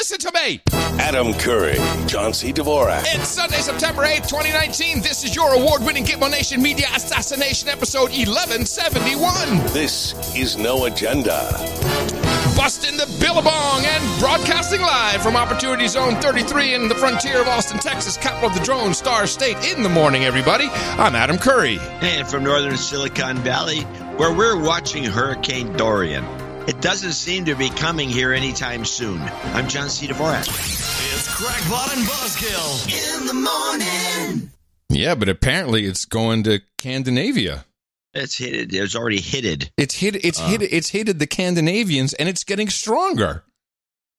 Listen to me. Adam Curry, John C. Dvorak. It's Sunday, September 8th, 2019. This is your award-winning Gitmo Nation Media Assassination episode 1171. This is No Agenda. Busting the Billabong and broadcasting live from Opportunity Zone 33 in the frontier of Austin, Texas, capital of the drone star state. In the morning, everybody. I'm Adam Curry. And from northern Silicon Valley, where we're watching Hurricane Dorian. It doesn't seem to be coming here anytime soon. I'm John C. Dvorak. It's Crackpot and Buzzkill in the morning. Yeah, but apparently it's going to Scandinavia. It's hit. It's already hitted. It's hitted the Scandinavians, and it's getting stronger.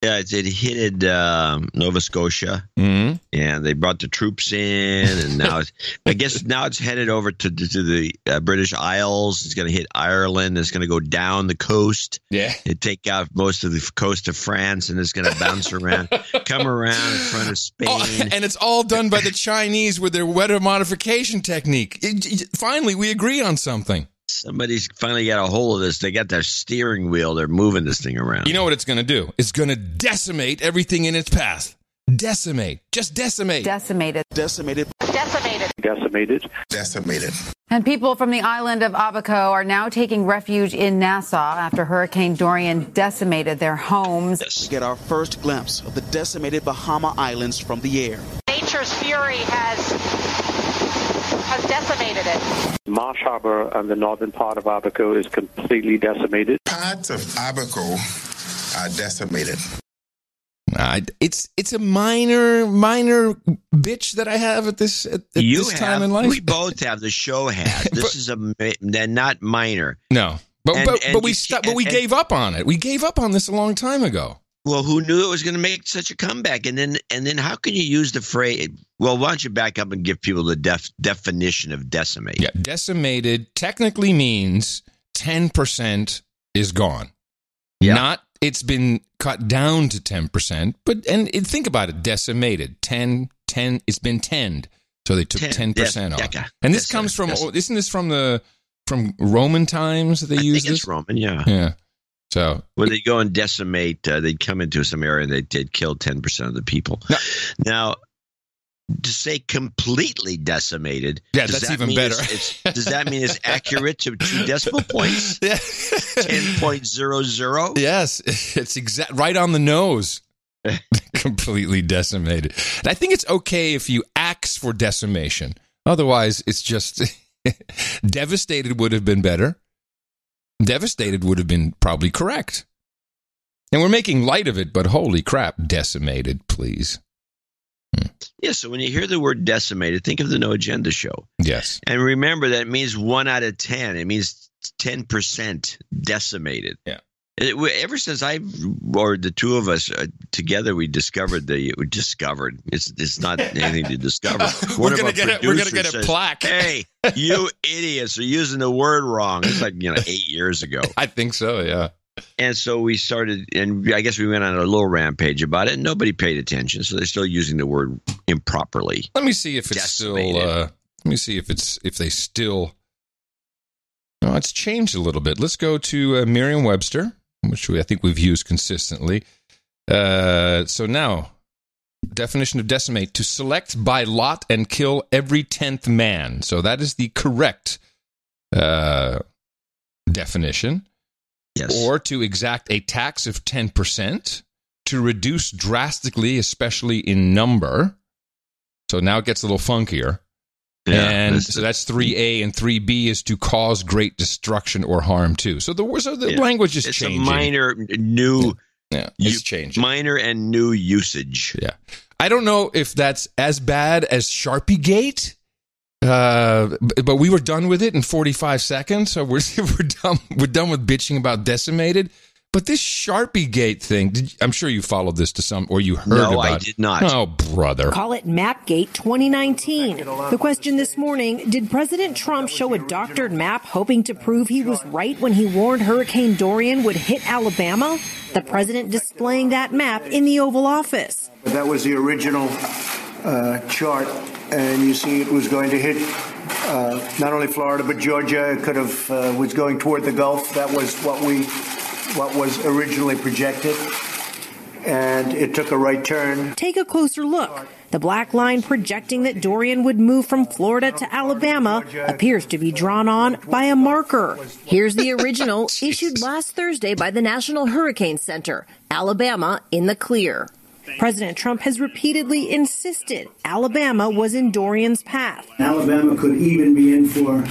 Yeah, it hitted Nova Scotia, and they brought the troops in, and now I guess now it's headed over to the British Isles. It's going to hit Ireland. It's going to go down the coast. Yeah, it take out most of the coast of France, and it's going to bounce around, come around in front of Spain. Oh, and it's all done by the Chinese with their weather modification technique. Finally, we agree on something. Somebody's finally got a hold of this. They got their steering wheel. They're moving this thing around. You know what it's going to do? It's going to decimate everything in its path. Decimate. Just decimate. Decimated. Decimated. Decimated. Decimated. Decimated. And people from the island of Abaco are now taking refuge in Nassau after Hurricane Dorian decimated their homes. We get our first glimpse of the decimated Bahama Islands from the air. Nature's fury has decimated it. Marsh Harbor and the northern part of Abaco is completely decimated. Parts of Abaco are decimated. It's a minor bitch that I have at this time in life. We both have. The show had. This is not minor. No, but we gave up on it. We gave up on this a long time ago. Well, who knew it was going to make such a comeback? And then how can you use the phrase? Well, why don't you back up and give people the definition of decimate? Yeah, decimated technically means 10% is gone. Yeah. Not it's been cut down to 10%, and think about it, decimated. 10, it's been 10'd. So they took 10% off. And this comes from, isn't this from Roman times that they use this? It's Roman, yeah. Yeah. So when they go and decimate, they'd come into some area and they'd kill 10% of the people. Now, to say completely decimated, that's even better. Does that mean it's accurate to 2 decimal points? Yeah. 10.00? Yes, it's right on the nose. Completely decimated. And I think it's okay if you axe for decimation. Otherwise, it's just devastated would have been better. Devastated would have been probably correct. And we're making light of it, but holy crap, decimated, please. Yeah, so when you hear the word decimated, think of the No Agenda show. Yes. And remember that it means 1 out of 10. It means 10% decimated. Yeah. Ever since the two of us together, we discovered it's not anything to discover. We're gonna get a plaque. Hey, you idiots are using the word wrong. It's like 8 years ago. I think so. Yeah. And so we started, and I guess we went on a little rampage about it, and nobody paid attention. So they're still using the word improperly. Let me see if it's decimated. Let me see if they still. No, it's changed a little bit. Let's go to Merriam-Webster, which I think we've used consistently. So now, definition of decimate: to select by lot and kill every 10th man. So that is the correct definition. Yes. Or to exact a tax of 10%, to reduce drastically, especially in number. So now it gets a little funkier. Yeah, and so that's 3A, and 3B is to cause great destruction or harm too. So the language is changing. It's a minor new. Yeah, it's changing. Minor and new usage. Yeah. I don't know if that's as bad as Sharpiegate. But we were done with it in 45 seconds, so we're done. We're done with bitching about decimated. But this Sharpiegate thing, I'm sure you followed this or you heard about it. No, I did not. Oh, brother. Call it Mapgate 2019. The question this morning, did President Trump show a doctored map hoping to prove he was right when he warned Hurricane Dorian would hit Alabama? The president displaying that map in the Oval Office. That was the original chart. And you see it was going to hit not only Florida, but Georgia. It could have was going toward the Gulf. That was what was originally projected. and it took a right turn. Take a closer look. The black line projecting that Dorian would move from Florida to Alabama appears to be drawn on by a marker. Here's the original issued last Thursday by the National Hurricane Center. Alabama in the clear. President Trump has repeatedly insisted Alabama was in Dorian's path. Alabama could even be in for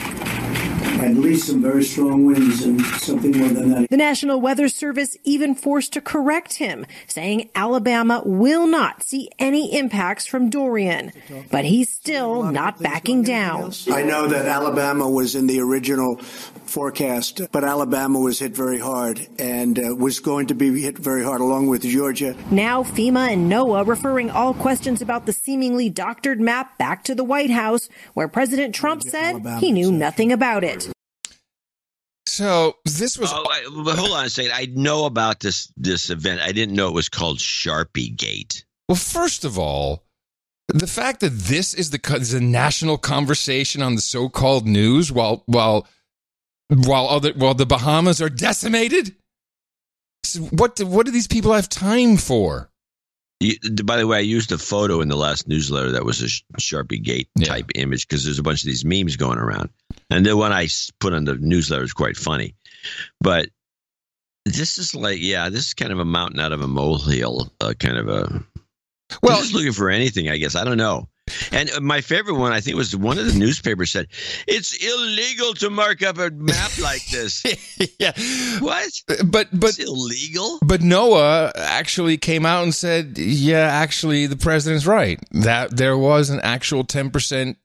at least some very strong winds and something more than that. The National Weather Service even forced to correct him, saying Alabama will not see any impacts from Dorian. But he's still not backing down. I know that Alabama was in the original forecast, but Alabama was hit very hard and was going to be hit very hard along with Georgia. Now FEMA and NOAA referring all questions about the seemingly doctored map back to the White House, where President Trump said he knew nothing about it. So this was. Hold on a second. I know about this event. I didn't know it was called Sharpie Gate. Well, first of all, the fact that this is the national conversation on the so-called news while the Bahamas are decimated. What do these people have time for? By the way, I used a photo in the last newsletter that was a Sharpie Gate type image because there's a bunch of these memes going around. And the one I put on the newsletter is quite funny. But this is this is kind of a mountain out of a molehill, kind of a... Well, just looking for anything, I guess. I don't know. And my favorite one, I think, was one of the newspapers said, it's illegal to mark up a map like this. Yeah. What? But it's illegal? But NOAA actually came out and said, yeah, actually, the president's right. That there was an actual 10%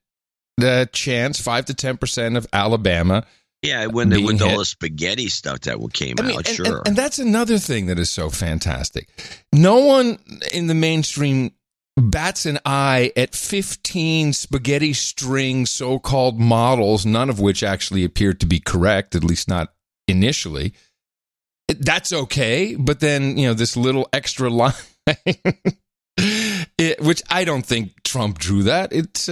chance, 5 to 10% of Alabama. Yeah, with all the spaghetti stuff that came out, sure. And that's another thing that is so fantastic. No one in the mainstream bats an eye at 15 spaghetti string so-called models, none of which actually appeared to be correct, at least not initially. That's okay, but then, this little extra line, which I don't think Trump drew that. It's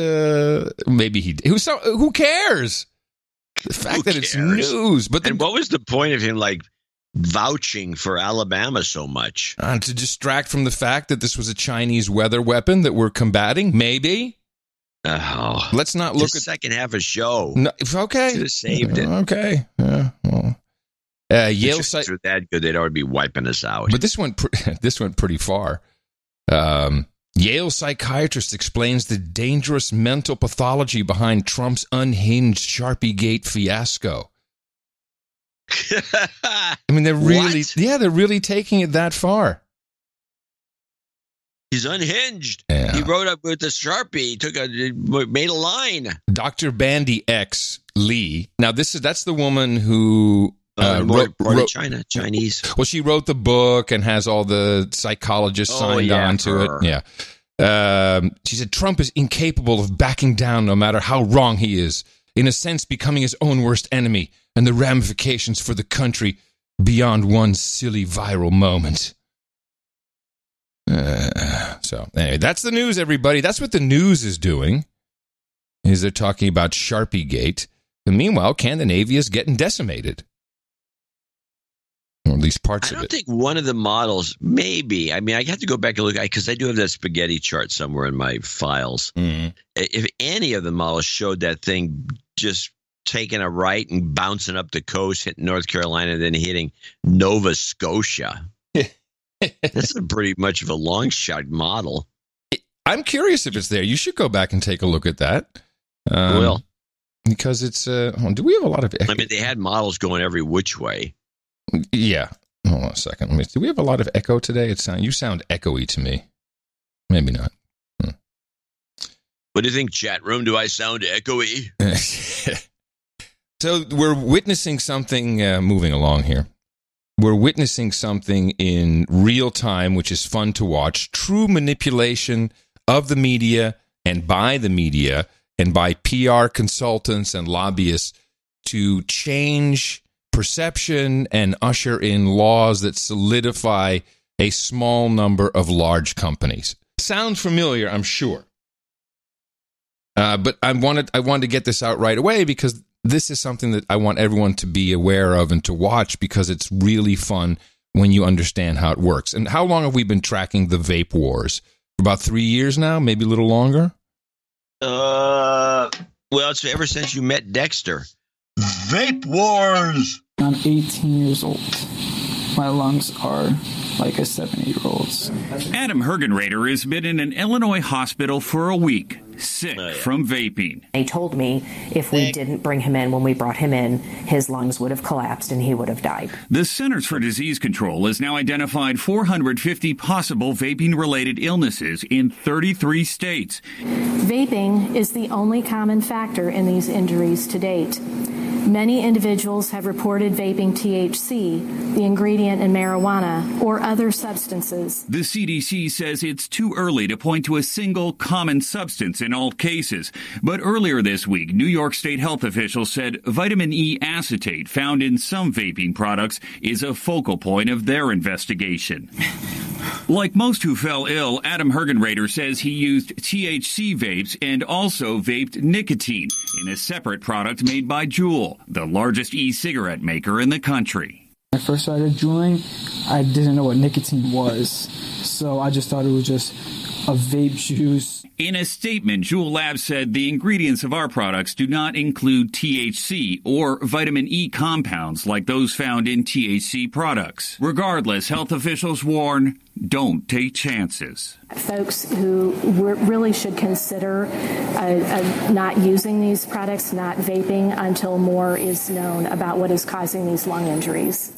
maybe he did. Who cares? The fact that it's news. And what was the point of him, vouching for Alabama so much? To distract from the fact that this was a Chinese weather weapon that we're combating, maybe. Oh, let's not look at the second half of show. No, okay, should have saved it. Okay, Yale site that good, they'd already be wiping us out. But this went pretty far. Yale psychiatrist explains the dangerous mental pathology behind Trump's unhinged Sharpie Gate fiasco. I mean, they're really taking it that far. He's unhinged. Yeah. He wrote up with the Sharpie, made a line. Dr. Bandy X Lee. Now, that's the woman who wrote Chinese. Well, she wrote the book and has all the psychologists signed on to it. Yeah. She said Trump is incapable of backing down no matter how wrong he is. In a sense, becoming his own worst enemy, and the ramifications for the country beyond one silly viral moment. So anyway, that's the news, everybody. That's what the news is doing. Is they're talking about Sharpie Gate, and meanwhile, Scandinavia's getting decimated. Or at least parts of it. I don't think one of the models, maybe. I mean, I have to go back and look, because I do have that spaghetti chart somewhere in my files. Mm-hmm. If any of the models showed that thing just taking a right and bouncing up the coast, hitting North Carolina, then hitting Nova Scotia. That's pretty much of a long shot model. I'm curious if it's there. You should go back and take a look at that. I will. Because it's, do we have a lot of... I mean, they had models going every which way. Yeah. Hold on a second. Do we have a lot of echo today? You sound echoey to me. Maybe not. What do you think, chat room? Do I sound echoey? So we're witnessing something, moving along here. We're witnessing something in real time, which is fun to watch. True manipulation of the media and by the media and by PR consultants and lobbyists to change perception and usher in laws that solidify a small number of large companies. Sounds familiar, I'm sure. But I wanted to get this out right away because this is something that I want everyone to be aware of and to watch because it's really fun when you understand how it works. And how long have we been tracking the vape wars? About 3 years now, maybe a little longer? Well, it's ever since you met Dexter. Vape wars! I'm 18 years old. My lungs are like a 7-8-year-old's. Adam Hergenrader has been in an Illinois hospital for a week, sick from vaping. They told me if we didn't bring him in when we brought him in, his lungs would have collapsed and he would have died. The Centers for Disease Control has now identified 450 possible vaping-related illnesses in 33 states. Vaping is the only common factor in these injuries to date. Many individuals have reported vaping THC, the ingredient in marijuana, or other substances. The CDC says it's too early to point to a single common substance in all cases. But earlier this week, New York State health officials said vitamin E acetate found in some vaping products is a focal point of their investigation. Like most who fell ill, Adam Hergenrader says he used THC vapes and also vaped nicotine in a separate product made by Juul, the largest e-cigarette maker in the country. When I first started juuling, I didn't know what nicotine was, so I just thought it was just a vape juice. In a statement, Juul Labs said the ingredients of our products do not include THC or vitamin E compounds like those found in THC products. Regardless, health officials warn, don't take chances. Folks who really should consider not using these products, not vaping, until more is known about what is causing these lung injuries.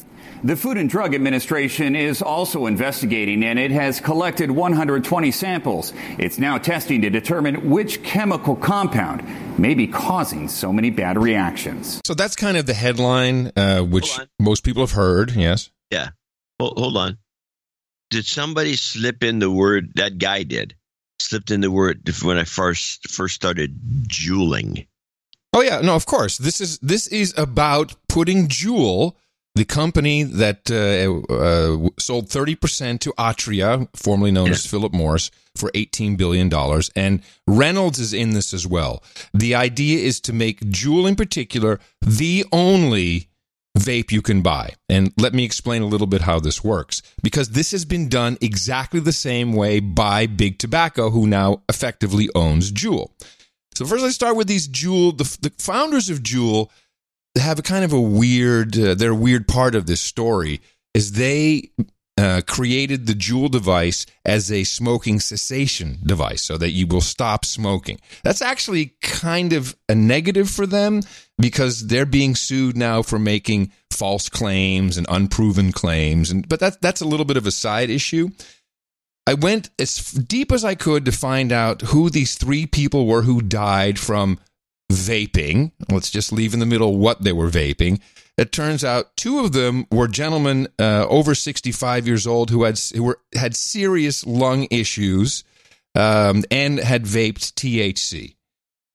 The Food and Drug Administration is also investigating, and it has collected 120 samples. It's now testing to determine which chemical compound may be causing so many bad reactions. So that's kind of the headline, which most people have heard, yes? Yeah. Hold on. Did somebody slip in the word, that guy did, slipped in the word when I first started juuling? Oh, yeah. No, of course. This is about putting Juul, the company that sold 30% to Atria, formerly known as Philip Morris, for $18 billion. And Reynolds is in this as well. The idea is to make Juul in particular the only vape you can buy. And let me explain a little bit how this works. Because this has been done exactly the same way by Big Tobacco, who now effectively owns Juul. So first let's start with these Juul. The founders of Juul have a kind of a weird, their weird part of this story is they created the Juul device as a smoking cessation device so that you will stop smoking. That's actually kind of a negative for them because they're being sued now for making false claims and unproven claims. But that's a little bit of a side issue. I went as deep as I could to find out who these three people were who died from vaping. Let's just leave in the middle what they were vaping. It turns out two of them were gentlemen over 65 years old who had serious lung issues and had vaped THC.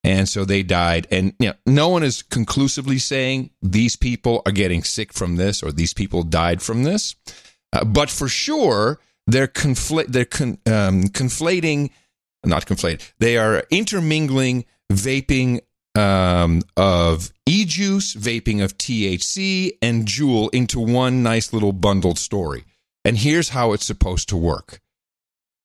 And so they died. And no one is conclusively saying these people are getting sick from this or these people died from this. But for sure, they're conflating, not conflated, they are intermingling vaping of e-juice, vaping of THC, and Juul into one nice little bundled story. And here's how it's supposed to work.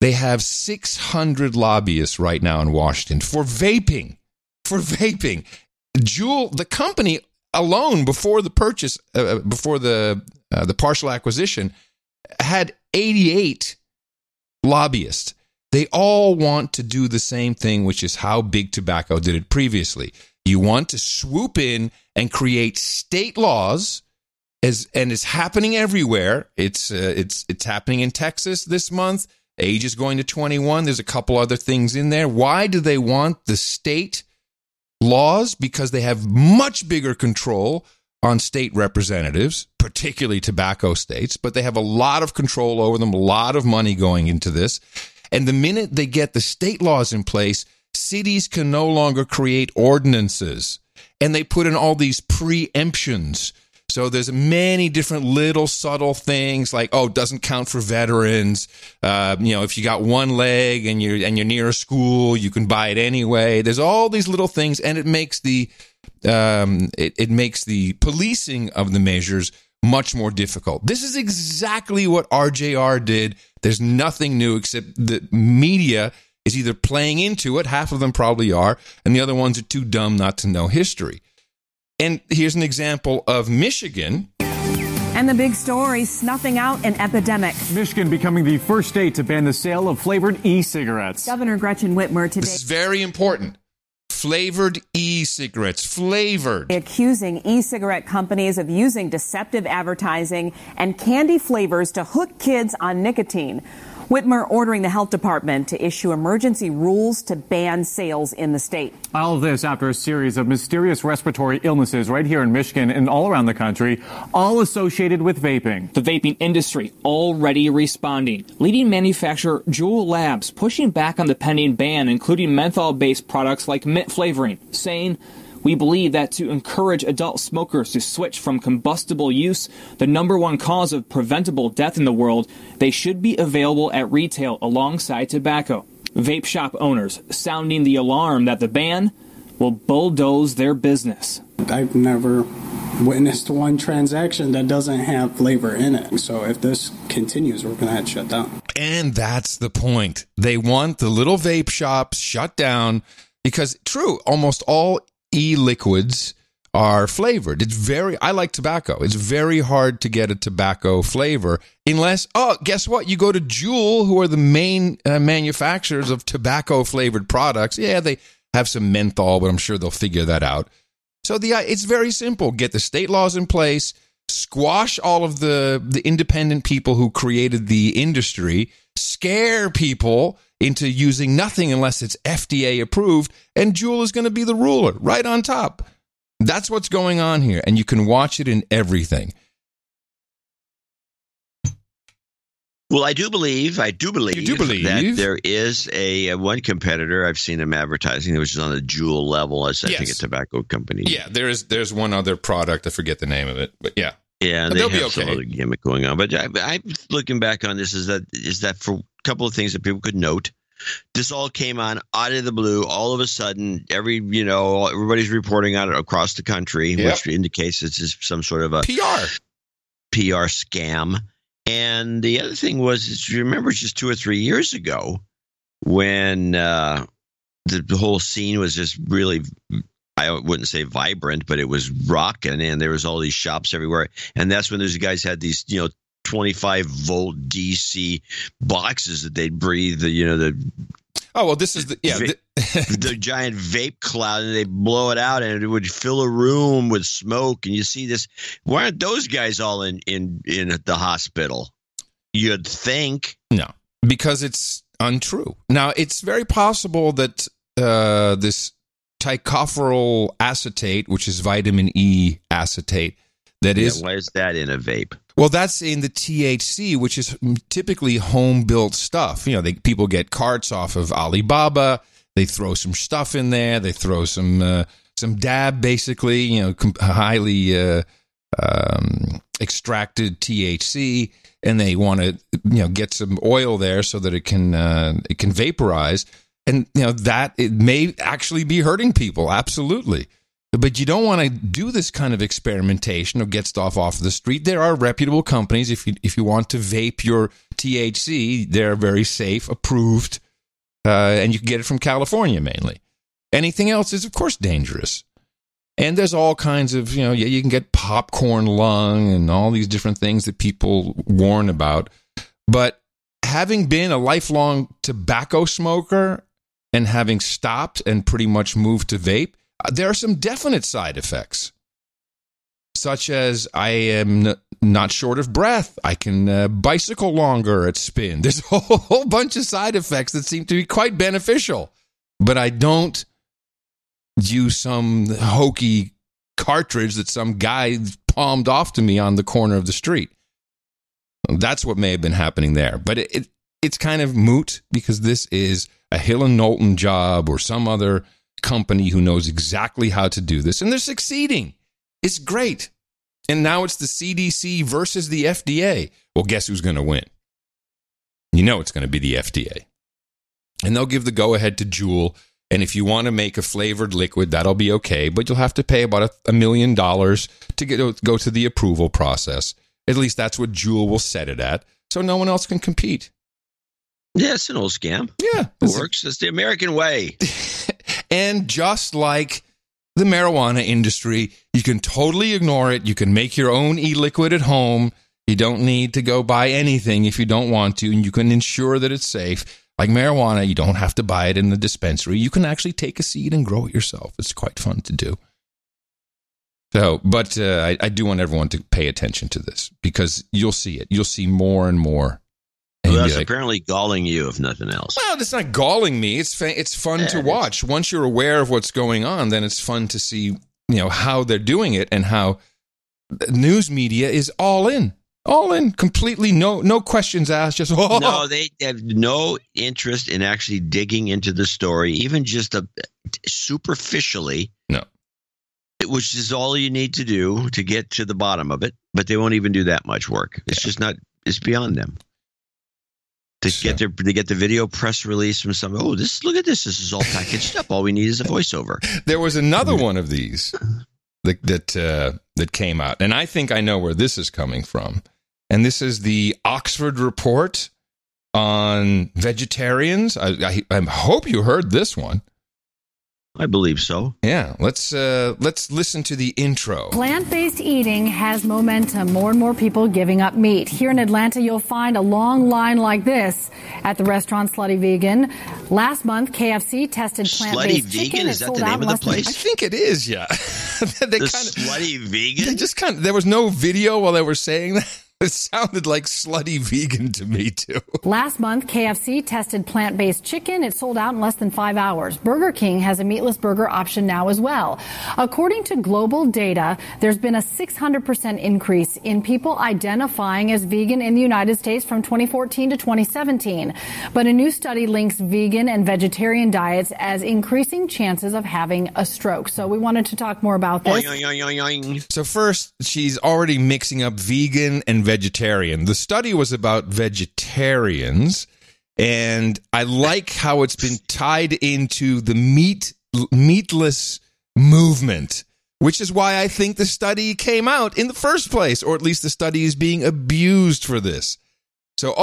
They have 600 lobbyists right now in Washington for vaping. Juul, the company alone, before the purchase, before the partial acquisition, had 88 lobbyists. They all want to do the same thing, which is how Big Tobacco did it previously. You want to swoop in and create state laws, and it's happening everywhere. It's happening in Texas this month. Age is going to 21. There's a couple other things in there. Why do they want the state laws? Because they have much bigger control on state representatives, particularly tobacco states, but they have a lot of control over them, a lot of money going into this. And the minute they get the state laws in place, cities can no longer create ordinances. And they put in all these preemptions. So there's many different little subtle things like, it doesn't count for veterans. If you got one leg and you're near a school, you can buy it anyway. There's all these little things, and it makes the policing of the measures much more difficult. This is exactly what RJR did. There's nothing new except the media is either playing into it, half of them probably are, and the other ones are too dumb not to know history. And here's an example of Michigan. And the big story, snuffing out an epidemic. Michigan becoming the first state to ban the sale of flavored e-cigarettes. Governor Gretchen Whitmer today. This is very important. Flavored e-cigarettes. Flavored. Accusing e-cigarette companies of using deceptive advertising and candy flavors to hook kids on nicotine. Whitmer ordering the health department to issue emergency rules to ban sales in the state. All of this after a series of mysterious respiratory illnesses right here in Michigan and all around the country, all associated with vaping. The vaping industry already responding. Leading manufacturer Juul Labs pushing back on the pending ban, including menthol-based products like mint flavoring, saying, "We believe that to encourage adult smokers to switch from combustible use, the number one cause of preventable death in the world, they should be available at retail alongside tobacco." Vape shop owners sounding the alarm that the ban will bulldoze their business. I've never witnessed one transaction that doesn't have flavor in it. So if this continues, we're going to have to shut down. And that's the point. They want the little vape shops shut down because, true, almost all e-liquids are flavored. I like tobacco. It's very hard to get a tobacco flavor unless, guess what? You go to Juul, who are the main manufacturers of tobacco-flavored products. Yeah, they have some menthol, but I'm sure they'll figure that out. So it's very simple. Get the state laws in place, squash all of the independent people who created the industry, scare people into using nothing unless it's FDA approved, and Juul is going to be the ruler right on top. That's what's going on here, and you can watch it in everything. Well, I do believe that there is a one competitor. I've seen them advertising, which is on the Juul level. I think a tobacco company. Yeah, there's one other product. I forget the name of it, but yeah. Yeah, and they have some other gimmick going on. But I'm looking back on this is that for a couple of things that people could note. This all came on out of the blue. All of a sudden, everybody's reporting on it across the country, which indicates it's just some sort of a PR scam. And the other thing was, remember just 2 or 3 years ago when the whole scene was just really, I wouldn't say vibrant, but it was rocking, and there was all these shops everywhere. And that's when those guys had these, 25-volt DC boxes that they'd breathe, this is the giant vape cloud, and they blow it out, and it would fill a room with smoke. And you see this. Why aren't those guys all in the hospital? You'd think. No, because it's untrue. Now, it's very possible that this tocopherol acetate, which is vitamin E acetate, why is that in a vape? Well, that's in the THC, which is typically home-built stuff. People get carts off of Alibaba. They throw some stuff in there. They throw some dab, basically, highly extracted THC, and they want to, get some oil there so that it can vaporize. And that it may actually be hurting people. Absolutely. But you don't want to do this kind of experimentation or get stuff off the street. There are reputable companies. If you want to vape your THC, they're very safe, approved, and you can get it from California mainly. Anything else is, of course, dangerous. And there's all kinds of, you can get popcorn lung and all these different things that people warn about. But having been a lifelong tobacco smoker and having stopped and pretty much moved to vape, there are some definite side effects, such as I am not short of breath. I can bicycle longer at spin. There's a whole bunch of side effects that seem to be quite beneficial, but I don't use some hokey cartridge that some guy palmed off to me on the corner of the street. That's what may have been happening there, but it's kind of moot because this is a Hill and Knowlton job or some other company who knows exactly how to do this, and they're succeeding. It's great. And now it's the CDC versus the FDA. Well, guess who's going to win? It's going to be the FDA. And they'll give the go-ahead to Juul, and if you want to make a flavored liquid, that'll be okay, but you'll have to pay about $1 million to go to the approval process. At least that's what Juul will set it at. So no one else can compete. Yeah, it's an old scam. Yeah. It works. It's the American way. And just like the marijuana industry, you can totally ignore it. You can make your own e-liquid at home. You don't need to go buy anything if you don't want to, and you can ensure that it's safe. Like marijuana, you don't have to buy it in the dispensary. You can actually take a seed and grow it yourself. It's quite fun to do. So, but I do want everyone to pay attention to this because you'll see it. You'll see more and more. Well, that's apparently galling you, if nothing else. Well, it's not galling me. It's fun to watch. Once you're aware of what's going on, then it's fun to see, how they're doing it and how news media is all in, completely. No questions asked. Just No, they have no interest in actually digging into the story, even just superficially. No. Which is all you need to do to get to the bottom of it, but they won't even do that much work. It's just not. It's beyond them. They get the video press release from some. Oh, look at this. This is all packaged up. All we need is a voiceover. There was another one of these that came out, and I think I know where this is coming from. And this is the Oxford report on vegetarians. I hope you heard this one. I believe so. Yeah, let's listen to the intro. Plant-based eating has momentum. More and more people giving up meat. Here in Atlanta, you'll find a long line like this at the restaurant Slutty Vegan. Last month, KFC tested plant-based chicken. Is that the name of the place? I think it is. Yeah. Slutty Vegan. There was no video while they were saying that. It sounded like Slutty Vegan to me, too. Last month, KFC tested plant-based chicken. It sold out in less than 5 hours. Burger King has a meatless burger option now as well. According to global data, there's been a 600% increase in people identifying as vegan in the United States from 2014 to 2017. But a new study links vegan and vegetarian diets as increasing chances of having a stroke. So we wanted to talk more about this. So first, she's already mixing up vegan and vegetarian. The study was about vegetarians, and I like how it's been tied into the meatless movement, which is why I think the study came out in the first place, or at least the study is being abused for this. So,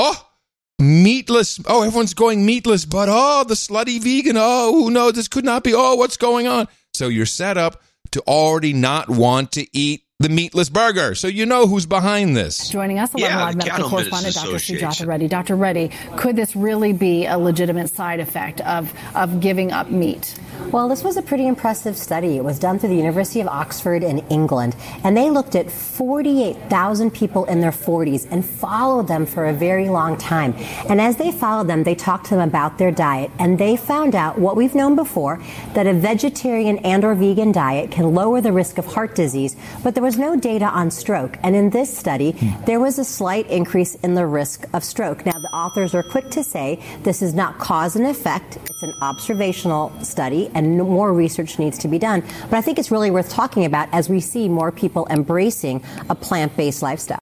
meatless. Oh, everyone's going meatless, but the slutty vegan. Oh, no, this could not be. Oh, what's going on? So you're set up to already not want to eat the meatless burger. So you know who's behind this. Joining us, 11 Live medical correspondent Dr. Sujata Reddy. Dr. Reddy, could this really be a legitimate side effect of giving up meat? Well, this was a pretty impressive study. It was done through the University of Oxford in England, and they looked at 48,000 people in their 40s and followed them for a very long time. And as they followed them, they talked to them about their diet, and they found out what we've known before, that a vegetarian and or vegan diet can lower the risk of heart disease, but there was no data on stroke. And in this study, there was a slight increase in the risk of stroke. Now, the authors are quick to say this is not cause and effect. It's an observational study, and more research needs to be done. But I think it's really worth talking about as we see more people embracing a plant-based lifestyle.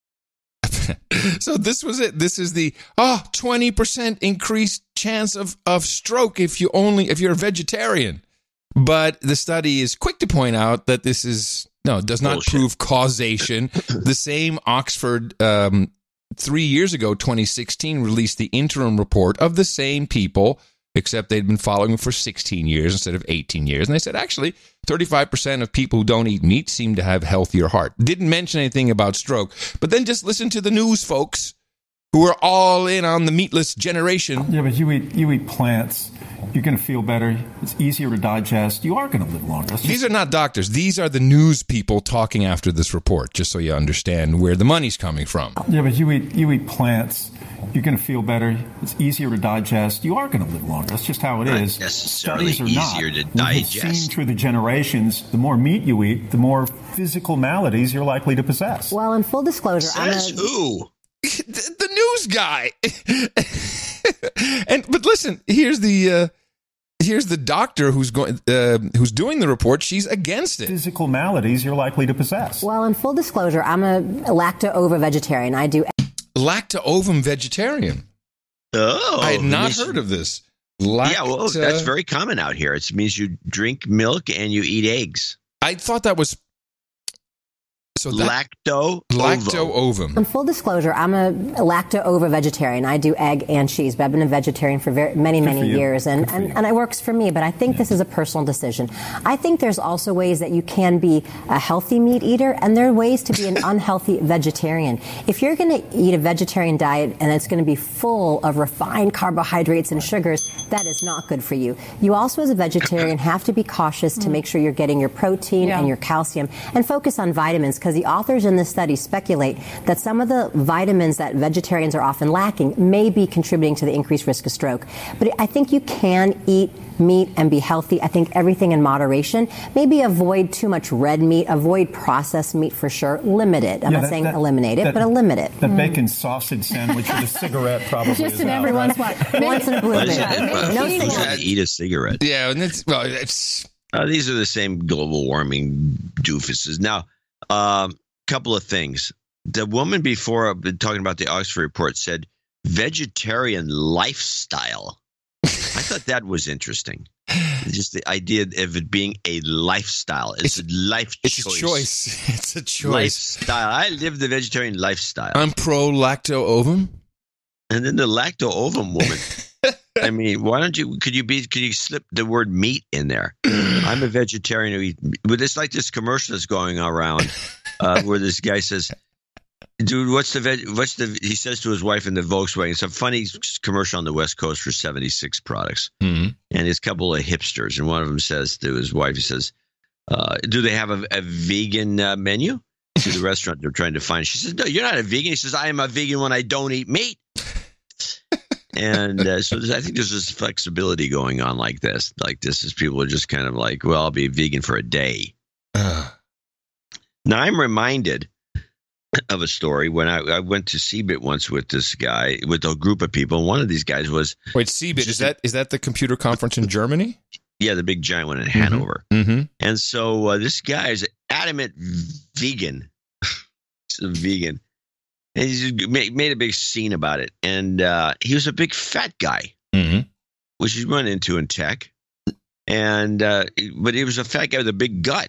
So this was it. This is the 20% increased chance of stroke if you're a vegetarian. But the study is quick to point out that this does not prove causation. The same Oxford 3 years ago, 2016, released the interim report of the same people, except they'd been following them for 16 years instead of 18 years. And they said, actually, 35% of people who don't eat meat seem to have healthier heart. Didn't mention anything about stroke. But then just listen to the news folks who are all in on the meatless generation. Yeah, but you eat plants. You're going to feel better. It's easier to digest. You are going to live longer. These are not doctors. These are the news people talking after this report, just so you understand where the money's coming from. Yeah, but you eat plants. You're going to feel better. It's easier to digest. You are going to live longer. That's just how it is. Not necessarily Studies are easier to digest. We've seen through the generations, the more meat you eat, the more physical maladies you're likely to possess. Well, in full disclosure, who? The news guy. But listen, here's the doctor who's doing the report. She's against it. Physical maladies you're likely to possess. Well, in full disclosure, I'm a lacto-ovo vegetarian. I do lacto-ovum vegetarian. Oh, I had not heard of this. Yeah, well, that's very common out here. It means you drink milk and you eat eggs. I thought that was So lacto-ovum. On full disclosure, I'm a lacto-ovo vegetarian. I do egg and cheese, but I've been a vegetarian for many years, and it works for me, but I think this is a personal decision. I think there's also ways that you can be a healthy meat eater, and there are ways to be an unhealthy vegetarian. If you're going to eat a vegetarian diet and it's going to be full of refined carbohydrates and sugars, that is not good for you. You also, as a vegetarian, have to be cautious to make sure you're getting your protein and your calcium, and focus on vitamins, because the authors in this study speculate that some of the vitamins that vegetarians are often lacking may be contributing to the increased risk of stroke. But I think you can eat meat and be healthy. I think everything in moderation. Maybe avoid too much red meat, avoid processed meat for sure. Limit it. I'm not saying eliminate it, but limit it. The bacon sausage sandwich with a cigarette probably just in everyone's once in a blue moon. No cigarette. Eat a cigarette. Yeah, and these are the same global warming doofuses. Now, couple of things. The woman before, I've been talking about the Oxford report, said vegetarian lifestyle. I thought that was interesting. Just the idea of it being a lifestyle. It's a life choice. It's a choice. It's a choice. Lifestyle. I live the vegetarian lifestyle. I'm pro lacto-ovum. And then the lacto-ovum woman. I mean, why don't you? Could you slip the word meat in there? I'm a vegetarian who eat. But it's like this commercial that's going around where this guy says, "Dude, he says to his wife in the Volkswagen." It's a funny commercial on the West Coast for 76 products, and it's a couple of hipsters, and one of them says to his wife, he says, "Do they have a vegan menu?" To the restaurant they're trying to find. She says, "No, you're not a vegan." He says, "I am a vegan when I don't eat meat." And so I think there's this flexibility going on like this. Like this is people are just kind of like, well, I'll be vegan for a day. Now I'm reminded of a story when I went to CeBIT once with this guy, with a group of people. And one of these guys was... Wait, CeBIT, is that the computer conference in Germany? Yeah, the big giant one in Hanover. And so this guy is an adamant vegan. He's a vegan. And he made a big scene about it. And he was a big fat guy, which you run into in tech. And but he was a fat guy with a big gut.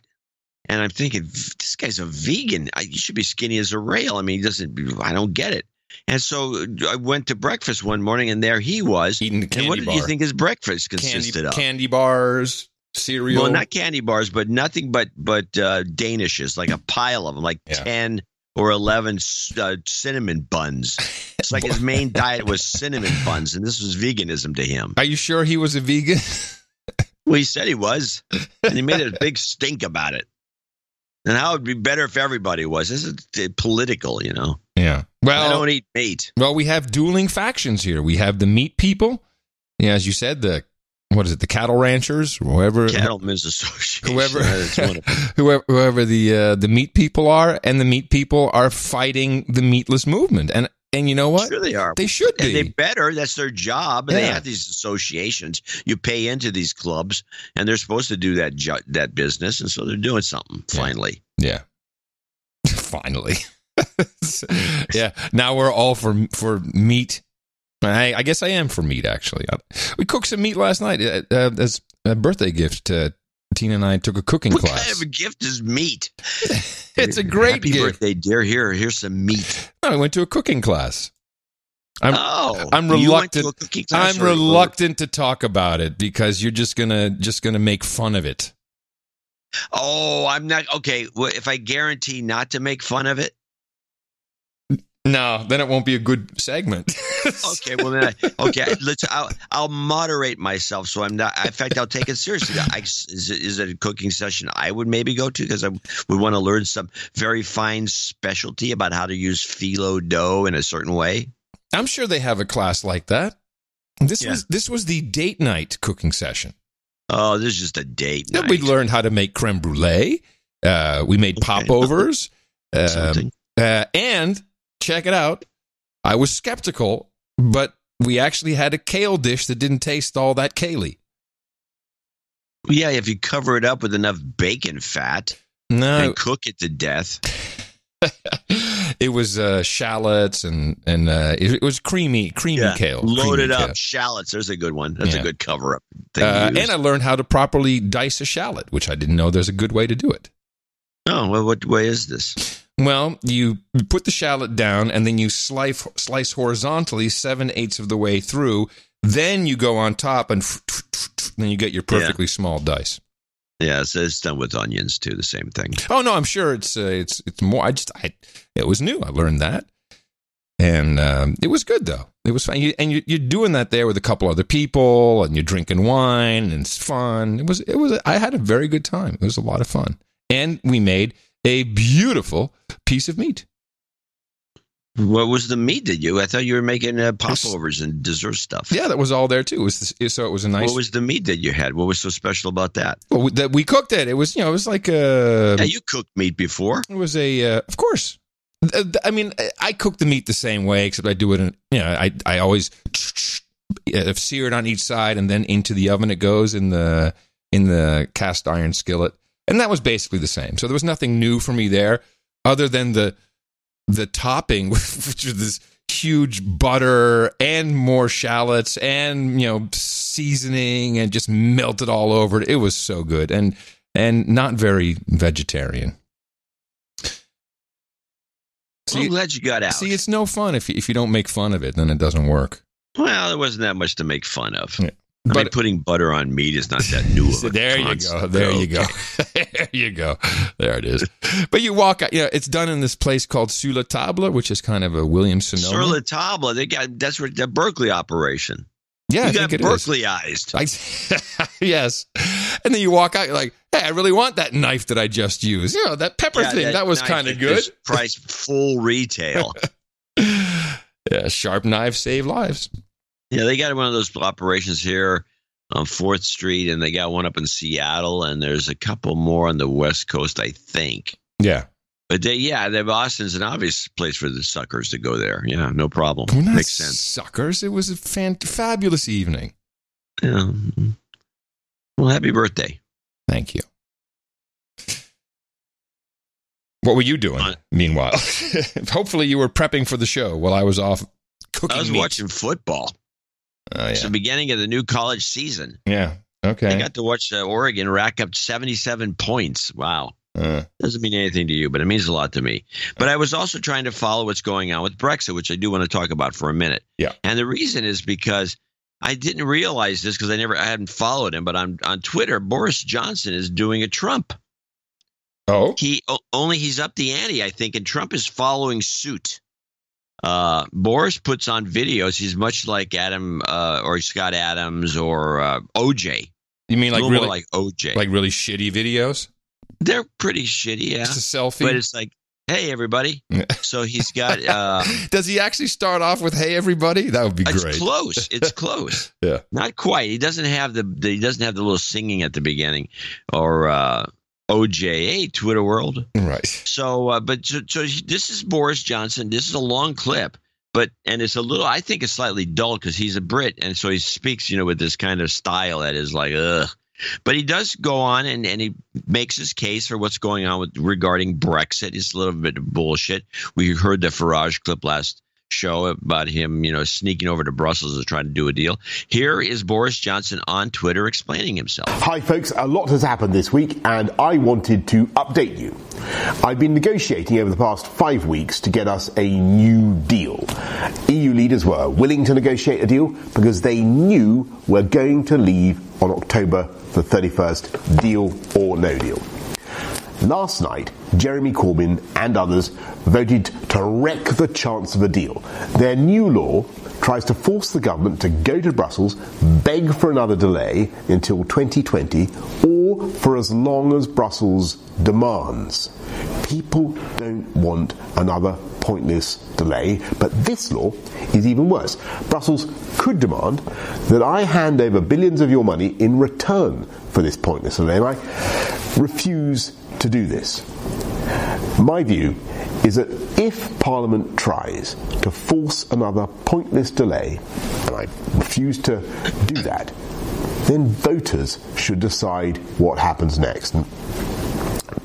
And I'm thinking, this guy's a vegan. You should be skinny as a rail. I mean, I don't get it. And so I went to breakfast one morning, and there he was. Eating the candy bar. What did you think his breakfast consisted of? Candy bars, cereal. Well, not candy bars, but nothing but Danishes, like a pile of them, like 10 or 11 cinnamon buns. It's like his main diet was cinnamon buns, and this was veganism to him. Are you sure he was a vegan? Well, he said he was, and he made a big stink about it. And how it would be better if everybody was. This is political, you know. Yeah. Well, I don't eat meat. Well, we have dueling factions here. We have the meat people. Yeah, as you said, the cattle ranchers, whoever. Cattlemen's Association. Whoever the meat people are, and the meat people are fighting the meatless movement. And you know what? Sure they are. They should be. And they better. That's their job. Yeah. They have these associations. You pay into these clubs, and they're supposed to do that business, and so they're doing something, finally. Yeah. Finally. Yeah. Now we're all for meat. I guess I am for meat, actually. We cooked some meat last night as a birthday gift. Tina and I took a cooking class. What kind of a gift is meat? It's a great Happy gift. Birthday, dear. Here's some meat. No, I went to a cooking class. I'm reluctant. You went to a cooking class? I'm reluctant to talk about it because you're just gonna make fun of it. Oh, I'm not okay. Well, if I guarantee not to make fun of it, no, then it won't be a good segment. Okay, well then, I'll moderate myself, so I'm not. In fact, I'll take it seriously. Is it a cooking session I would maybe go to because I would want to learn some very fine specialty about how to use phyllo dough in a certain way? I'm sure they have a class like that. This was the date night cooking session. Oh, this is just a date night. We learned how to make creme brulee. We made popovers, and check it out. I was skeptical, but we actually had a kale dish that didn't taste all that kale-y. Yeah, if you cover it up with enough bacon fat and cook it to death. It was shallots and it was creamy kale. Loaded up kale. shallots. There's a good one. That's a good cover-up thing and I learned how to properly dice a shallot, which I didn't know there's a good way to do it. Oh, well, what way is this? Well, you put the shallot down, and then you slice horizontally 7/8 of the way through. Then you go on top, and then you get your perfectly small dice. Yeah, it's done with onions too. The same thing. Oh no, I'm sure it's more. It was new. I learned that, and it was good though. It was fun. You're doing that there with a couple other people, and you're drinking wine, and it's fun. It was. I had a very good time. It was a lot of fun, and we made a beautiful piece of meat. What was the meat that I thought you were making popovers and dessert stuff. Yeah, that was all there too. So it was a nice. What was the meat that you had? What was so special about that? Well, that we cooked it. It was, it was like a. Yeah, you cooked meat before. It was of course. I mean, I cook the meat the same way, except I do it in, I always sear it on each side, and then into the oven it goes in the cast iron skillet. And that was basically the same. So there was nothing new for me there, other than the topping, which was this huge butter and more shallots and seasoning, and just melted all over it. It was so good and not very vegetarian. I'm glad you got out. See, it's no fun if you don't make fun of it, then it doesn't work. Well, there wasn't that much to make fun of. Yeah. I mean, putting butter on meat is not that new of a There concept. you go. There you go. There it is. But you walk out, it's done in this place called Sur la Table, which is kind of a Williams-Sonoma. Sur la Table, that's the Berkeley operation. Yeah, you got Berkeleyized. Yes. And then you walk out, you're like, hey, I really want that knife that I just used. That pepper thing, that was kind of good. Price full retail. Yeah, sharp knives save lives. Yeah, they got one of those operations here on 4th Street, and they got one up in Seattle, and there's a couple more on the West Coast, I think. Yeah. But Boston's an obvious place for the suckers to go there. Yeah, no problem. Makes sense. Suckers. It was a fabulous evening. Yeah. Well, happy birthday. Thank you. What were you doing, meanwhile? Hopefully you were prepping for the show while I was off cooking I was meat. watching football. Oh, yeah. It's the beginning of the new college season. Yeah, okay. I got to watch Oregon rack up 77 points. Wow. Doesn't mean anything to you, but it means a lot to me. But I was also trying to follow what's going on with Brexit, which I do want to talk about for a minute. Yeah. And the reason is because I didn't realize this because I hadn't followed him, but on Twitter, Boris Johnson is doing a Trump. Oh? He's up the ante, I think, and Trump is following suit. Boris puts on videos. He's much like Adam or Scott Adams or OJ. You mean like really like OJ? Like really shitty videos? They're pretty shitty, yeah. Just a selfie, but it's like, hey everybody. So he's got. Does he actually start off with "Hey everybody"? That would be great. It's close. It's close. Yeah, not quite. He doesn't have the little singing at the beginning or. OJA Twitter world, right? So, so this is Boris Johnson. This is a long clip, and it's a little. I think it's slightly dull because he's a Brit, and so he speaks, with this kind of style that is like, ugh. But he does go on and he makes his case for what's going on regarding Brexit. It's a little bit of bullshit. We heard the Farage clip last show about him, sneaking over to Brussels to try to do a deal. Here is Boris Johnson on Twitter explaining himself. Hi folks, a lot has happened this week and I wanted to update you. I've been negotiating over the past 5 weeks to get us a new deal. EU leaders were willing to negotiate a deal because they knew we're going to leave on October the 31st, deal or no deal. Last night, Jeremy Corbyn and others voted to wreck the chance of a deal. Their new law tries to force the government to go to Brussels, beg for another delay until 2020, or for as long as Brussels demands. People don't want another pointless delay, but this law is even worse. Brussels could demand that I hand over billions of your money in return for this pointless delay, and I refuse to do this. My view is that if Parliament tries to force another pointless delay, and I refuse to do that, then voters should decide what happens next. And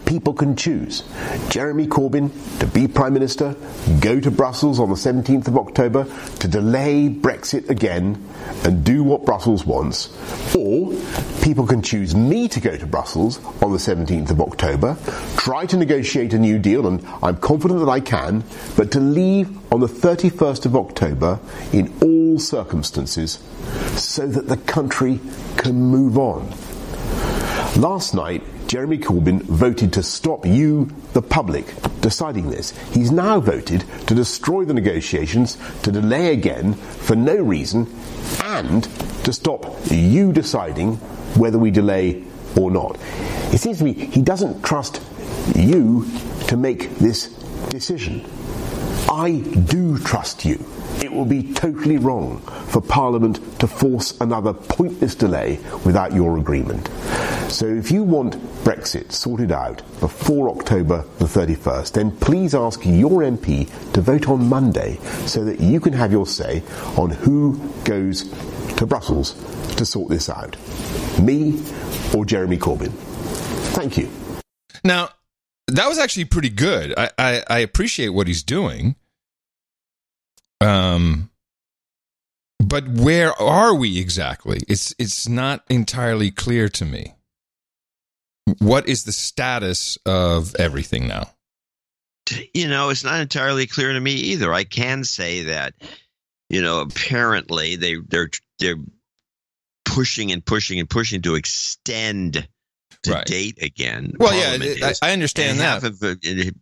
people can choose. Jeremy Corbyn to be Prime Minister, go to Brussels on the 17th of October to delay Brexit again and do what Brussels wants. Or people can choose me to go to Brussels on the 17th of October, try to negotiate a new deal, and I'm confident that I can, but to leave on the 31st of October in all circumstances so that the country can move on. Last night, Jeremy Corbyn voted to stop you, the public, deciding this. He's now voted to destroy the negotiations, to delay again for no reason, and to stop you deciding whether we delay or not. It seems to me he doesn't trust you to make this decision. I do trust you. It will be totally wrong for Parliament to force another pointless delay without your agreement. So if you want Brexit sorted out before October the 31st, then please ask your MP to vote on Monday so that you can have your say on who goes to Brussels to sort this out. Me or Jeremy Corbyn. Thank you. Now, that was actually pretty good. I appreciate what he's doing. But where are we exactly? It's not entirely clear to me. What is the status of everything now? It's not entirely clear to me either. I can say that, apparently they're pushing and pushing and pushing to extend the date again. Well, yeah, I understand that.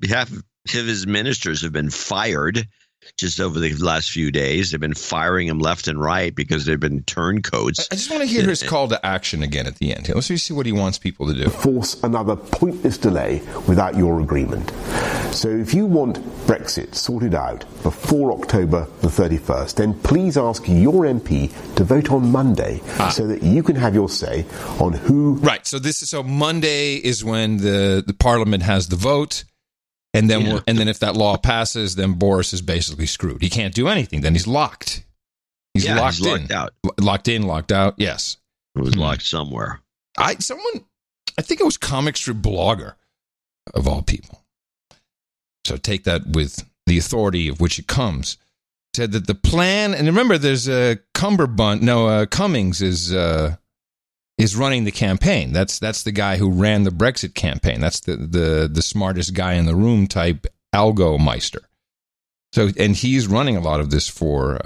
Half of his ministers have been fired just over the last few days. They've been firing him left and right because they've been turncoats. I just want to hear his call to action again at the end. Let's see what he wants people to do. Force another pointless delay without your agreement. So if you want Brexit sorted out before October the 31st, then please ask your MP to vote on Monday so that you can have your say on who... Right, so Monday is when the Parliament has the vote. And then, then if that law passes, then Boris is basically screwed. He can't do anything. Then he's locked. He's locked out. Locked in, locked out. Yes, it was locked somewhere. I think it was Comic Strip Blogger, of all people. So take that with the authority of which it comes. Said that the plan, and remember, there's a Cummings is running the campaign. That's the guy who ran the Brexit campaign. That's the smartest guy in the room type algo meister. So, and he's running a lot of this for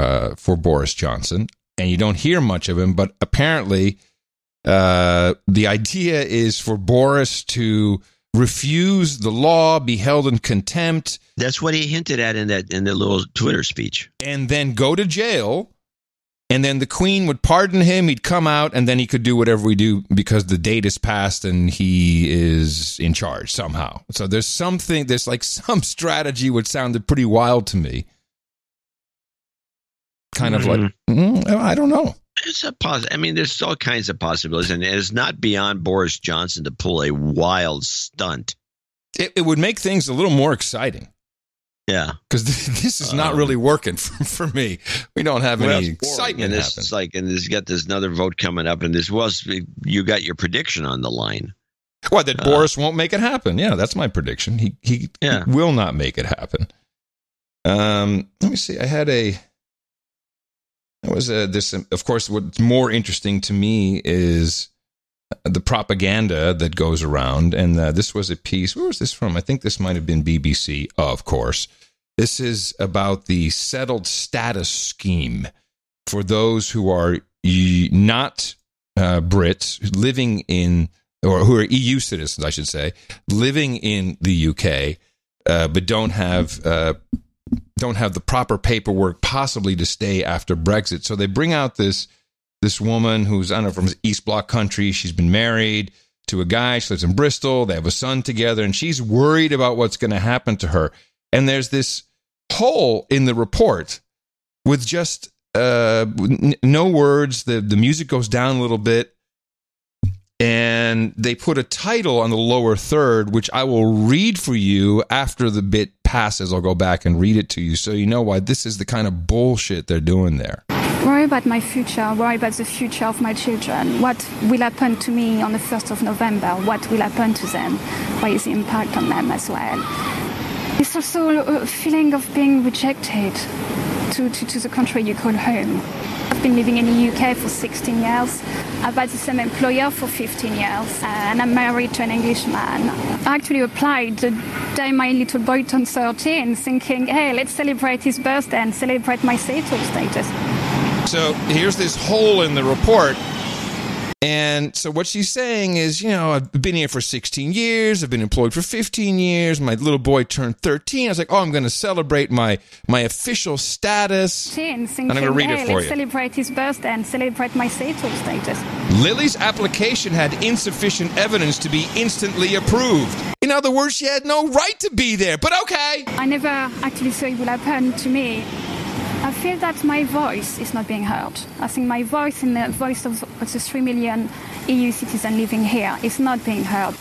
Boris Johnson, and you don't hear much of him. But apparently, the idea is for Boris to refuse the law, be held in contempt. That's what he hinted at in the little Twitter speech, and then go to jail. And then the Queen would pardon him, he'd come out, and then he could do whatever we do because the date is passed and he is in charge somehow. So there's some strategy which sounded pretty wild to me. Kind of like, I don't know. It's a there's all kinds of possibilities, and it's not beyond Boris Johnson to pull a wild stunt. It would make things a little more exciting. Yeah, because this is not really working for me. We don't have any excitement happen. And there's got this another vote coming up, and you got your prediction on the line. Well, that Boris won't make it happen. Yeah, that's my prediction. He will not make it happen. Let me see. I had this. Of course, what's more interesting to me is the propaganda that goes around. And this was a piece. Where was this from? I think this might have been BBC, of course. This is about the settled status scheme for those who are not Brits living in, or who are EU citizens, I should say, living in the UK, but don't have the proper paperwork possibly to stay after Brexit. So they bring out this woman who's, I don't know, from East Bloc country. She's been married to a guy. She lives in Bristol. They have a son together, and she's worried about what's going to happen to her. And there's this hole in the report with just no words. The music goes down a little bit, and they put a title on the lower third, which I will read for you after the bit passes. I'll go back and read it to you so you know why this is the kind of bullshit they're doing there. worry about my future, worry about the future of my children. What will happen to me on the 1st of November? What will happen to them? What is the impact on them as well? It's also a feeling of being rejected to the country you call home. I've been living in the UK for 16 years. I've had the same employer for 15 years, and I'm married to an Englishman. I actually applied the day my little boy turned 13, thinking, hey, let's celebrate his birthday and celebrate my settled status. So here's this hole in the report. And so what she's saying is, I've been here for 16 years. I've been employed for 15 years. My little boy turned 13. I was like, I'm going to celebrate my official status. And I'm going to read it for let's you. Celebrate his birthday and celebrate my settled status. Lily's application had insufficient evidence to be instantly approved. In other words, she had no right to be there, but okay. I never actually saw it will happen to me. I feel that my voice is not being heard. I think my voice and the voice of the 3 million EU citizens living here is not being heard.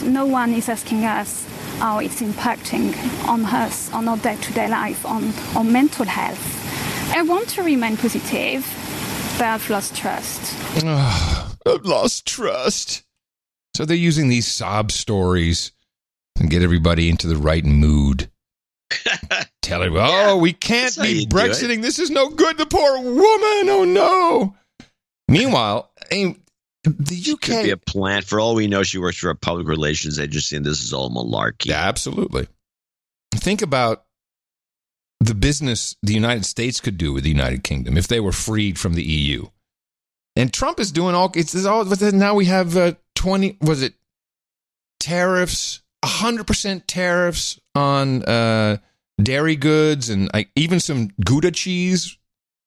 No one is asking us how it's impacting on us, on our day-to-day life, on our mental health. I want to remain positive, but I've lost trust. I've lost trust. So they're using these sob stories and get everybody into the right mood. Tell her, we can't be Brexiting. This is no good. The poor woman. Oh, no. Meanwhile, the UK... Could be a plant. For all we know, she works for a public relations agency, and this is all malarkey. Yeah, absolutely. Think about the business the United States could do with the United Kingdom if they were freed from the EU. And Trump is doing all... Now we have 20... Was it tariffs? 100% tariffs on dairy goods and even some Gouda cheese,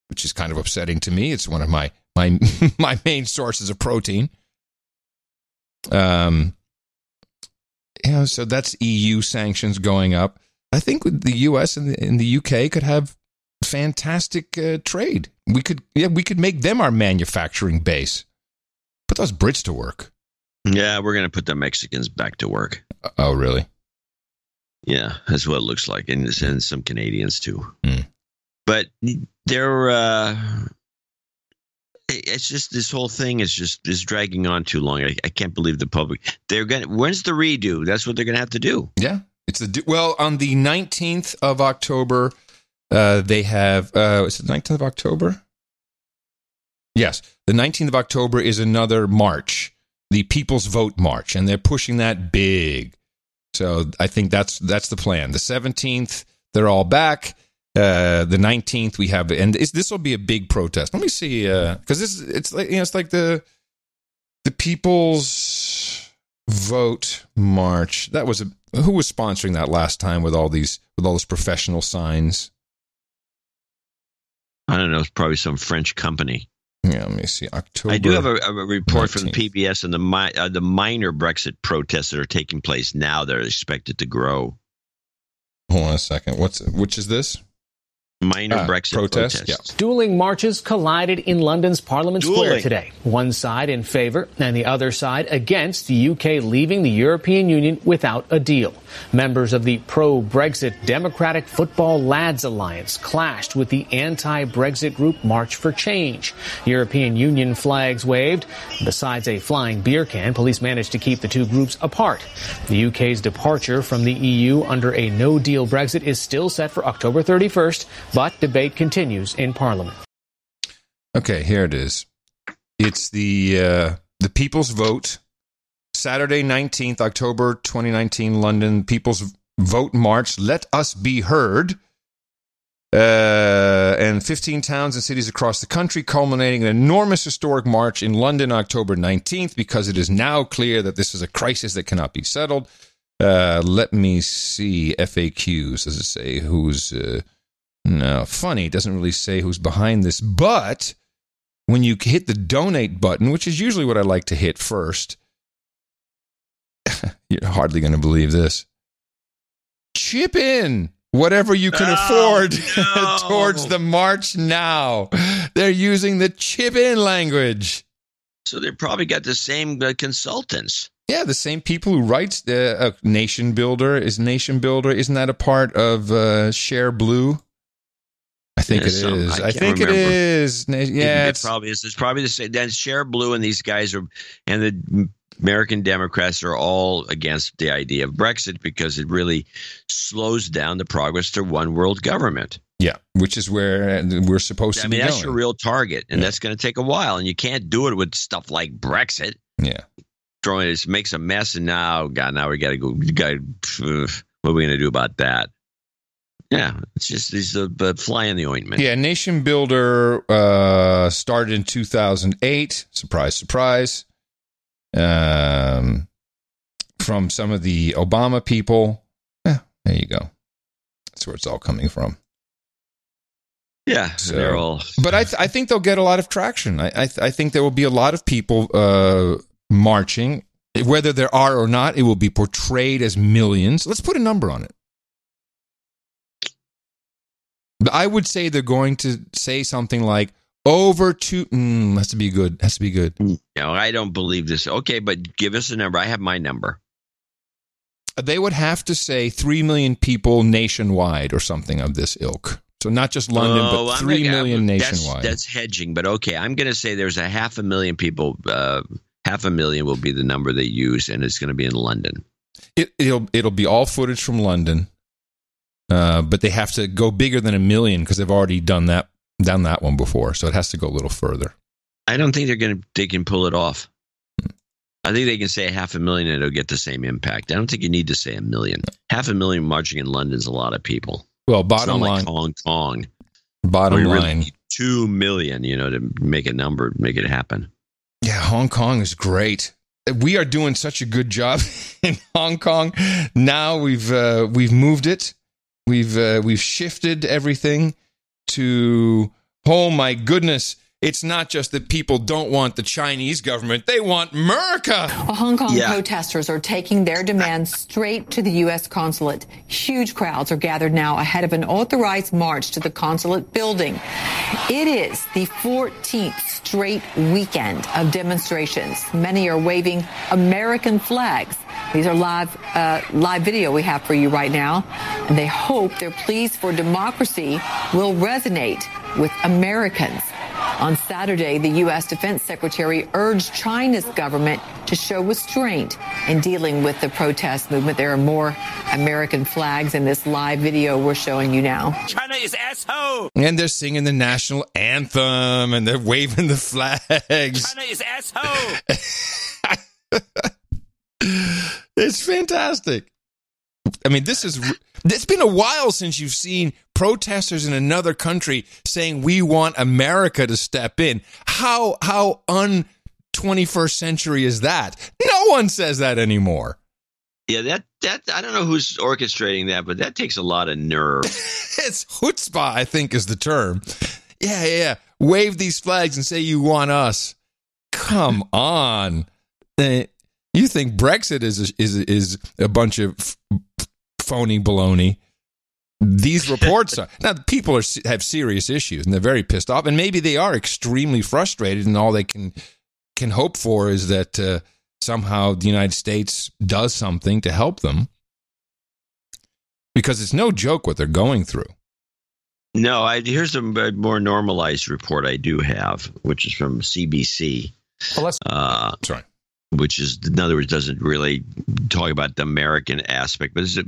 which is kind of upsetting to me. It's one of my main sources of protein. So that's EU sanctions going up. I think the US and the UK could have fantastic trade. We could make them our manufacturing base. Put those Brits to work. Yeah, we're going to put the Mexicans back to work. Oh, really? Yeah, that's what it looks like. And some Canadians, too. Mm. But it's just this whole thing is dragging on too long. I can't believe the public. When's the redo? That's what they're going to have to do. Yeah. On the 19th of October, they have, is it 19th of October? Yes. The 19th of October is another march. The People's Vote March, and they're pushing that big. So I think that's the plan. The 17th, they're all back. The 19th, we have, and this will be a big protest. Let me see, because it's like the People's Vote March. That was who was sponsoring that last time with all those professional signs? I don't know. It's probably some French company. Yeah, let me see. October. I do have a report 19th. From PBS on the minor Brexit protests that are taking place now. They're expected to grow. Hold on a second. Which is this? Minor Brexit protests. Yeah. Dueling marches collided in London's Parliament Square today. One side in favor and the other side against the UK leaving the European Union without a deal. Members of the pro-Brexit Democratic Football Lads Alliance clashed with the anti-Brexit group March for Change. European Union flags waved. Besides a flying beer can, police managed to keep the two groups apart. The UK's departure from the EU under a no-deal Brexit is still set for October 31st, but debate continues in Parliament. Okay, here it is. It's the People's Vote. Saturday, 19th October 2019, London, People's Vote March. Let us be heard. And 15 towns and cities across the country, culminating in an enormous historic march in London, October 19th, because it is now clear that this is a crisis that cannot be settled. Let me see FAQs. Does it say who's... No, funny. It doesn't really say who's behind this. But when you hit the donate button, which is usually what I like to hit first, you're hardly going to believe this. Chip in whatever you can afford towards the march now. They're using the chip in language. So they probably got the same consultants. Yeah, the same people who writes Nation Builder. Isn't that a part of Share Blue? I think it is. I think it is. Yeah, it probably is. It's probably the same. Then Cher Blue and these guys and the American Democrats are all against the idea of Brexit because it really slows down the progress to one world government. Yeah, which is where we're supposed to be going. That's your real target, and that's going to take a while, and you can't do it with stuff like Brexit. Yeah. It makes a mess, and now we got to go. What are we going to do about that? Yeah, it's the fly in the ointment. Yeah, Nation Builder started in 2008. Surprise, surprise. From some of the Obama people. Yeah, there you go. That's where it's all coming from. Yeah, so, they're all. But I think they'll get a lot of traction. I think there will be a lot of people marching. Whether there are or not, it will be portrayed as millions. Let's put a number on it. I would say they're going to say something like over 2. Has to be good. Has to be good. No, I don't believe this. Okay, but give us a number. I have my number. They would have to say 3 million people nationwide or something of this ilk. So not just London, but 3 million nationwide. That's hedging, but okay. I'm going to say there's 500,000 people. 500,000 will be the number they use, and it's going to be in London. It'll be all footage from London, but they have to go bigger than 1 million because they've already done that one before. So it has to go a little further. I don't think they can pull it off. I think they can say 500,000 and it'll get the same impact. I don't think you need to say 1 million. 500,000 marching in London is a lot of people. Well, bottom line, like Hong Kong. Bottom line, really 2 million, to make a number, make it happen. Yeah, Hong Kong is great. We are doing such a good job in Hong Kong. Now we've moved it. We've shifted everything to. Oh my goodness! It's not just that people don't want the Chinese government; they want America. Well, Hong Kong protesters are taking their demands straight to the U.S. consulate. Huge crowds are gathered now ahead of an authorized march to the consulate building. It is the 14th straight weekend of demonstrations. Many are waving American flags. These are live video we have for you right now, and they hope their pleas for democracy will resonate with Americans. On Saturday, the U.S. Defense Secretary urged China's government to show restraint in dealing with the protest movement. There are more American flags in this live video we're showing you now. China is asshole! And they're singing the national anthem, and they're waving the flags. China is asshole! It's fantastic. I mean, it's been a while since you've seen protesters in another country saying we want America to step in. How un-21st century is that? No one says that anymore. Yeah, that I don't know who's orchestrating that, but that takes a lot of nerve. It's chutzpah, I think, is the term. Yeah. Wave these flags and say you want us. Come on. You think Brexit is a bunch of phony baloney? These reports are now. People have serious issues, and they're very pissed off, and maybe they are extremely frustrated. And all they can hope for is that somehow the United States does something to help them, because it's no joke what they're going through. No, here's a more normalized report I do have, which is from CBC. Well, sorry. Which is, in other words, doesn't really talk about the American aspect, but it's a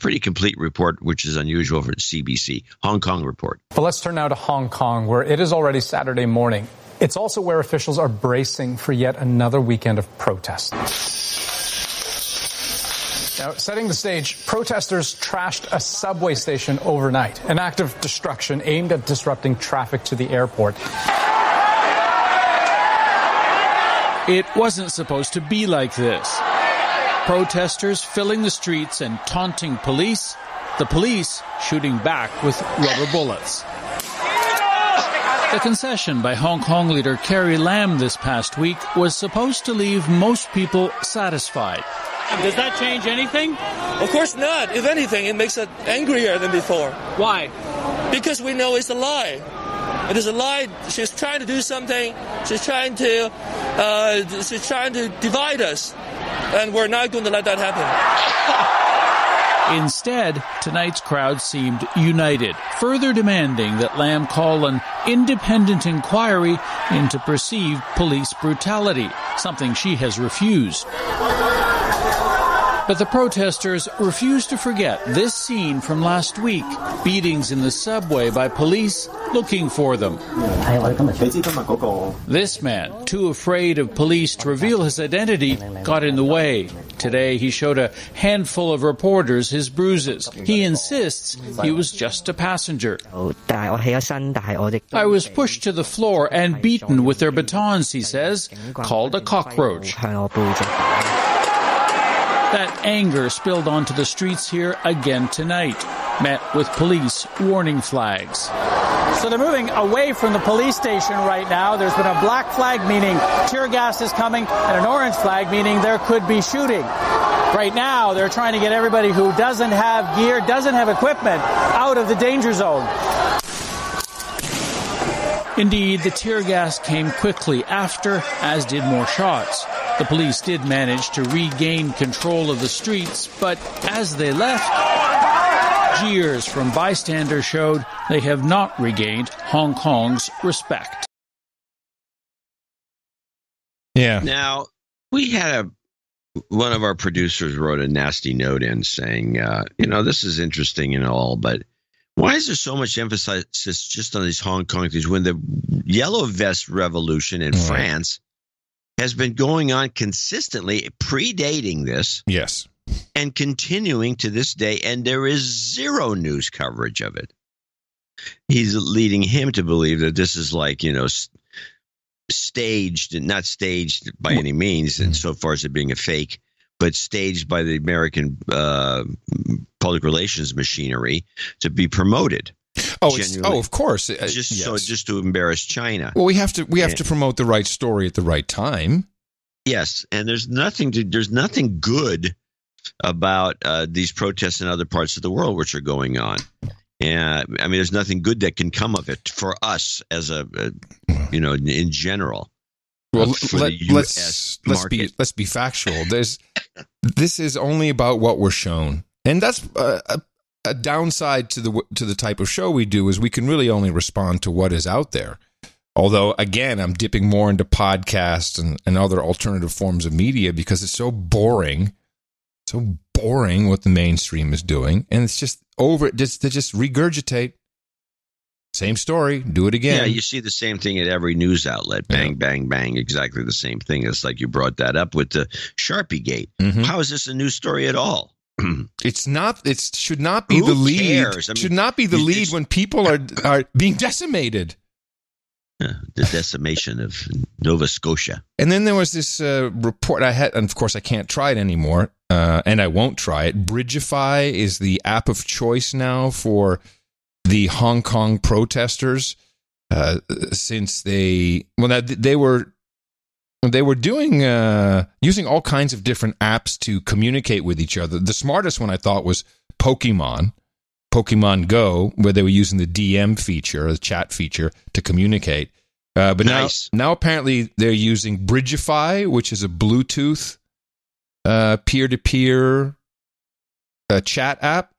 pretty complete report, which is unusual for CBC. Hong Kong report. But let's turn now to Hong Kong, where it is already Saturday morning. It's also where officials are bracing for yet another weekend of protests. Now, setting the stage, protesters trashed a subway station overnight, an act of destruction aimed at disrupting traffic to the airport. It wasn't supposed to be like this. Protesters filling the streets and taunting police, the police shooting back with rubber bullets. The concession by Hong Kong leader Carrie Lam this past week was supposed to leave most people satisfied. Does that change anything? Of course not. If anything, it makes it angrier than before. Why? Because we know it's a lie. It is a lie. She's trying to do something. She's trying to divide us, and we're not going to let that happen. Instead, tonight's crowd seemed united, further demanding that Lamb call an independent inquiry into perceived police brutality, something she has refused. But the protesters refuse to forget this scene from last week, beatings in the subway by police looking for them. This man, too afraid of police to reveal his identity, got in the way. Today, he showed a handful of reporters his bruises. He insists he was just a passenger. I was pushed to the floor and beaten with their batons, he says, called a cockroach. That anger spilled onto the streets here again tonight, met with police warning flags. So they're moving away from the police station right now. There's been a black flag, meaning tear gas is coming, and an orange flag, meaning there could be shooting. Right now, they're trying to get everybody who doesn't have gear, doesn't have equipment, out of the danger zone. Indeed, the tear gas came quickly after, as did more shots. The police did manage to regain control of the streets, but as they left, jeers from bystanders showed they have not regained Hong Kong's respect. Yeah. Now, we had one of our producers wrote a nasty note in saying, this is interesting and all, but why is there so much emphasis just on these Hong Kong things when the Yellow Vest Revolution in France has been going on consistently, predating this. Yes. And continuing to this day, and there is zero news coverage of it. He's leading him to believe that this is like, staged, not staged by any means, and so far as it being a fake, but staged by the American public relations machinery to be promoted. Of course. Just to embarrass China. Well, we have to promote the right story at the right time. Yes, and there's nothing good about these protests in other parts of the world which are going on. And there's nothing good that can come of it for us as in general. Well, let's be factual. This is only about what we're shown, and that's a downside to the type of show we do is we can really only respond to what is out there. Although, again, I'm dipping more into podcasts and other alternative forms of media because it's so boring what the mainstream is doing, and it's just to just regurgitate. Same story, do it again. Yeah, you see the same thing at every news outlet. Bang, bang, bang. Exactly the same thing. It's like you brought that up with the Sharpie Gate. Mm-hmm. How is this a news story at all? It's not. It should not be the lead. Cares? Should not be the lead when people are being decimated. The decimation of Nova Scotia. And then there was this report I had, and of course I can't try it anymore, and I won't try it. Bridgeify is the app of choice now for the Hong Kong protesters, since they were doing using all kinds of different apps to communicate with each other. The smartest one I thought was Pokemon Go, where they were using the DM feature, the chat feature, to communicate. But now apparently they're using Bridgeify, which is a Bluetooth peer-to-peer chat app.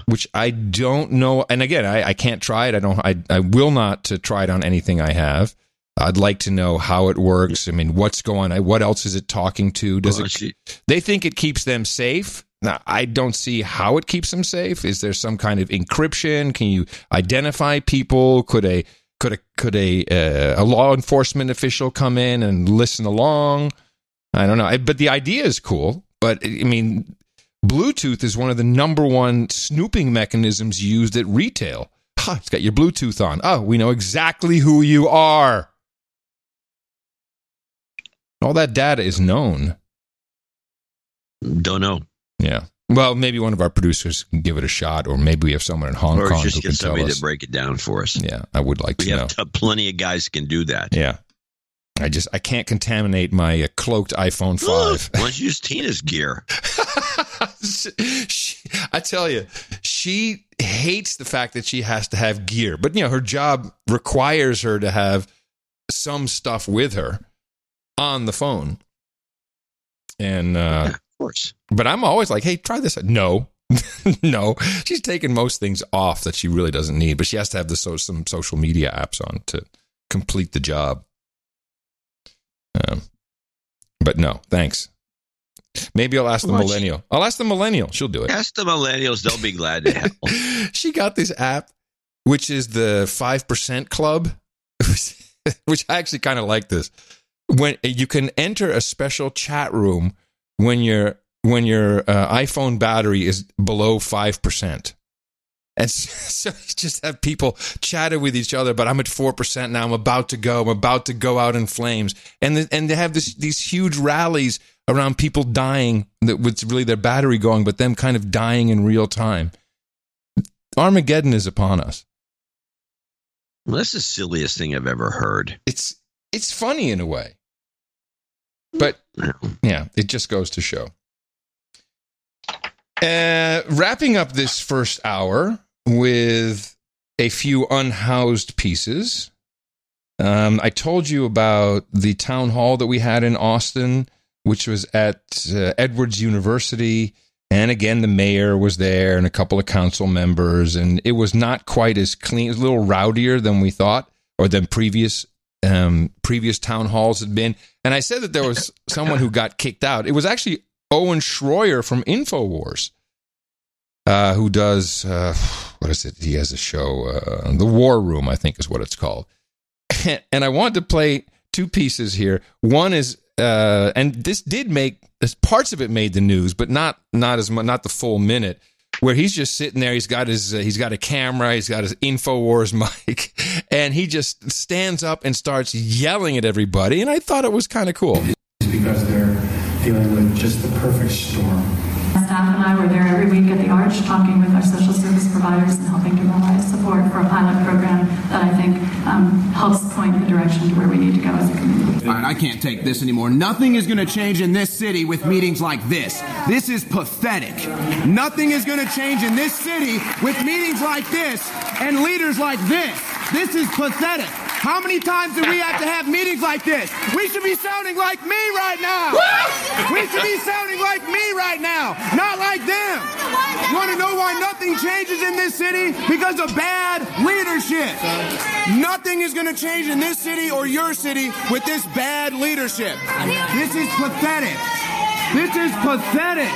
Which I don't know, and again, I can't try it. I will not try it on anything I have. I'd like to know how it works. What's going on? What else is it talking to? They think it keeps them safe. Now, I don't see how it keeps them safe. Is there some kind of encryption? Can you identify people? Could a law enforcement official come in and listen along? I don't know. But the idea is cool. But Bluetooth is one of the number one snooping mechanisms used at retail. It's got your Bluetooth on. Oh, we know exactly who you are. All that data is known. Don't know. Yeah. Well, maybe one of our producers can give it a shot, or maybe we have someone in Hong Kong who can tell us. Or just get somebody to break it down for us. Yeah, I would like to know. We have plenty of guys who can do that. Yeah. I can't contaminate my cloaked iPhone 5. Why don't you use Tina's gear? I tell you, she hates the fact that she has to have gear. But, her job requires her to have some stuff with her on the phone. And, of course. But I'm always like, hey, try this. No. No, she's taken most things off that she really doesn't need, but she has to have some social media apps on to complete the job. But no, thanks. Maybe I'll ask the millennial. I'll ask the millennial. She'll do it. Ask the millennials. They'll be glad to help. She got this app, which is the 5% Club, which I actually kind of like this. When you can enter a special chat room when your iPhone battery is below 5%. And so you just have people chatting with each other, but I'm at 4% now. I'm about to go out in flames. And they have these huge rallies around people dying with really their battery going, but them kind of dying in real time. Armageddon is upon us. Well, that's the silliest thing I've ever heard. It's funny in a way. But, yeah, it just goes to show. Wrapping up this first hour with a few unhoused pieces. I told you about the town hall that we had in Austin, which was at Edwards University. And again, the mayor was there and a couple of council members. And it was not quite as clean. It was a little rowdier than we thought, or than previous town halls had been. And I said that there was someone who got kicked out. It was actually Owen Schroyer from InfoWars, who does, what is it? He has a show, The War Room, I think is what it's called. And I wanted to play two pieces here. One is, and this did parts of it made the news, but not as much, not the full minute, where he's just sitting there. He's got a camera, he's got his InfoWars mic, and he just stands up and starts yelling at everybody. And I thought it was kind of cool. Because they're dealing with just the perfect storm. Staff and I were there every week at the Arch talking with our social service providers and helping to provide support for a pilot program that I think helps point in the direction to where we need to go as a community. All right, I can't take this anymore. Nothing is going to change in this city with meetings like this. This is pathetic. Nothing is going to change in this city with meetings like this and leaders like this. This is pathetic. How many times do we have to have meetings like this? We should be sounding like me right now. We should be sounding like me right now, not like them. You want to know why nothing changes in this city? Because of bad leadership. Nothing is going to change in this city or your city with this bad leadership. This is pathetic. This is pathetic.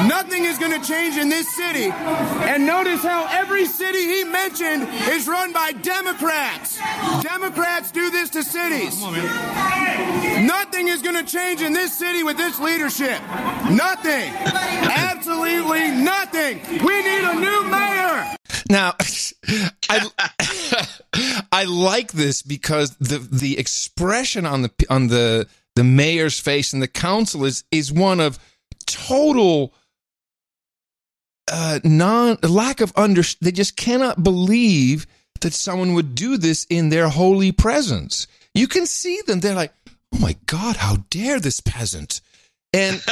Nothing is going to change in this city. And notice how every city he mentioned is run by Democrats. Democrats do this to cities. Nothing is going to change in this city with this leadership. Nothing. Absolutely nothing. We need a new mayor. Now, I like this because the expression on the mayor's face and the council is one of total lack of they just cannot believe that someone would do this in their holy presence. You can see them. They're like, oh my God, how dare this peasant? And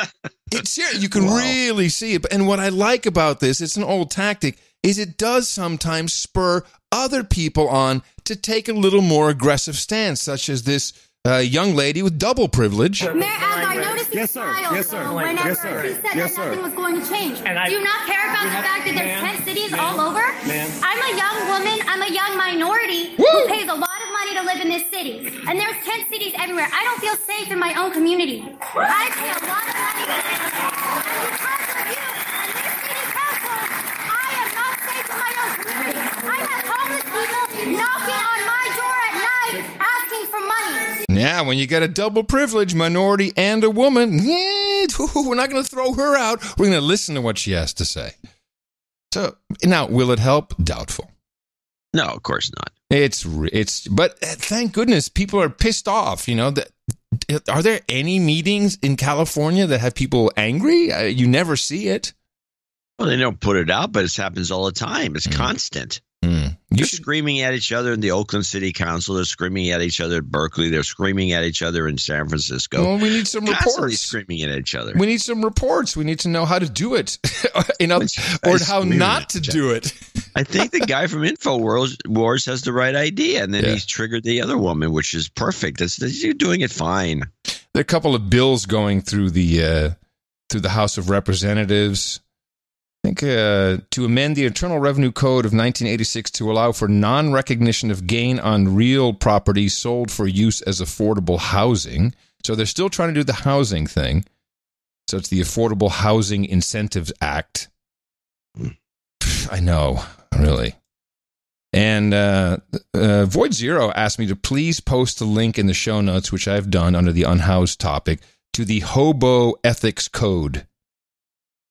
you can really see it. And what I like about this, it's an old tactic, is it does sometimes spur other people on to take a little more aggressive stance, such as this young lady with double privilege. Mayor, as I noticed Yes, sir. Yes, sir. Whenever Yes, sir. he said Yes, that nothing sir. was going to change. And Do you not care about the fact that there's 10 cities all over? I'm a young woman. I'm a young minority who pays a lot of money to live in this city. And there's 10 cities everywhere. I don't feel safe in my own community. I pay a lot of money to live. And because of you and this city council, I am not safe in my own community. I have homeless people knocking on my door at night asking for money. Yeah, when you get a double privilege, minority and a woman, we're not going to throw her out. We're going to listen to what she has to say. So now, will it help? Doubtful. No, of course not. But thank goodness people are pissed off. You know, are there any meetings in California that have people angry? You never see it. Well, they don't put it out, but it happens all the time. It's constant. They're screaming at each other in the Oakland City Council. They're screaming at each other at Berkeley. They're screaming at each other in San Francisco. Well, we need some reports. Screaming at each other. We need some reports. We need to know how to do it, or how not to do it. I think the guy from InfoWars has the right idea, and then he's triggered the other woman, which is perfect. You're doing it fine. There are a couple of bills going through the House of Representatives. think to amend the Internal Revenue Code of 1986 to allow for non-recognition of gain on real property sold for use as affordable housing. So they're still trying to do the housing thing. So it's the Affordable Housing Incentives Act. I know, really. And Void Zero asked me to please post a link in the show notes, which I've done under the unhoused topic, to the Hobo Ethics Code,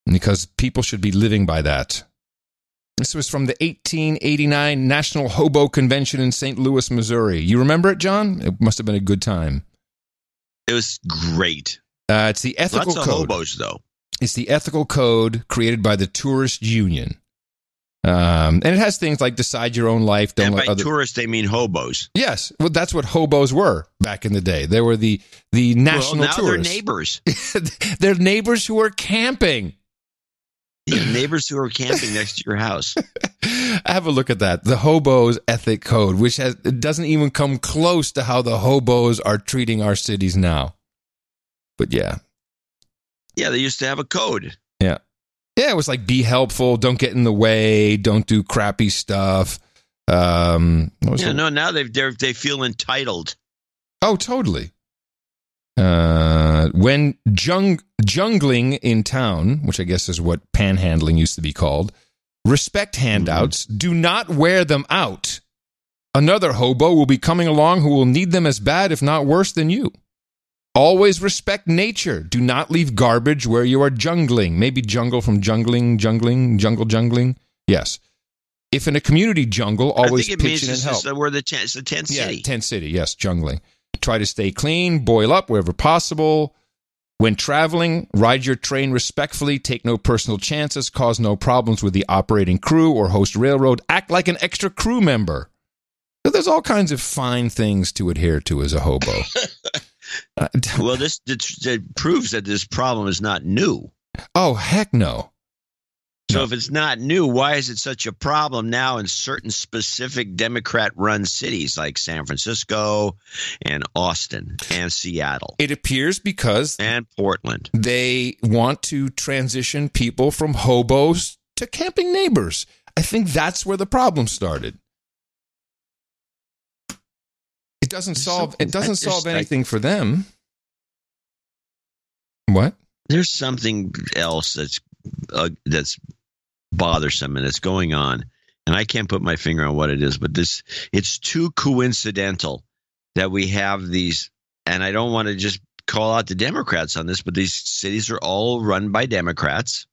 because people should be living by that. This was from the 1889 National Hobo Convention in St. Louis, Missouri. You remember it, John? It must have been a good time. It was great. It's the ethical Lots of code. hobos, though. It's the ethical code created by the Tourist Union. And it has things like decide your own life. Don't And let by other... tourists, they mean hobos. Yes, well, that's what hobos were back in the day. They were the national now tourists. they're neighbors. They're neighbors who are camping. Yeah, neighbors who are camping next to your house. Have a look at that. The Hobos Ethic Code, which it doesn't even come close to how the hobos are treating our cities now. But yeah. Yeah, they used to have a code. Yeah. Yeah, it was like be helpful, don't get in the way, don't do crappy stuff. Now they feel entitled. Oh, totally. When jungling in town, which I guess is what panhandling used to be called, respect handouts, do not wear them out. Another hobo will be coming along who will need them as bad, if not worse than you. Always respect nature. Do not leave garbage where you are jungling. Maybe jungle from jungling. Yes. If in a community jungle, always pitch in and help. Where it's the tent city. Yeah, tent city. Yes, jungling. Try to stay clean, boil up wherever possible. When traveling, ride your train respectfully, take no personal chances, cause no problems with the operating crew or host railroad, act like an extra crew member. So there's all kinds of fine things to adhere to as a hobo. Well, this proves that this problem is not new. Oh, heck no. So if it's not new, why is it such a problem now in certain specific Democrat-run cities like San Francisco and Austin and Seattle? It appears because... And Portland. They want to transition people from hobos to camping neighbors. I think that's where the problem started. It doesn't solve anything for them. What? There's something else that's bothersome and it's going on, and I can't put my finger on what it is, but it's too coincidental that we have these, and I don't want to just call out the Democrats on this, but these cities are all run by Democrats,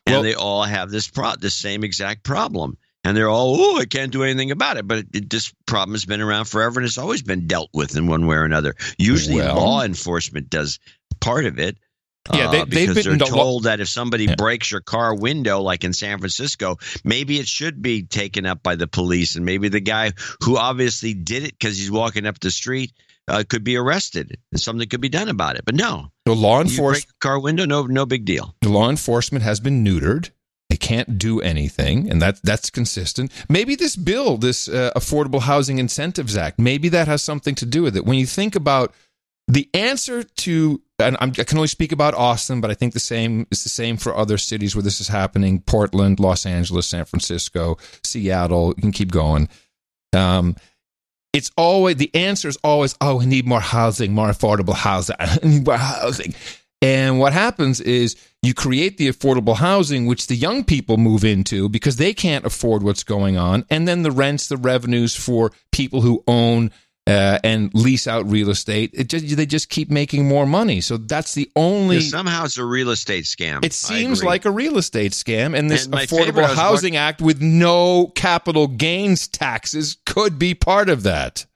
and they all have this same exact problem. And they're all, I can't do anything about it. But this problem has been around forever, and it's always been dealt with in one way or another. Usually law enforcement does part of it. Yeah, because they're told that if somebody breaks your car window, like in San Francisco, maybe it should be taken up by the police. And maybe the guy who obviously did it because he's walking up the street could be arrested and something could be done about it. But no. The law enforcement, break a car window, no big deal. The law enforcement has been neutered. They can't do anything, and that's consistent. Maybe this bill, this Affordable Housing Incentives Act, maybe that has something to do with it. When you think about the answer to, and I can only speak about Austin, but I think it's the same for other cities where this is happening: Portland, Los Angeles, San Francisco, Seattle. You can keep going. It's always, the answer is always, we need more housing, more affordable housing. I need more housing. And what happens is you create the affordable housing, which the young people move into because they can't afford what's going on. And then the rents, the revenues for people who own and lease out real estate, they just keep making more money. So that's the only... Somehow it's a real estate scam. It seems like a real estate scam. And this Affordable Housing Act with no capital gains taxes could be part of that.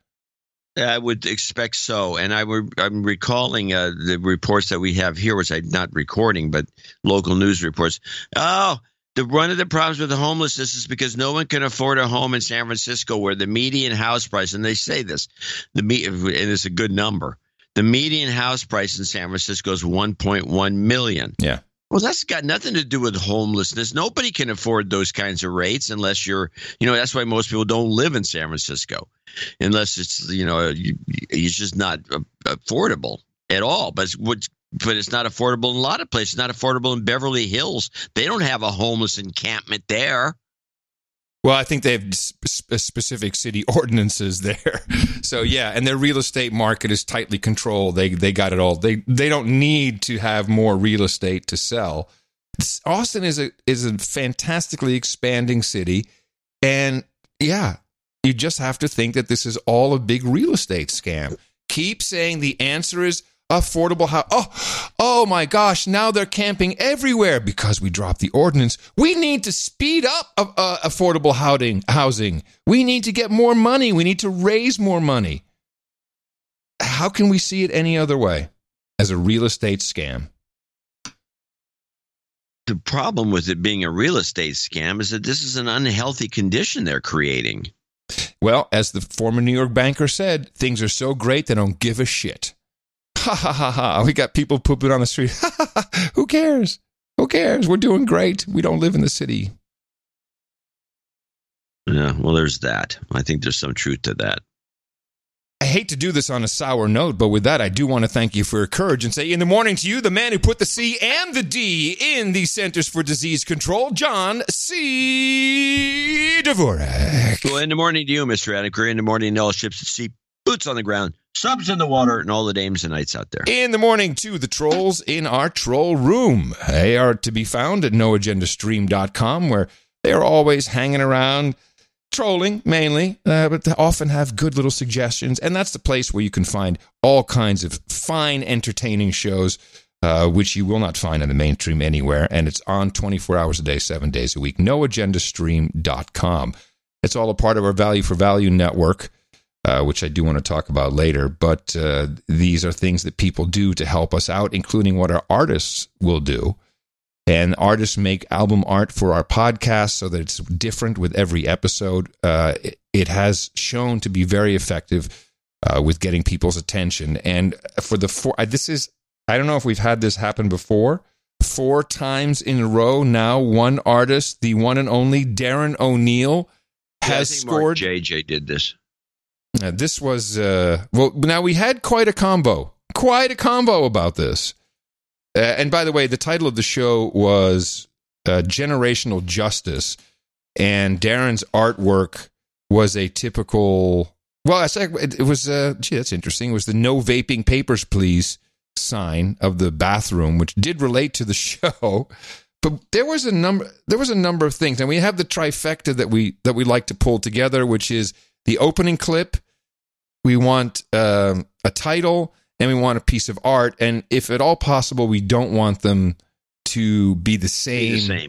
I would expect so. And I'm recalling the reports that we have here, which I'm not recording, but local news reports. One of the problems with the homelessness is because no one can afford a home in San Francisco where the median house price, and they say this, and it's a good number, the median house price in San Francisco is $1.1 million. Yeah. Well, that's got nothing to do with homelessness. Nobody can afford those kinds of rates unless you're, that's why most people don't live in San Francisco, unless it's, it's just not affordable at all. But but it's not affordable in a lot of places. It's not affordable in Beverly Hills. They don't have a homeless encampment there. Well, I think they have specific city ordinances there. So, yeah, and their real estate market is tightly controlled. They got it all. They don't need to have more real estate to sell. Austin is a fantastically expanding city. And, yeah, you just have to think that this is all a big real estate scam. Keep saying the answer is affordable housing. Oh my gosh, now they're camping everywhere because we dropped the ordinance. We need to speed up affordable housing. We need to get more money. We need to raise more money. How can we see it any other way? As a real estate scam. The problem with it being a real estate scam is that this is an unhealthy condition they're creating. Well, as the former New York banker said, things are so great they don't give a shit. Ha ha ha ha. We got people pooping on the street. Ha ha ha. Who cares? Who cares? We're doing great. We don't live in the city. Yeah, well, there's that. I think there's some truth to that. I hate to do this on a sour note, but with that, I do want to thank you for your courage and say in the morning to you, the man who put the C and the D in the Centers for Disease Control, John C. Dvorak. Well, in the morning to you, Mr. Adequate. In the morning to all ships at sea, boots on the ground, subs in the water, and all the dames and knights out there. In the morning to the trolls in our troll room. They are to be found at noagendastream.com, where they are always hanging around, trolling mainly, but they often have good little suggestions. And that's the place where you can find all kinds of fine, entertaining shows, which you will not find in the mainstream anywhere. And it's on 24 hours a day, 7 days a week. noagendastream.com. It's all a part of our Value for Value network, which I do want to talk about later. But these are things that people do to help us out, including what our artists will do. And artists make album art for our podcast so that it's different with every episode. It has shown to be very effective with getting people's attention. And for I don't know if we've had this happen before. 4 times in a row now, one artist, the one and only Darren O'Neill, has scored. Mark JJ did this. This was, now we had quite a combo about this. And by the way, the title of the show was Generational Justice, and Darren's artwork was a typical, it was, that's interesting. It was the No Vaping Papers, Please sign of the bathroom, which did relate to the show. But there was a number of things, and we have the trifecta that we like to pull together, which is the opening clip, we want a title, and we want a piece of art. And if at all possible, we don't want them to be the same.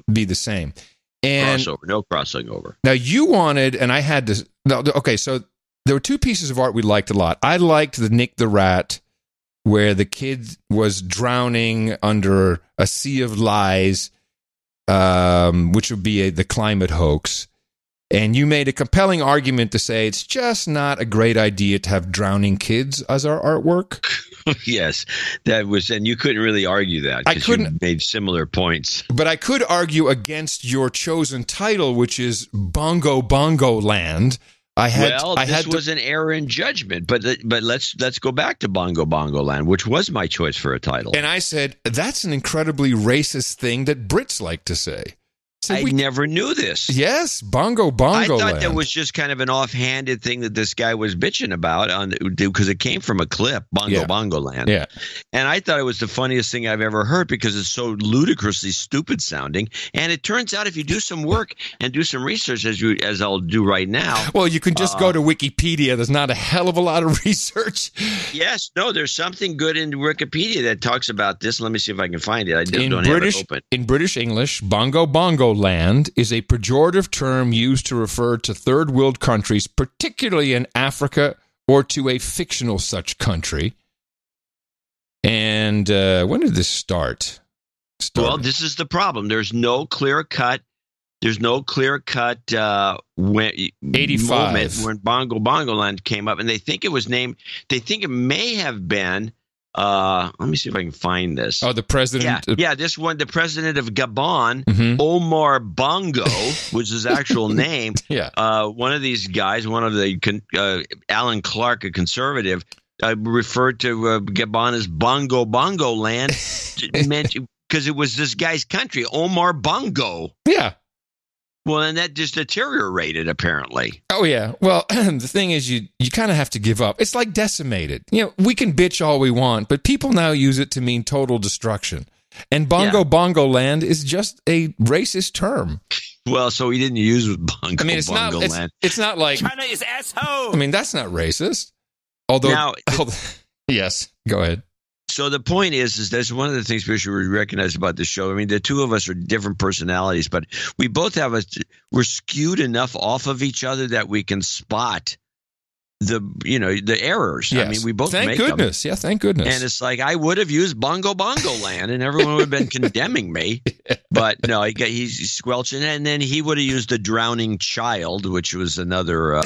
And no crossing over. Now you wanted, and I had to. No, okay, so there were 2 pieces of art we liked a lot. I liked the Nick the Rat, where the kid was drowning under a sea of lies, which would be the climate hoax. And you made a compelling argument to say it's just not a great idea to have drowning kids as our artwork. Yes, that was, and you couldn't really argue that. I couldn't. You made similar points. But I could argue against your chosen title, which is Bongo Bongo Land. This was an error in judgment, but let's go back to Bongo Bongo Land, which was my choice for a title. And I said, that's an incredibly racist thing that Brits like to say. So I never knew this. Yes, Bongo Bongo Land. I thought that was just kind of an offhanded thing that this guy was bitching about because it came from a clip, Bongo Land. Yeah. And I thought it was the funniest thing I've ever heard because it's so ludicrously stupid sounding. And it turns out if you do some work and do some research, as I'll do right now. Well, you can just go to Wikipedia. There's not a hell of a lot of research. Yes. No, there's something good in Wikipedia that talks about this. Let me see if I can find it. I don't have it open. In British English, Bongo Bongo Land is a pejorative term used to refer to third world countries, particularly in Africa, or to a fictional such country. And when did this start? Well, this is the problem. There's no clear cut. When 85 moment when Bongo Bongo Land came up, and they think it was named. They think it may have been. Let me see if I can find this. Oh, the president. Yeah, this one, the president of Gabon, Omar Bongo, was his actual name. Yeah. One of these guys, one of the Alan Clark, a conservative, referred to Gabon as Bongo Land, meant because it was this guy's country, Omar Bongo. Yeah. Well, and that just deteriorated, apparently. Oh, yeah. Well, the thing is, you kind of have to give up. It's like decimated. We can bitch all we want, but people now use it to mean total destruction. And Bongo Land is just a racist term. Well, so he didn't use Bongo Land. It's not like China is asshole. I mean, that's not racist. Although, yes, go ahead. So the point is that's one of the things we should recognize about this show. I mean, the two of us are different personalities, but we both we're skewed enough off of each other that we can spot the errors. Yes. I mean, we both thank make goodness. them. Yeah, thank goodness. And it's like I would have used Bongo Land, and everyone would have been condemning me. But no, he's squelching, and then he would have used the drowning child, which was another. I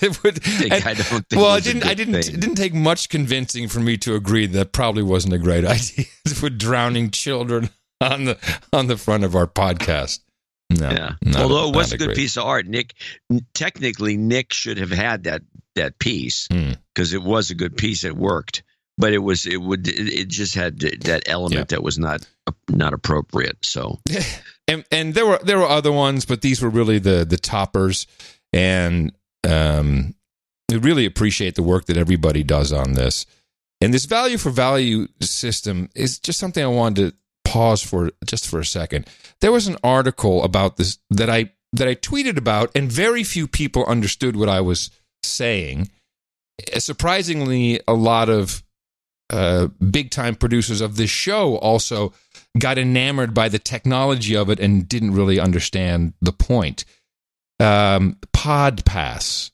don't think. Well, it didn't take much convincing for me to agree that probably wasn't a great idea with drowning children on the front of our podcast. No, yeah. Although it was a good piece of art, Nick should have had that piece because it was a good piece. It worked, but it just had that element that was not appropriate. So, and there were other ones, but these were really the toppers, and we really appreciate the work that everybody does on this. And this value for value system is just something I wanted to pause for just for a second. There was an article about this that I tweeted about, and very few people understood what I was saying. Surprisingly, a lot of big-time producers of this show also got enamored by the technology of it and didn't really understand the point. PodPass,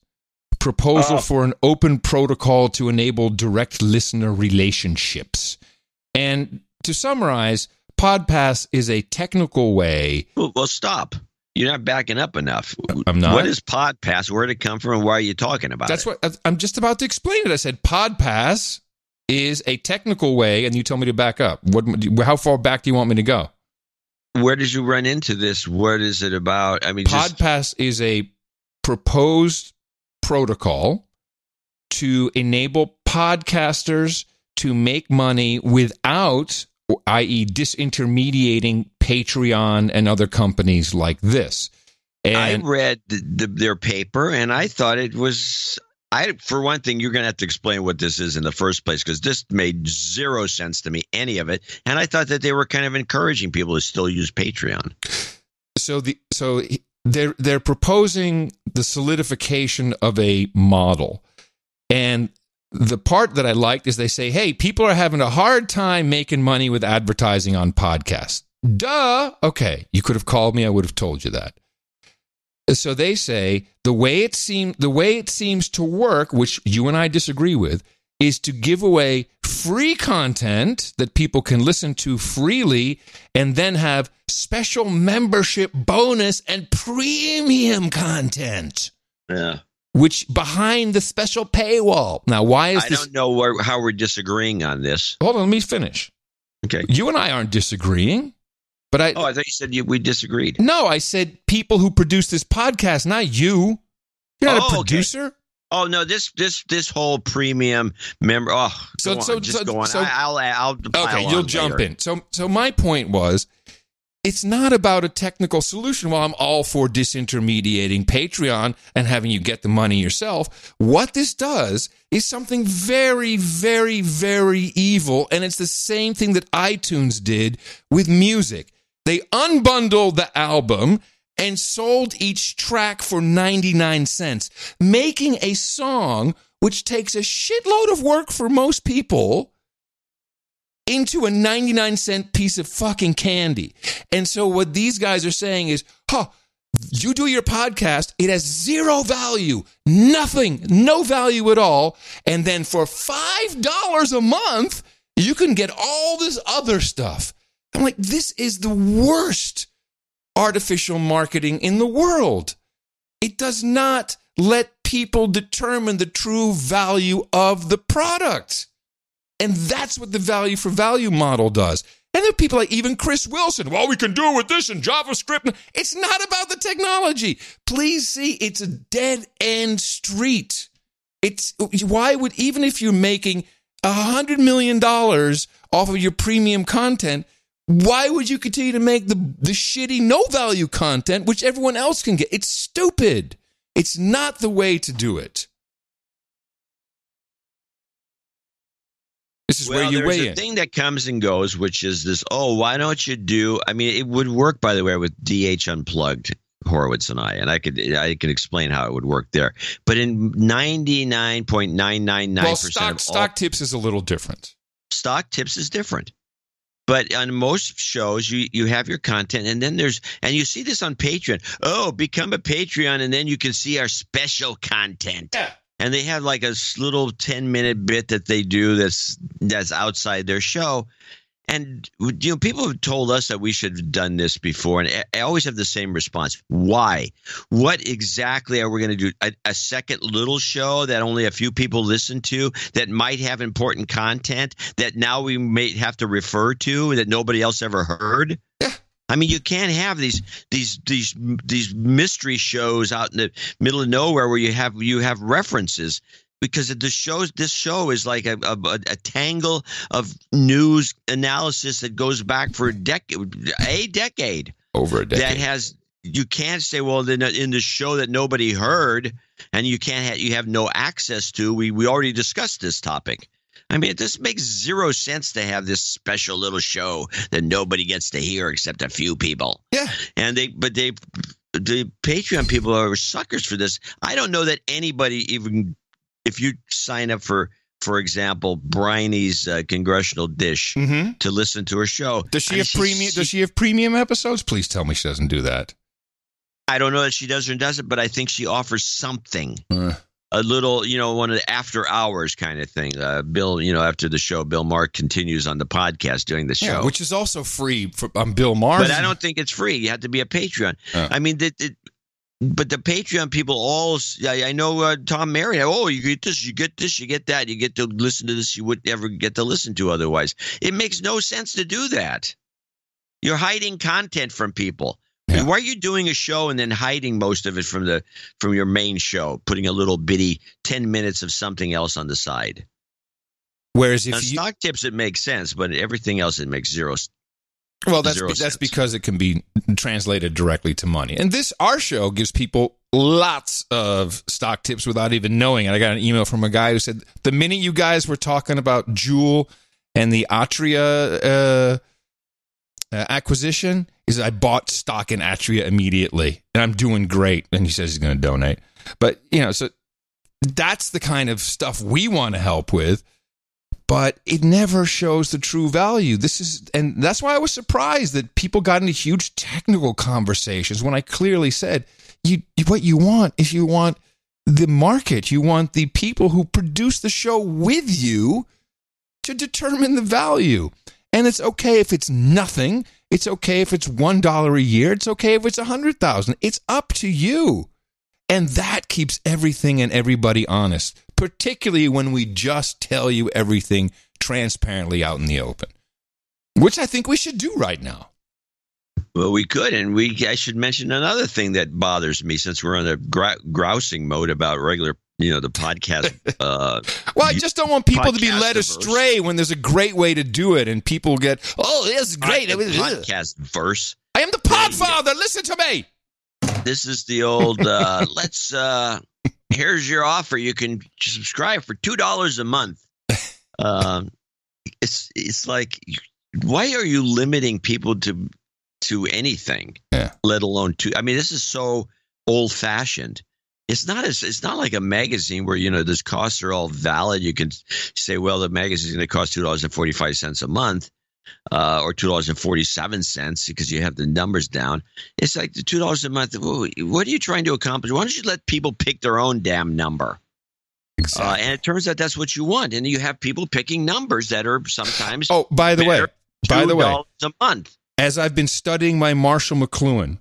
proposal for an open protocol to enable direct listener relationships. And to summarize, PodPass is a technical way. Well, stop. You're not backing up enough. I'm not. What is PodPass? Where did it come from? And why are you talking about That's it? What I'm just about to explain it. I said PodPass is a technical way, and you told me to back up. How far back do you want me to go? Where did you run into this? What is it about? I mean, PodPass is a proposed protocol to enable podcasters to make money without, i.e., disintermediating Patreon and other companies like this. And I read their paper, and I thought it was. For one thing, you're going to have to explain what this is in the first place, because this made zero sense to me, any of it. And I thought that they were kind of encouraging people to still use Patreon. So they're proposing the solidification of a model, and the part that I liked is they say, hey, people are having a hard time making money with advertising on podcasts. Duh. Okay, you could have called me. I would have told you that. So they say the way it seems to work, which you and I disagree with, is to give away free content that people can listen to freely, and then have special membership bonus and premium content. Yeah. Which behind the special paywall. Now, why is this? I don't know how we're disagreeing on this. Hold on, let me finish. Okay. You and I aren't disagreeing. But I thought you said we disagreed. No, I said people who produce this podcast, not you. You're not a producer. Okay. Oh no, this whole premium member. Oh, go on. I'll okay, you'll jump in. So my point was, it's not about a technical solution. Well, I'm all for disintermediating Patreon and having you get the money yourself. What this does is something very, very, very evil, and it's the same thing that iTunes did with music. They unbundled the album and sold each track for 99 cents, making a song which takes a shitload of work for most people into a 99-cent piece of fucking candy. And so what these guys are saying is, you do your podcast, it has zero value, nothing, no value at all, and then for $5 a month, you can get all this other stuff. I'm like, this is the worst artificial marketing in the world. It does not let people determine the true value of the product. And that's what the value for value model does. And there are people like even Chris Wilson. Well, we can do it with this in JavaScript. It's not about the technology. Please see, it's a dead-end street. Why would, even if you're making $100 million off of your premium content, why would you continue to make the shitty, no-value content, which everyone else can get? It's stupid. It's not the way to do it. This is where you weigh in. There's a thing that comes and goes, which is this, why don't you do, I mean, it would work, by the way, with DH Unplugged, Horowitz and I could explain how it would work there. But in 99.999% stock tips is a little different. Stock tips is different. But on most shows, you have your content, and then and you see this on Patreon. Oh, become a Patreon, and then you can see our special content. Yeah. And they have like a little 10-minute bit that they do that's outside their show. And, people have told us that we should have done this before, and I always have the same response. Why? What exactly are we going to do? A second little show that only a few people listen to, that might have important content that now we may have to refer to that nobody else ever heard? Yeah. I mean, you can't have these mystery shows out in the middle of nowhere where you have references. Because this show is like a tangle of news analysis that goes back for a decade. Over a decade. You can't say, well, in the show that nobody heard and you have no access to. We already discussed this topic. I mean, this makes zero sense to have this special little show that nobody gets to hear except a few people. Yeah. The Patreon people are suckers for this. I don't know that anybody even. If you sign up for example, Briney's Congressional Dish to listen to her show, does she have premium? Does she have premium episodes? Please tell me she doesn't do that. I don't know that she does or doesn't, but I think she offers something, a little, one of the after hours kind of thing. Bill, after the show, Bill Maher continues on the podcast doing the show, which is also free on Bill Maher. But I don't think it's free. You have to be a Patreon. I mean, but the Patreon people I know Tom Merritt, you get this, you get this, you get that, you get to listen to this you would never get to listen to otherwise. It makes no sense to do that. You're hiding content from people. Yeah. Why are you doing a show and then hiding most of it from your main show, putting a little bitty 10 minutes of something else on the side? Whereas stock tips, it makes sense, but everything else, it makes zero sense. Well, that's because it can be translated directly to money. And our show gives people lots of stock tips without even knowing it. I got an email from a guy who said, the minute you guys were talking about Juul and the Atria acquisition, I bought stock in Atria immediately, and I'm doing great. And he says he's going to donate. But, so that's the kind of stuff we want to help with. But it never shows the true value. And that's why I was surprised that people got into huge technical conversations when I clearly said, what you want is you want the market. You want the people who produce the show with you to determine the value. And it's okay if it's nothing. It's okay if it's $1 a year. It's okay if it's $100,000. It's up to you. And that keeps everything and everybody honest, particularly when we just tell you everything transparently out in the open, which I think we should do right now. Well, we could, and I should mention another thing that bothers me since we're on the grousing mode about regular, the podcast. Well, I just don't want people to be led astray when there's a great way to do it, and people get, this is great. Podcast verse. I am the podfather. Listen to me. This is the old, here's your offer. You can subscribe for $2 a month. It's like, why are you limiting people to anything, let alone this is so old fashioned. It's not like a magazine where, those costs are all valid. You can say, well, the magazine is going to cost $2.45 a month. Or $2.47 because you have the numbers down. It's like the $2 a month. What are you trying to accomplish? Why don't you let people pick their own damn number? Exactly. And it turns out that's what you want. And you have people picking numbers that are sometimes. Oh, by the way, $2 a month. As I've been studying my Marshall McLuhan,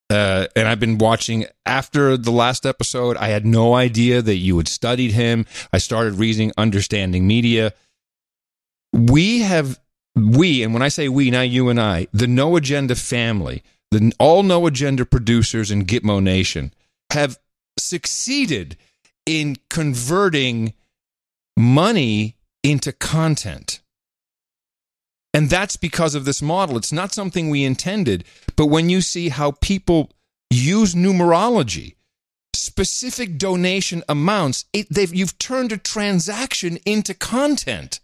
and I've been watching after the last episode, I had no idea that you had studied him. I started reading Understanding Media. And when I say we, not you and I, the No Agenda family, all No Agenda producers in Gitmo Nation have succeeded in converting money into content. And that's because of this model. It's not something we intended, but when you see how people use numerology, specific donation amounts, you've turned a transaction into content.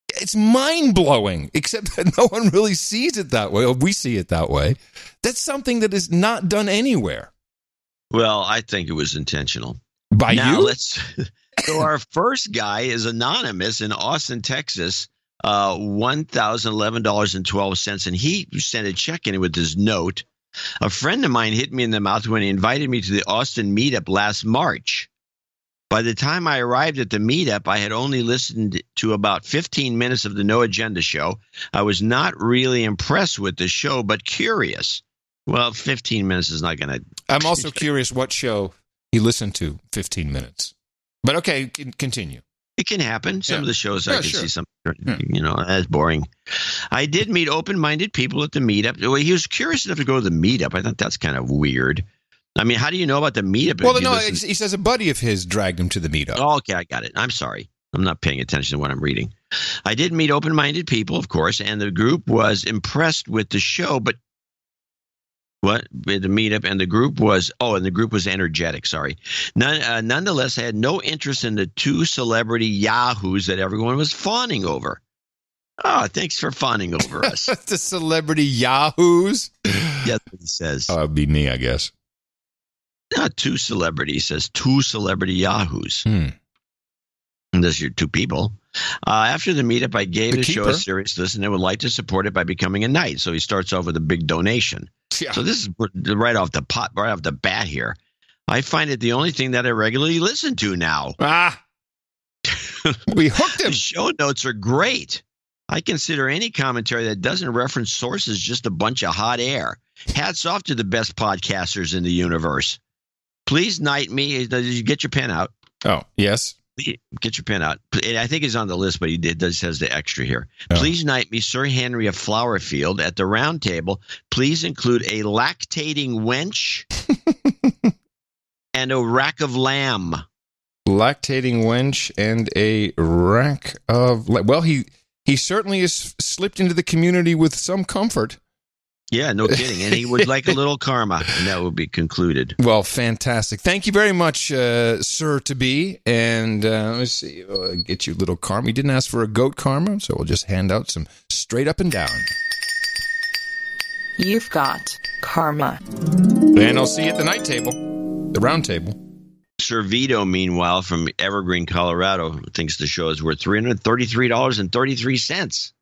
It's mind-blowing, except that no one really sees it that way, or we see it that way. That's something that is not done anywhere. Well, I think it was intentional. By you? So our first guy is anonymous in Austin, Texas, $1,011.12, and he sent a check in with his note. A friend of mine hit me in the mouth when he invited me to the Austin meetup last March. By the time I arrived at the meetup, I had only listened to about 15 minutes of the No Agenda show. I was not really impressed with the show, but curious. Well, 15 minutes is not going to... I'm also curious what show he listened to 15 minutes. But okay, continue. It can happen. Some of the shows I can see some, that's boring. I did meet open-minded people at the meetup. Well, he was curious enough to go to the meetup. I thought that's kind of weird. I mean, how do you know about the meetup? Well, no, he says a buddy of his dragged him to the meetup. Oh, okay, I got it. I'm sorry. I'm not paying attention to what I'm reading. I did meet open-minded people, of course, and the group was impressed with the show, but what? The meetup, and the group was energetic, sorry. Nonetheless, I had no interest in the two celebrity yahoos that everyone was fawning over. Oh, thanks for fawning over us. The celebrity yahoos? That's what he says. Oh, it'd be me, I guess. Not two celebrities. He says two celebrity yahoos. And those are your two people. After the meetup, I gave the show a serious listen and would like to support it by becoming a knight. So he starts off with a big donation. Yeah. So this is right off the bat here. I find it the only thing that I regularly listen to now. We hooked him. The show notes are great. I consider any commentary that doesn't reference sources just a bunch of hot air. Hats off to the best podcasters in the universe. Please knight me. Did you get your pen out? Oh, yes. Get your pen out. I think he's on the list, but he says the extra here. Oh. Please knight me, Sir Henry of Flowerfield, at the round table. Please include a lactating wench and a rack of lamb. Lactating wench and a rack of... Well, he certainly has slipped into the community with some comfort. Yeah, no kidding. And he would like a little karma, and that would be concluded. Well, fantastic. Thank you very much, sir-to-be. And let's see, get you a little karma. He didn't ask for a goat karma, so we'll just hand out some straight up and down. You've got karma. And I'll see you at the night table, the round table. Sir Vito, meanwhile, from Evergreen, Colorado, thinks the show is worth $333.33.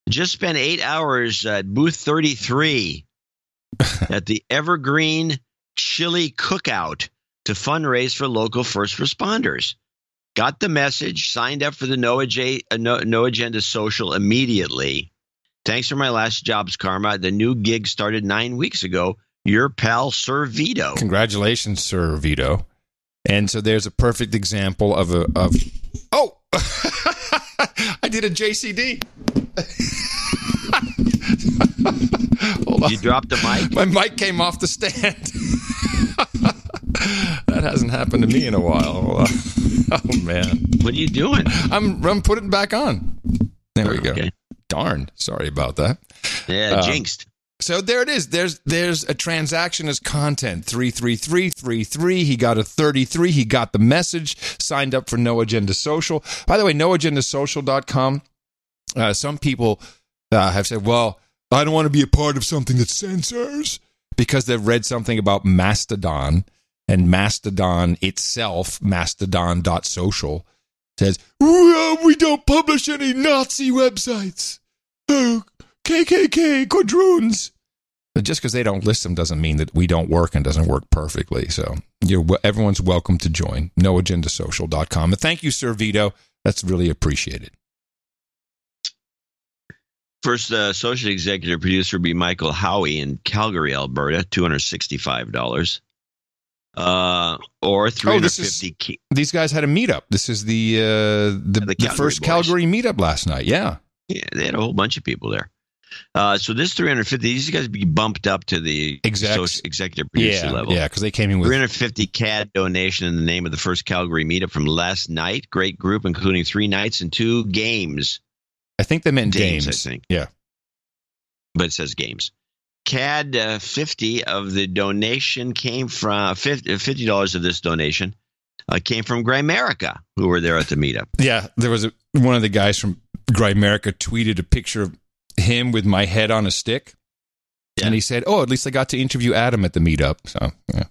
Just spent 8 hours at booth 33 at the Evergreen Chili Cookout to fundraise for local first responders. Got the message, signed up for the No Agenda Social immediately. Thanks for my last job's karma. The new gig started 9 weeks ago. Your pal, Sir Vito. Congratulations, Sir Vito. And so there's a perfect example of Oh! I did a JCD. Hold on. You dropped the mic? My mic came off the stand. That hasn't happened to me in a while. Oh, man. What are you doing? I'm putting it back on. There we go. Okay. Darn. Sorry about that. Yeah, jinxed. So there it is. There's a transaction as content. 33333. He got a 33. He got the message. Signed up for No Agenda Social. By the way, noagendasocial.com. Some people have said, well, I don't want to be a part of something that censors, because they've read something about Mastodon, and Mastodon itself, mastodon.social, says, we don't publish any Nazi websites. KKK, quadroons. But just because they don't list them doesn't mean that we don't work and doesn't work perfectly. So everyone's welcome to join. noagendasocial.com. And thank you, Sir Vito. That's really appreciated. First social executive producer would be Michael Howie in Calgary, Alberta, $265. Or $350. These guys had a meetup. This is the first Calgary meetup last night. Yeah. Yeah, they had a whole bunch of people there. So this 350, these guys be bumped up to the executive producer level. Yeah, because they came in with 350 CAD donation in the name of the first Calgary meetup from last night. Great group, including 3 nights and 2 games. I think they meant games. I think. Yeah. But it says games. CAD 50 of the donation came from $50 of this donation came from Grimerica, who were there at the meetup. Yeah, there was one of the guys from Grimerica tweeted a picture of him with my head on a stick, and he said, "Oh, at least I got to interview Adam at the meetup." So, yeah.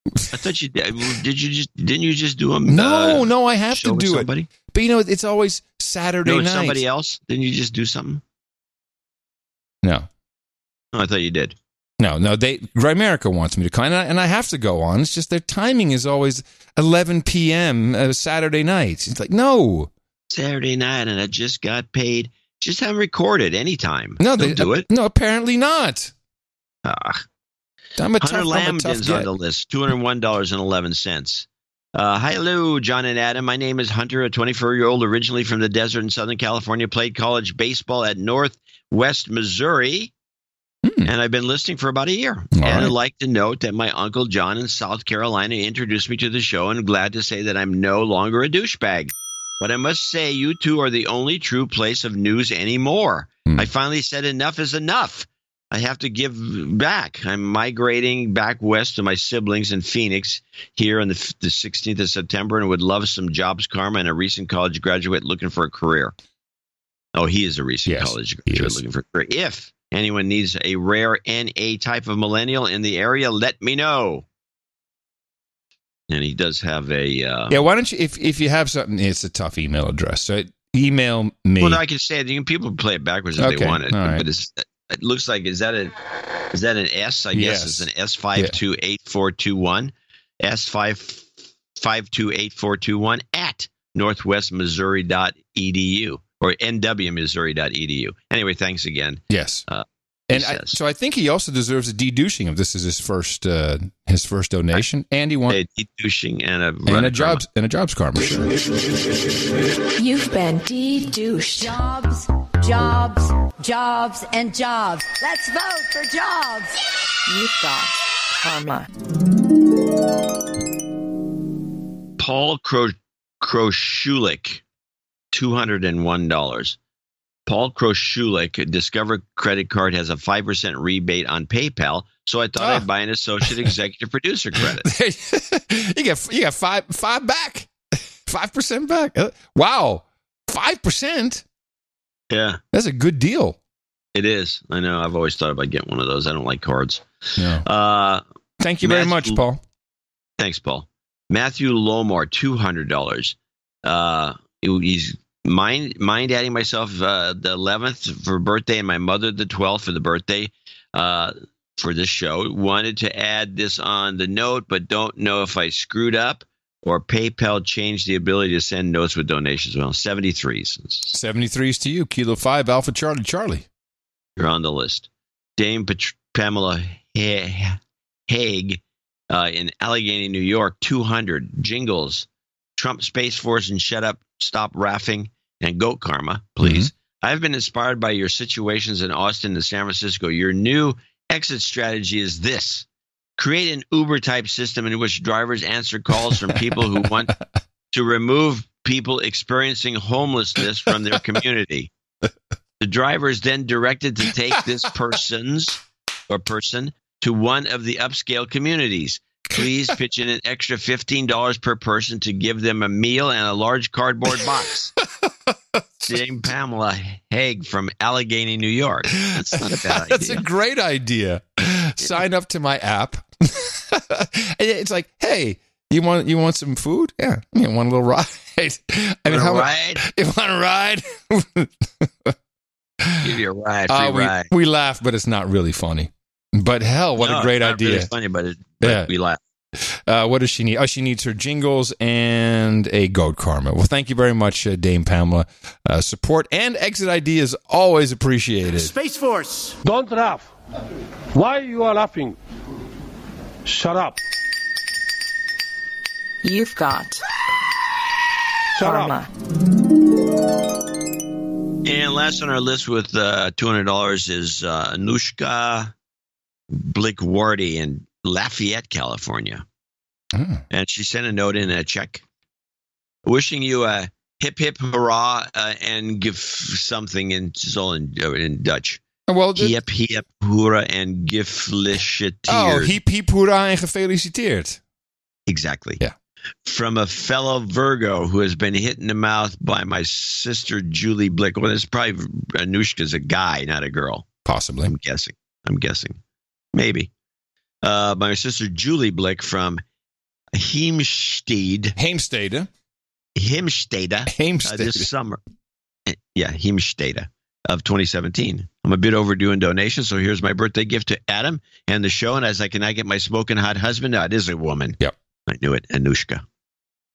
I thought you did. Didn't you just do them? No, I have to do it. But it's always Saturday night. Somebody else? Didn't you just do something? No. Oh, I thought you did. No. Grimerica wants me to come, and I have to go on. It's just their timing is always 11 p.m. Saturday night. It's like, no. Saturday night, and I just got paid. Just have them recorded anytime. No, They'll do it. No, apparently not. I'm a Hunter Lambden's on the list, $201.11. Hi, hello, John and Adam. My name is Hunter, a 24-year-old originally from the desert in Southern California, played college baseball at Northwest Missouri, and I've been listening for about a year. I'd like to note that my Uncle John in South Carolina introduced me to the show, and I'm glad to say that I'm no longer a douchebag. But I must say, you two are the only true place of news anymore. I finally said enough is enough. I have to give back. I'm migrating back west to my siblings in Phoenix here on the 16th of September and would love some jobs karma and a recent college graduate looking for a career. Oh, he is a recent college graduate looking for a career. If anyone needs a rare NA type of millennial in the area, let me know. And he does have a... why don't you, if you have something, it's a tough email address. So email me. Well, no, I can say it. People play it backwards if they want it. Right. But it looks like, is that an S? I guess it's an S528421. S5528421 at northwestmissouri.edu or nwmissouri.edu. Anyway, thanks again. Yes. So I think he also deserves a de-douching if this is his first donation. And he wants a de-douching and a jobs karma. You've been de-douched. Jobs, and jobs. Let's vote for jobs. You've got karma. Paul Kroshulik, $201. Paul Kroshulik, Discover credit card has a 5% rebate on PayPal, so I thought I'd buy an associate executive producer credit. you get five back, 5% back. Wow, 5%. Yeah, that's a good deal. It is. I know. I've always thought about getting one of those. I don't like cards. No. Thank you very much, Paul. Thanks, Paul. Matthew Lomar, $200. He's mind adding myself the 11th for birthday and my mother the 12th for the birthday for this show. Wanted to add this on the note, but don't know if I screwed up or PayPal changed the ability to send notes with donations. Well, 73s. 73s to you. Kilo 5 Alpha Charlie. You're on the list. Dame Pamela Haig in Allegheny, New York, 200. Jingles. Trump Space Force and Shut Up, Stop Raffing, and Goat Karma, please. I've been inspired by your situations in Austin and San Francisco. Your new exit strategy is this. Create an Uber-type system in which drivers answer calls from people who want to remove people experiencing homelessness from their community. The driver is then directed to take this person to one of the upscale communities. Please pitch in an extra $15 per person to give them a meal and a large cardboard box. Dame Pamela Haig from Allegheny, New York. That's not a bad idea. That's a great idea. Sign up to my app. It's like, hey, you want some food? Yeah, you want a little ride? You want a ride? Give you a ride. Free ride. We laugh, but it's not really funny. But hell, what a great idea! It's funny, but we laugh. What does she need? Oh, she needs her jingles and a goat karma. Well, thank you very much, Dame Pamela. Support and exit ideas always appreciated. Space Force, don't laugh. Why you are laughing? Shut up. You've got Shut karma. Up. And last on our list with $200 is Anushka Blickwardy in Lafayette, California. And she sent a note in a check wishing you a hip, hip, hurrah, and give something in Dutch. Well, hip, hip, hoera en gefeliciteerd. Oh, hip, hip, hoera en gefeliciteerd. Exactly. Yeah. From a fellow Virgo who has been hit in the mouth by my sister Julie Blick. Well, it's probably Anushka's a guy, not a girl. Possibly. I'm guessing. Maybe. My sister Julie Blick from Heemstede. This summer. Yeah, Heemstede of 2017. I'm a bit overdue in donation, so here's my birthday gift to Adam and the show. And as I cannot get my smoking hot husband, now it is a woman. Yep. I knew it. Anushka.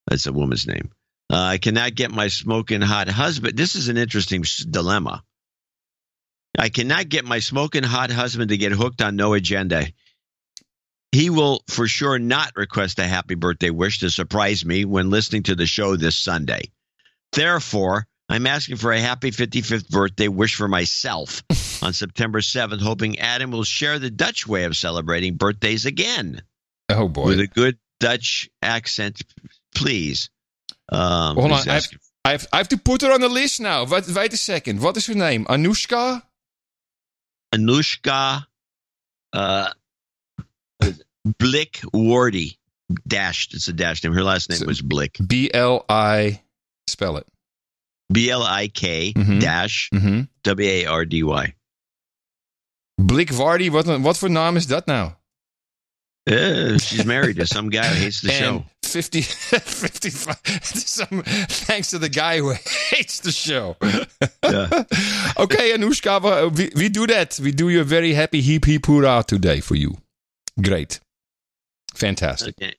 That's a woman's name. I cannot get my smoking hot husband. This is an interesting dilemma. I cannot get my smoking hot husband to get hooked on No Agenda. He will for sure not request a happy birthday wish to surprise me when listening to the show this Sunday. Therefore, I'm asking for a happy 55th birthday wish for myself on September 7th, hoping Adam will share the Dutch way of celebrating birthdays again. Oh, boy. With a good Dutch accent, please. Hold on. I have to put her on the list now. Wait a second. What is her name? Anushka? Anushka Blickwardy. Dashed. It's a dash name. Her last name was Blick. B-L-I. Spell it. B-L-I-K dash W-A-R-D-Y. Blickwardy. What for naam is that now? She's married to some guy who hates the show. 55. Thanks to the guy who hates the show. Yeah. Okay, Anushka, we do that. We do you a very happy hip hip hurrah today for you. Great. Fantastic. Okay.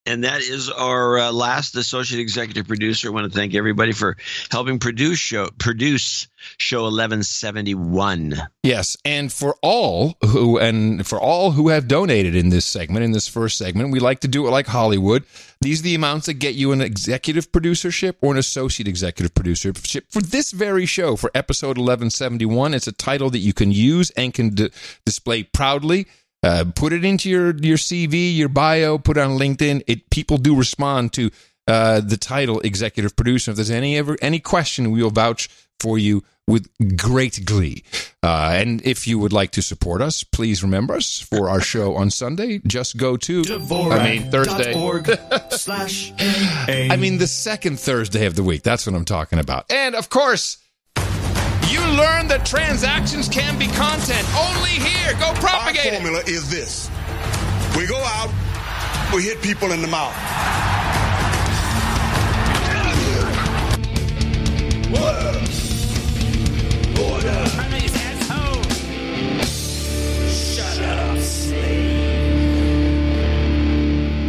And that is our last associate executive producer. I want to thank everybody for helping produce show 1171. Yes, and for all who have donated in this segment, in this first segment, we like to do it like Hollywood. These are the amounts that get you an executive producership or an associate executive producership for this very show, for episode 1171. It's a title that you can use and can display proudly. Put it into your CV, your bio, put it on LinkedIn. People do respond to the title executive producer. If there's any question, we will vouch for you with great glee. And if you would like to support us, please remember us for our show on Sunday. Just go to Thursday. The second Thursday of the week. That's what I'm talking about. And of course, you learn that transactions can be content. Only here. Go propagate it. Our formula is this. We go out, we hit people in the mouth. Order. Shut up, slave.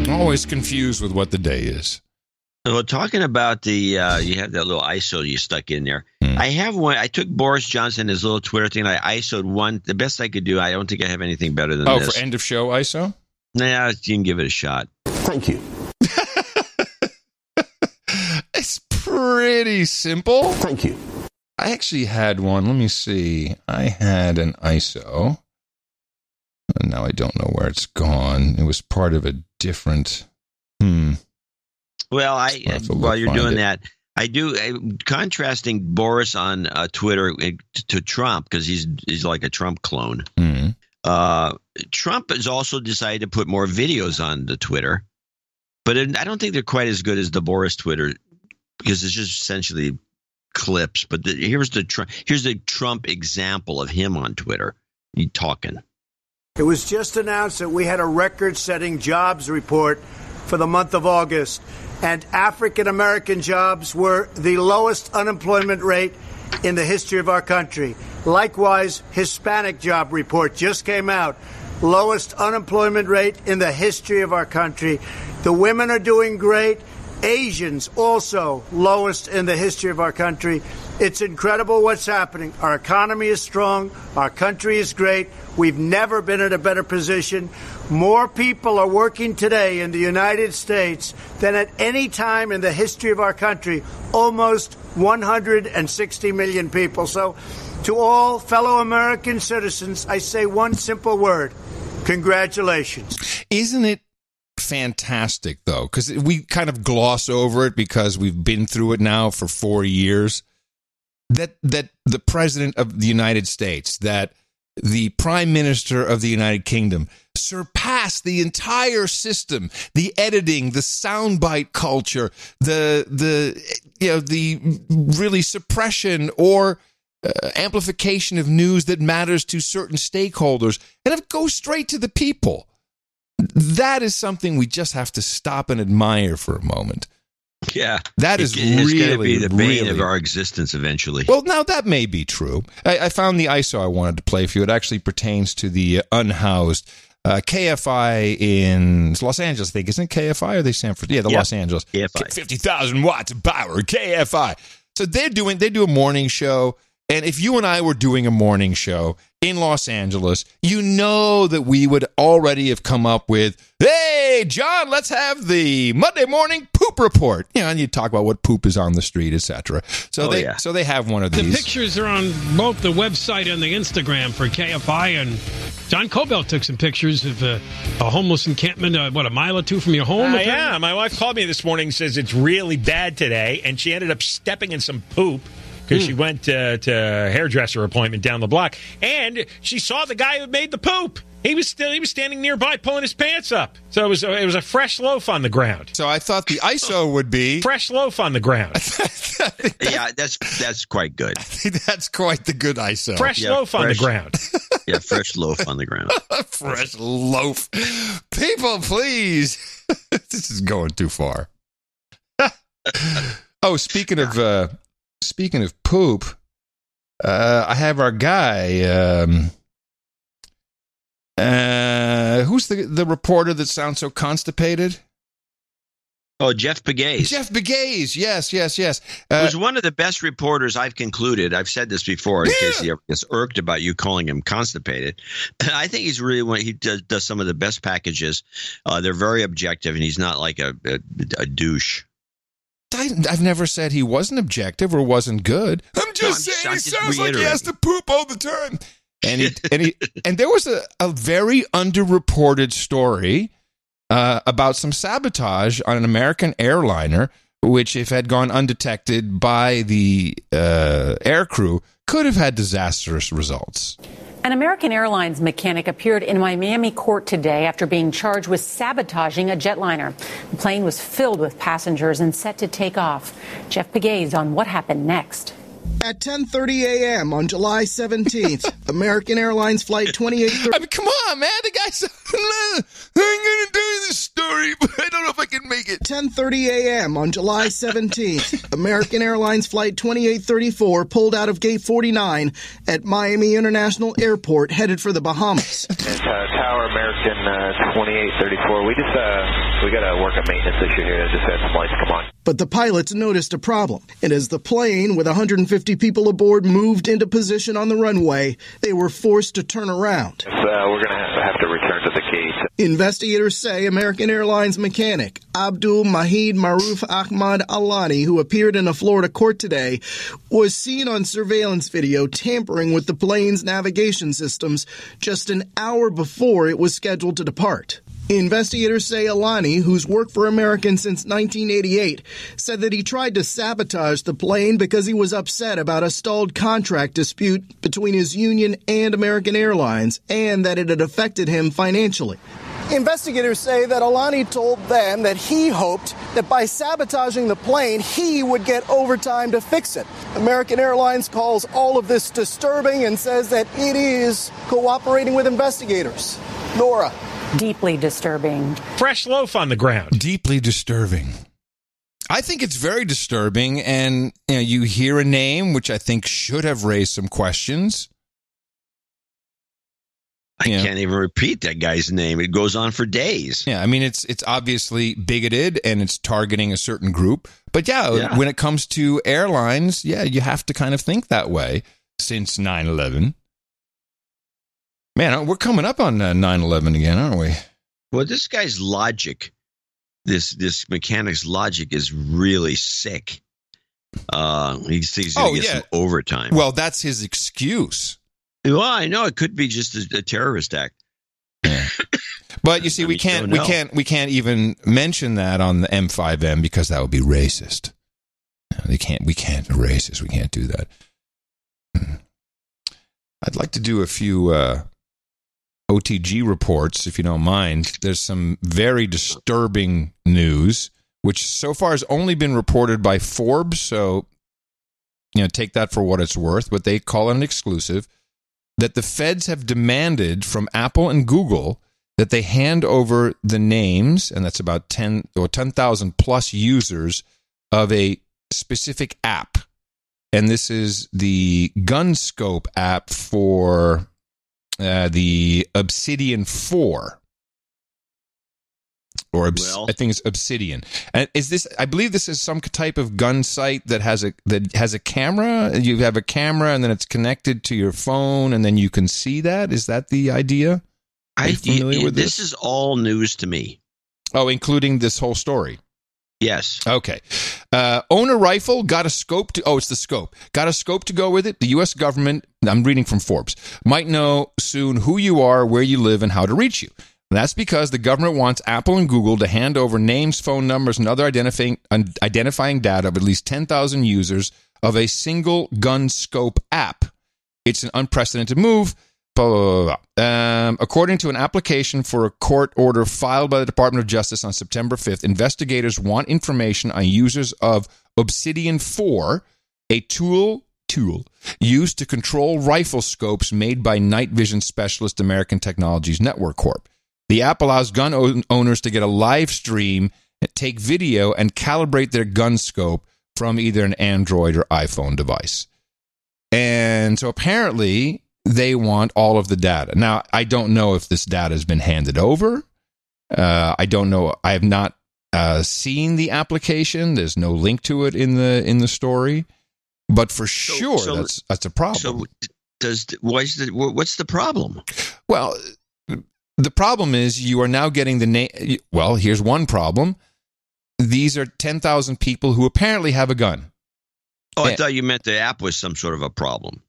Always confused with what the day is. Well, talking about the, you have that little ISO you stuck in there. I have one. I took Boris Johnson, his little Twitter thing. I ISO'd one. The best I could do. I don't think I have anything better than this. Oh, for end of show ISO? Nah, you can give it a shot. Thank you. It's pretty simple. Thank you. I actually had one. Let me see. I had an ISO. And now I don't know where it's gone. It was part of a different... Well, while you're doing that, I do contrasting Boris on Twitter to Trump, because he's like a Trump clone. Trump has also decided to put more videos on the Twitter, but I don't think they're quite as good as the Boris Twitter, because it's just essentially clips. But here's the Trump example of him on Twitter. He talking. It was just announced that we had a record-setting jobs report for the month of August. And African-American jobs were the lowest unemployment rate in the history of our country. Likewise, Hispanic job report just came out. Lowest unemployment rate in the history of our country. The women are doing great. Asians also lowest in the history of our country. It's incredible what's happening. Our economy is strong. Our country is great. We've never been in a better position. More people are working today in the United States than at any time in the history of our country. Almost 160 million people. So to all fellow American citizens, I say one simple word. Congratulations. Isn't it fantastic, though? Because we kind of gloss over it because we've been through it now for 4 years. That the president of the United States, that the prime minister of the United Kingdom surpassed the entire system, the editing, the soundbite culture, the really suppression or amplification of news that matters to certain stakeholders, and it goes straight to the people. That is something we just have to stop and admire for a moment. Yeah. That is it's really, going to be the bane really of our existence eventually. Well, now that may be true. I found the ISO I wanted to play for you. It actually pertains to the unhoused KFI in Los Angeles, I think. Isn't it KFI or are they San Francisco? Yeah, Los Angeles. KFI. 50,000 watts of power, KFI. So they do a morning show. And if you and I were doing a morning show in Los Angeles, you know that we would already have come up with, hey, John, let's have the Monday morning poop report. You know, and you talk about what poop is on the street, etc. So they have one of these. The pictures are on both the website and the Instagram for KFI, and John Cobell took some pictures of a homeless encampment, a mile or two from your home? Yeah, my wife called me this morning and says it's really bad today, and she ended up stepping in some poop. Because she went to a hairdresser appointment down the block, and she saw the guy who made the poop. He was standing nearby pulling his pants up. So it was a fresh loaf on the ground. So I thought the ISO would be fresh loaf on the ground. Yeah, that's quite good. I think that's quite the good ISO. Fresh loaf on the ground. Yeah, fresh loaf on the ground. Fresh loaf. People, please. This is going too far. Oh, speaking of poop, I have our guy. Who's the reporter that sounds so constipated? Oh, Jeff Pegues. Jeff Pegues, yes. Who's one of the best reporters I've concluded. I've said this before in case he ever gets irked about you calling him constipated. I think he's really one. He does some of the best packages. They're very objective, and he's not like a douche. I've never said he wasn't objective or wasn't good. I'm just saying he sounds like he has to poop all the time. And there was a very underreported story about some sabotage on an American airliner, which, if had gone undetected by the air crew, could have had disastrous results. An American Airlines mechanic appeared in Miami court today after being charged with sabotaging a jetliner. The plane was filled with passengers and set to take off. Jeff Pegues on what happened next. At 10:30 a.m. on July 17th, American Airlines Flight 2830... I mean, come on, man. The guy's... I'm going to tell you this story, but I don't know if I can make it. 10:30 a.m. on July 17th, American Airlines Flight 2834 pulled out of Gate 49 at Miami International Airport, headed for the Bahamas. It's Tower American 2834. We got to work a maintenance issue here. I just had some lights come on. But the pilots noticed a problem, and as the plane with 150 people aboard moved into position on the runway, they were forced to turn around. We're going to have to return to the gate. Investigators say American Airlines mechanic Abdul Mahid Maruf Ahmad Alani, who appeared in a Florida court today, was seen on surveillance video tampering with the plane's navigation systems just an hour before it was scheduled to depart. Investigators say Alani, who's worked for American since 1988, said that he tried to sabotage the plane because he was upset about a stalled contract dispute between his union and American Airlines, and that it had affected him financially. Investigators say that Alani told them that he hoped that by sabotaging the plane, he would get overtime to fix it. American Airlines calls all of this disturbing and says that it is cooperating with investigators. Nora. Deeply disturbing. Fresh loaf on the ground. Deeply disturbing. I think it's very disturbing, and you hear a name which I think should have raised some questions. I can't even repeat that guy's name. It goes on for days. Yeah, I mean, it's obviously bigoted and it's targeting a certain group. But yeah, when it comes to airlines, you have to kind of think that way since 9/11. Man, we're coming up on 9/11 again, aren't we? Well, this guy's logic, this mechanic's logic is really sick. He thinks he's going to get some overtime. Well, that's his excuse. Well, I know it could be just a terrorist act. Yeah. But you see, we can't even mention that on the M5M because that would be racist. We can't racist. We can't do that. I'd like to do a few OTG reports, if you don't mind. There's some very disturbing news, which so far has only been reported by Forbes. So, take that for what it's worth. But they call it an exclusive. That the feds have demanded from Apple and Google that they hand over the names, and that's about 10,000 plus users of a specific app. And this is the GunScope app for the Obsidian 4. Or I think it's Obsidian. And I believe this is some type of gun site that has a camera. You have a camera and then it's connected to your phone and then you can see that. Is that the idea? Are you familiar with this? This is all news to me. Oh, including this whole story. Yes. Okay. Own a rifle, got a scope it's the scope. Got a scope to go with it. The U.S. government, I'm reading from Forbes, might know soon who you are, where you live, and how to reach you. And that's because the government wants Apple and Google to hand over names, phone numbers, and other identifying data of at least 10,000 users of a single GunScope app. It's an unprecedented move. Blah, blah, blah, blah. According to an application for a court order filed by the Department of Justice on September 5th, investigators want information on users of Obsidian 4, a tool used to control rifle scopes made by night vision specialist American Technologies Network Corp. The app allows gun owners to get a live stream, take video, and calibrate their gun scope from either an Android or iPhone device. And so apparently they want all of the data. Now, I don't know if this data has been handed over. I don't know. I have not seen the application. There's no link to it in the story. But for sure, that's a problem. So what's the problem? Well, the problem is you are now getting the name. Well, here's one problem. These are 10,000 people who apparently have a gun. Oh, I thought you meant the app was some sort of a problem.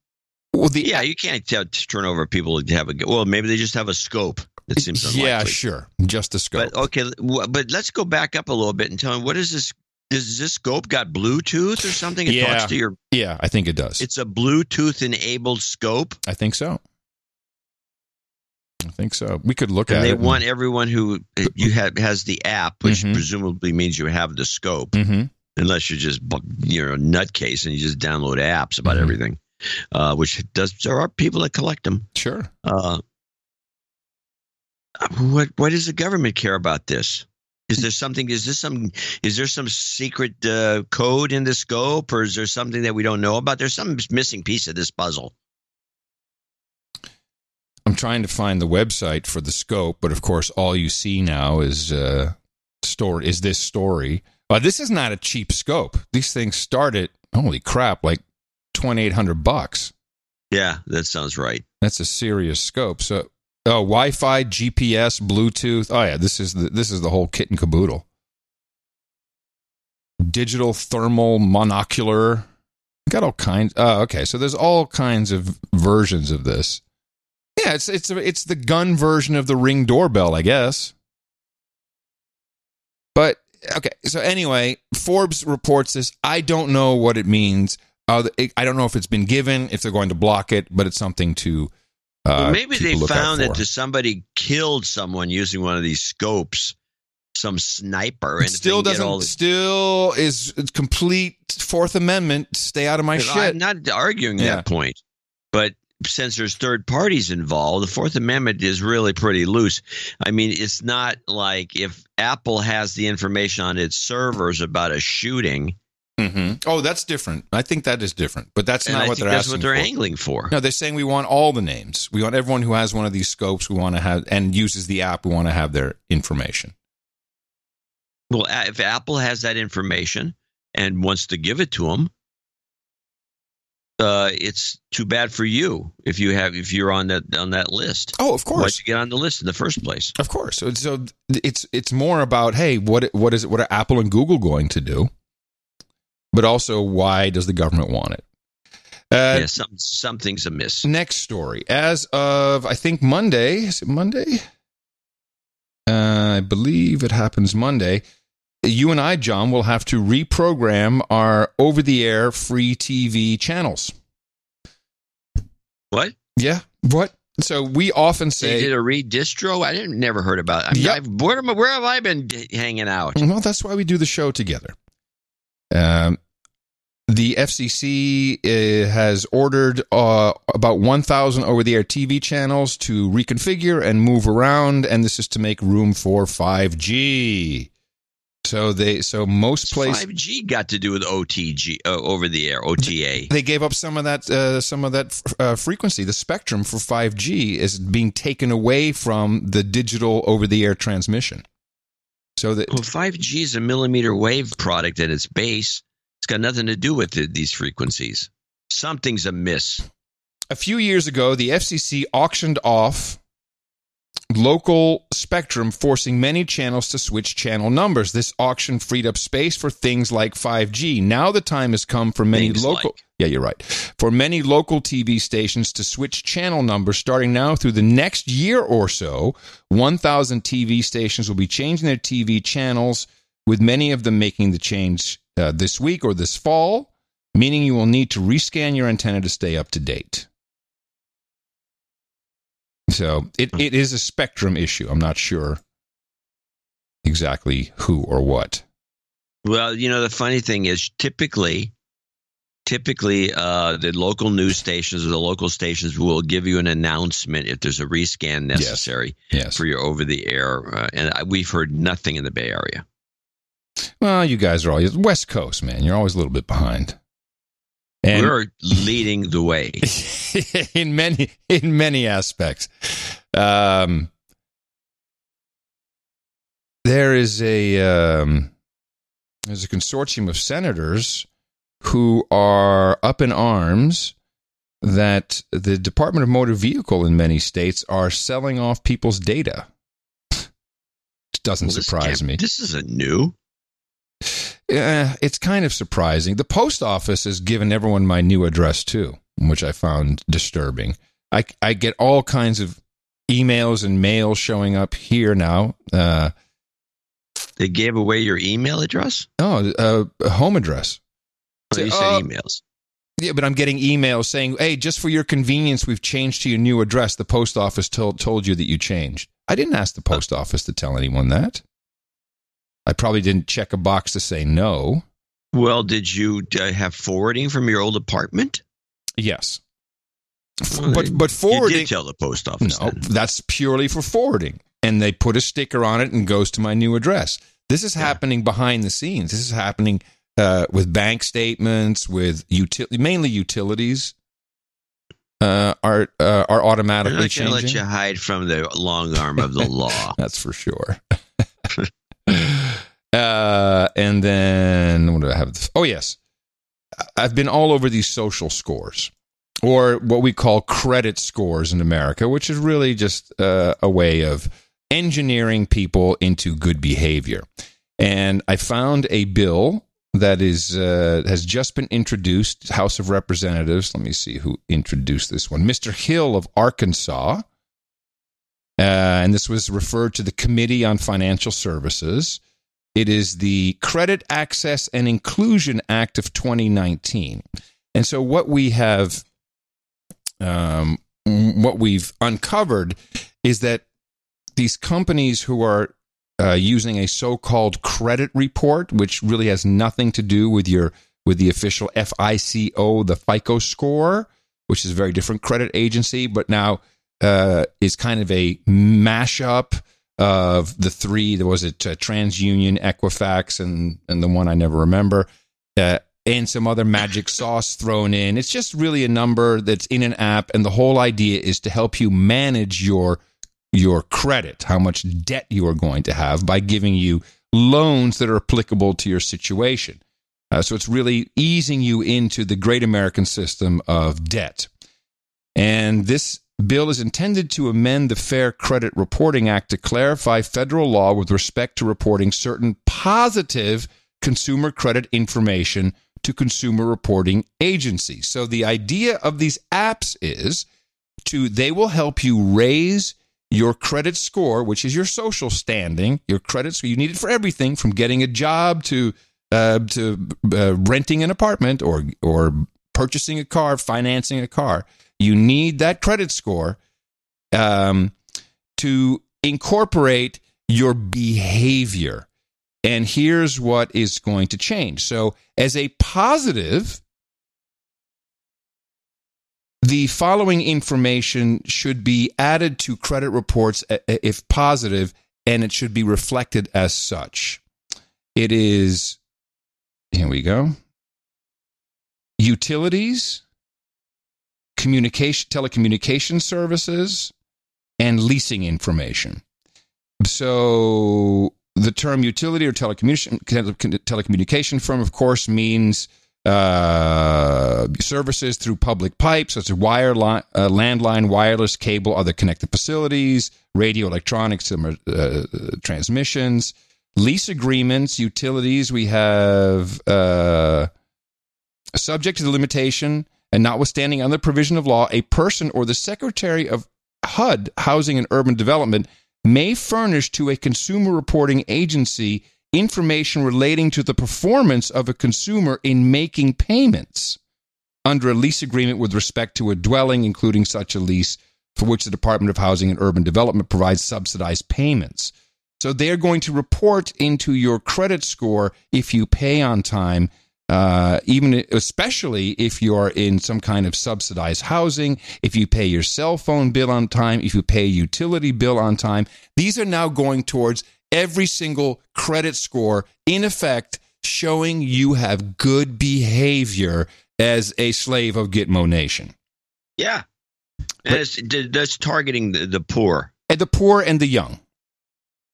Well, you can't turn over people who have a gun. Well, maybe they just have a scope. That seems unlikely. Yeah, sure. Just a scope. But, okay, but let's go back up a little bit and tell me, what is this? Does this scope got Bluetooth or something? It talks to your... Yeah, I think it does. It's a Bluetooth-enabled scope? I think so. We could look at it. And they want everyone who has the app, which presumably means you have the scope, unless you're just a nutcase and you just download apps about everything, there are people that collect them. Sure. What does the government care about this? Is there some secret code in the scope, or is there something that we don't know about? There's some missing piece of this puzzle. I'm trying to find the website for the scope, but of course, all you see now is this story. This is not a cheap scope. These things start at, holy crap, like $2,800. Yeah, that sounds right. That's a serious scope. So, Wi-Fi, GPS, Bluetooth. Oh yeah, this is the whole kit and caboodle. Digital thermal monocular. Got all kinds. Okay, so there's all kinds of versions of this. Yeah, it's the gun version of the Ring doorbell, I guess. But okay, so anyway, Forbes reports this. I don't know what it means. I don't know if it's been given, if they're going to block it, but it's something to. Maybe they found that somebody killed someone using one of these scopes, some sniper, and still is complete Fourth Amendment. Stay out of my shit. I'm not arguing that point, but since there's third parties involved, the Fourth Amendment is really pretty loose. I mean, it's not like if Apple has the information on its servers about a shooting, Mm-hmm. Oh, that's different. I think that is different, but that's not what they're asking. That's what they're angling for. No, they're saying we want all the names. We want everyone who has one of these scopes. We want to have and uses the app. We want to have their information. Well, if Apple has that information and wants to give it to them, it's too bad for you if you're on that list. Oh, of course. Why'd you get on the list in the first place? Of course. So it's more about, hey, what are Apple and Google going to do? But also, why does the government want it? Something's amiss. Next story. As of, I think, Monday. Is it Monday? I believe it happens Monday. You and I, John, will have to reprogram our over-the-air free TV channels. What? Yeah. What? So we often say... They did a redistro? I never heard about it. I mean, where have I been hanging out? Well, that's why we do the show together. The FCC has ordered about 1,000 over-the-air TV channels to reconfigure and move around, and this is to make room for 5G. So most places 5G got to do with OTG, over-the-air, OTA. They gave up some of that frequency. The spectrum for 5G is being taken away from the digital over-the-air transmission. So that 5G is a millimeter wave product at its base. It's got nothing to do with these frequencies. Something's amiss. A few years ago, the FCC auctioned off local spectrum, forcing many channels to switch channel numbers. This auction freed up space for things like 5G. Now the time has come for many Yeah, you're right. For many local TV stations to switch channel numbers starting now through the next year or so. 1,000 TV stations will be changing their TV channels, with many of them making the change this week or this fall, meaning you will need to rescan your antenna to stay up to date. So it is a spectrum issue. I'm not sure exactly who or what. Well, the funny thing is typically the local news stations or the local stations will give you an announcement if there's a rescan necessary for your over-the-air. And we've heard nothing in the Bay Area. Well, you guys are always West Coast, man. You're always a little bit behind. And we're leading the way in many aspects. There is there's a consortium of senators who are up in arms that the Department of Motor Vehicle in many states are selling off people's data. It doesn't surprise me. This isn't new. It's kind of surprising. The post office has given everyone my new address too, which I found disturbing. I get all kinds of emails and mail showing up here now. They gave away your email address? Oh, a home address. So you said emails. Yeah, but I'm getting emails saying, hey, just for your convenience, we've changed to your new address. The post office told you that you changed. I didn't ask the post office to tell anyone that. I probably didn't check a box to say no. Well, did you have forwarding from your old apartment? Yes. But forwarding... You did tell the post office. No, that's purely for forwarding. And they put a sticker on it and goes to my new address. This is happening behind the scenes. This is happening with bank statements, with mainly utilities are automatically changing. I'm not going to let you hide from the long arm of the law. That's for sure. And then what do I have? Oh, yes. I've been all over these social scores, or what we call credit scores in America, which is really just a way of engineering people into good behavior. And I found a bill that has just been introduced, House of Representatives. Let me see who introduced this one. Mr. Hill of Arkansas. And this was referred to the Committee on Financial Services. It is the Credit Access and Inclusion Act of 2019. And so what we've uncovered is that these companies who are using a so-called credit report, which really has nothing to do with the official FICO, the FICO score, which is a very different credit agency, but now is kind of a mashup of the three. There was TransUnion, Equifax, and the one I never remember. and some other magic sauce thrown in. It's just really a number that's in an app, and the whole idea is to help you manage your credit, how much debt you are going to have, by giving you loans that are applicable to your situation. So it's really easing you into the great American system of debt. And this bill is intended to amend the Fair Credit Reporting Act to clarify federal law with respect to reporting certain positive consumer credit information to consumer reporting agencies. So the idea of these apps is they will help you raise your credit score, which is your social standing, your credit score. You need it for everything from getting a job to renting an apartment or purchasing a car, financing a car. You need that credit score to incorporate your behavior. And here's what is going to change. So as a positive, the following information should be added to credit reports if positive, and it should be reflected as such. It is, here we go, utilities, telecommunication services, and leasing information. So the term utility or telecommunication firm, of course, means services through public pipes, such as landline, wireless, cable, other connected facilities, radio, electronics, transmissions. Lease agreements, utilities, we have subject to the limitation and notwithstanding other provision of law, a person or the Secretary of HUD, Housing and Urban Development, may furnish to a consumer reporting agency information relating to the performance of a consumer in making payments under a lease agreement with respect to a dwelling, including such a lease for which the Department of Housing and Urban Development provides subsidized payments. So they're going to report into your credit score if you pay on time, especially if you're in some kind of subsidized housing, if you pay your cell phone bill on time, if you pay a utility bill on time. These are now going towards every single credit score, in effect, showing you have good behavior as a slave of Gitmo Nation. Yeah. And that's targeting the poor. And the poor and the young.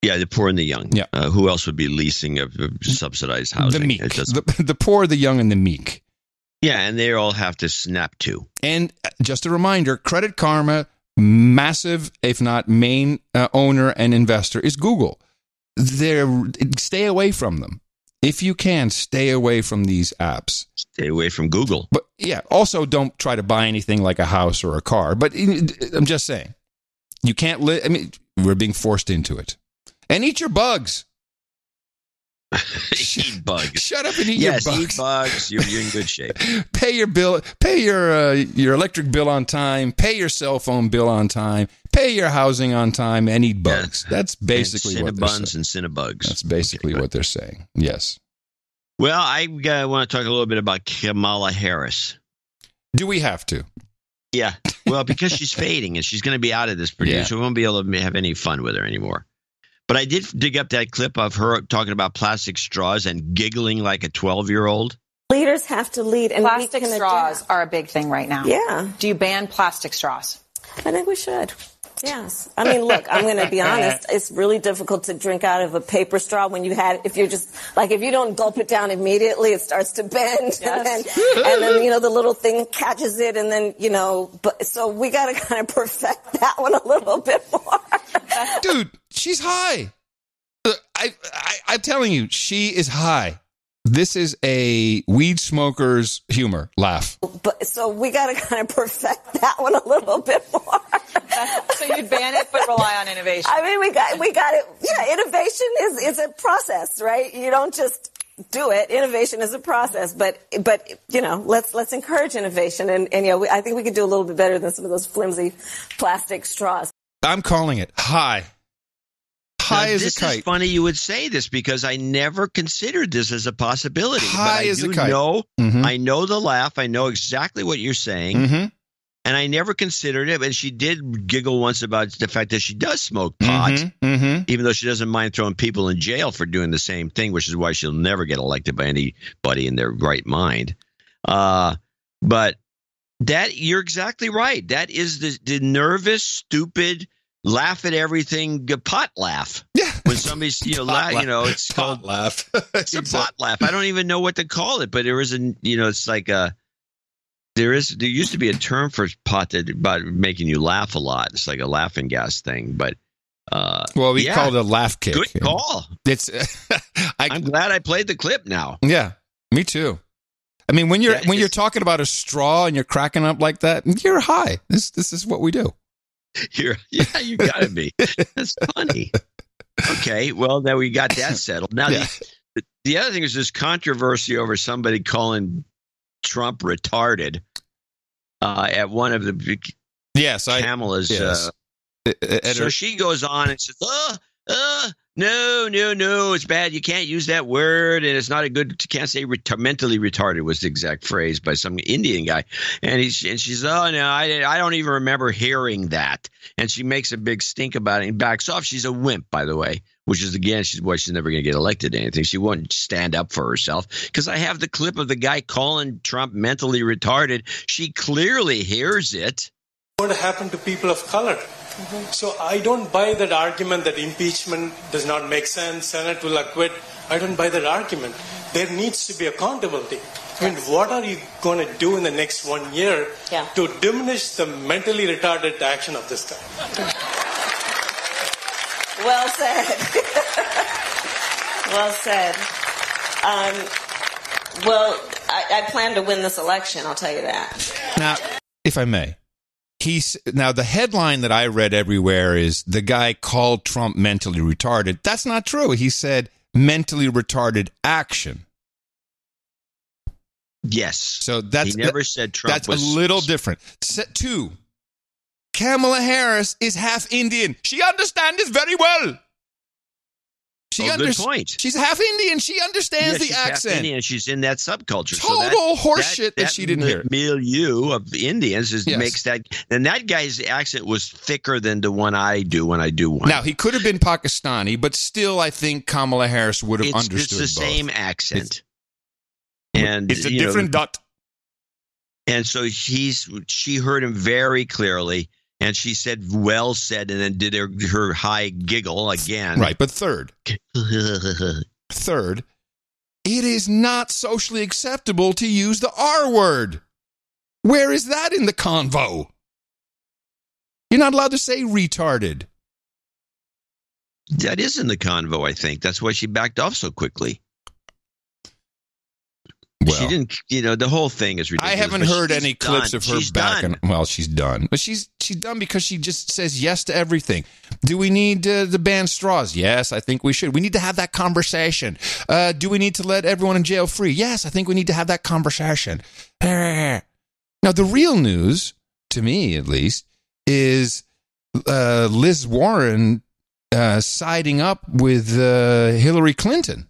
Yeah, the poor and the young. Yeah. Who else would be leasing of subsidized housing? The meek. The poor, the young, and the meek. Yeah, and they all have to snap too. And just a reminder, Credit Karma, massive, if not main owner and investor, is Google. Stay away from them. If you can, stay away from these apps. Stay away from Google. But yeah, also don't try to buy anything like a house or a car. But I'm just saying, you can't live. I mean, we're being forced into it. And eat your bugs. Eat bugs. Shut up and eat your bugs. Yes, eat bugs. You're in good shape. Pay your bill. Pay your electric bill on time. Pay your cell phone bill on time. Pay your housing on time, and eat bugs. Yeah. That's basically what they're saying. And Cinnabuns. That's basically what they're saying. Yes. Well, I want to talk a little bit about Kamala Harris. Do we have to? Yeah. Well, because she's fading and she's going to be out of this producer, so we won't be able to have any fun with her anymore. But I did dig up that clip of her talking about plastic straws and giggling like a 12-year-old. Leaders have to lead. And plastic straws are a big thing right now. Yeah. Do you ban plastic straws? I think we should. Yes. I mean, look, I'm going to be honest. It's really difficult to drink out of a paper straw when if you don't gulp it down immediately, it starts to bend. Yes. And then, the little thing catches it. And then, so we got to kind of perfect that one a little bit more. Dude, she's high. I'm telling you, she is high. This is a weed smoker's humor laugh. So we got to kind of perfect that one a little bit more. So you'd ban it, but rely on innovation. I mean, we got it. Yeah, innovation is a process, right? You don't just do it. Innovation is a process, but let's encourage innovation, and I think we could do a little bit better than some of those flimsy plastic straws. I'm calling it high. High as a kite. This is funny you would say this because I never considered this as a possibility. High as a kite. I know the laugh. I know exactly what you're saying. Mm-hmm. And I never considered it. And she did giggle once about the fact that she does smoke pot, even though she doesn't mind throwing people in jail for doing the same thing, which is why she'll never get elected by anybody in their right mind. But you're exactly right. That is the nervous, stupid, laugh at everything pot laugh. Yeah. When somebody's it's called laugh. It's a pot laugh. I don't even know what to call it, but there is it's like there used to be a term for pot about making you laugh a lot. It's like a laughing gas thing, but we call it a laugh kick. Good call. It's I'm glad I played the clip now. Yeah, me too. I mean, when you're talking about a straw and you're cracking up like that, you're high. This is what we do. You gotta be. That's funny. Okay, well, now we got that settled. Now, the other thing is this controversy over somebody calling Trump retarded at one of the Kamala's. Yes. So she goes on and says, no, it's bad. You can't use that word, and it's not a good. You can't say mentally retarded was the exact phrase by some Indian guy, and she's oh no, I don't even remember hearing that, and she makes a big stink about it and backs off. She's a wimp, by the way, which is again she's never going to get elected to anything. She won't stand up for herself because I have the clip of the guy calling Trump mentally retarded. She clearly hears it. What happened to people of color? So I don't buy that argument that impeachment does not make sense, Senate will acquit. I don't buy that argument. There needs to be accountability. I mean, what are you going to do in the next 1 year to diminish the mentally retarded action of this guy? Well said. Well said. I plan to win this election, I'll tell you that. Now, if I may. Now, the headline that I read everywhere is the guy called Trump mentally retarded. That's not true. He said mentally retarded action. Yes. So he never said Trump that's a little different. Two, Kamala Harris is half Indian. She understands this very well. Good point. She's half Indian. She understands the accent. Half Indian. She's in that subculture. Total horseshit that she didn't hear. Milieu of Indians makes that. And that guy's accent was thicker than the one I do when I do one. Now, he could have been Pakistani, but still, I think Kamala Harris would have understood It's the both. same accent. And it's a different dot. And so she heard him very clearly. And she said, well said, and then did her high giggle again. Right, but third, it is not socially acceptable to use the R word. Where is that in the convo? You're not allowed to say retarded. That is in the convo, I think. That's why she backed off so quickly. Well, she didn't, the whole thing is ridiculous. I haven't heard any clips of her backing. Well, she's done. But she's done because she just says yes to everything. Do we need to ban straws? Yes, I think we should. We need to have that conversation. Do we need to let everyone in jail free? Yes, I think we need to have that conversation. Now, the real news, to me at least, is Liz Warren siding up with Hillary Clinton.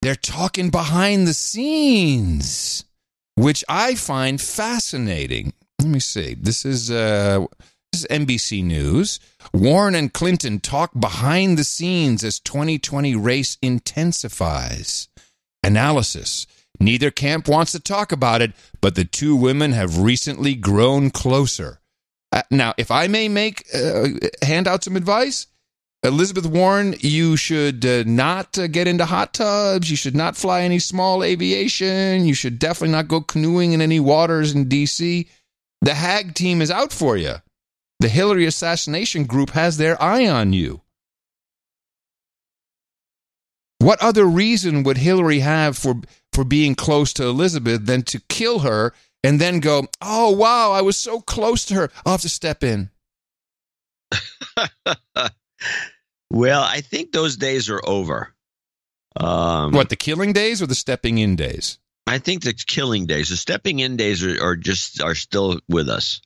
They're talking behind the scenes, which I find fascinating. Let me see. This is NBC News. Warren and Clinton talk behind the scenes as 2020 race intensifies. Analysis. Neither camp wants to talk about it, but the two women have recently grown closer. Now, if I may hand out some advice, Elizabeth Warren, you should not get into hot tubs. You should not fly any small aviation. You should definitely not go canoeing in any waters in D.C. The Hag team is out for you. The Hillary assassination group has their eye on you. What other reason would Hillary have for being close to Elizabeth than to kill her and then go, oh, wow, I was so close to her. I'll have to step in. Well, I think those days are over. What, the killing days or the stepping in days? I think the killing days. The stepping in days are still with us.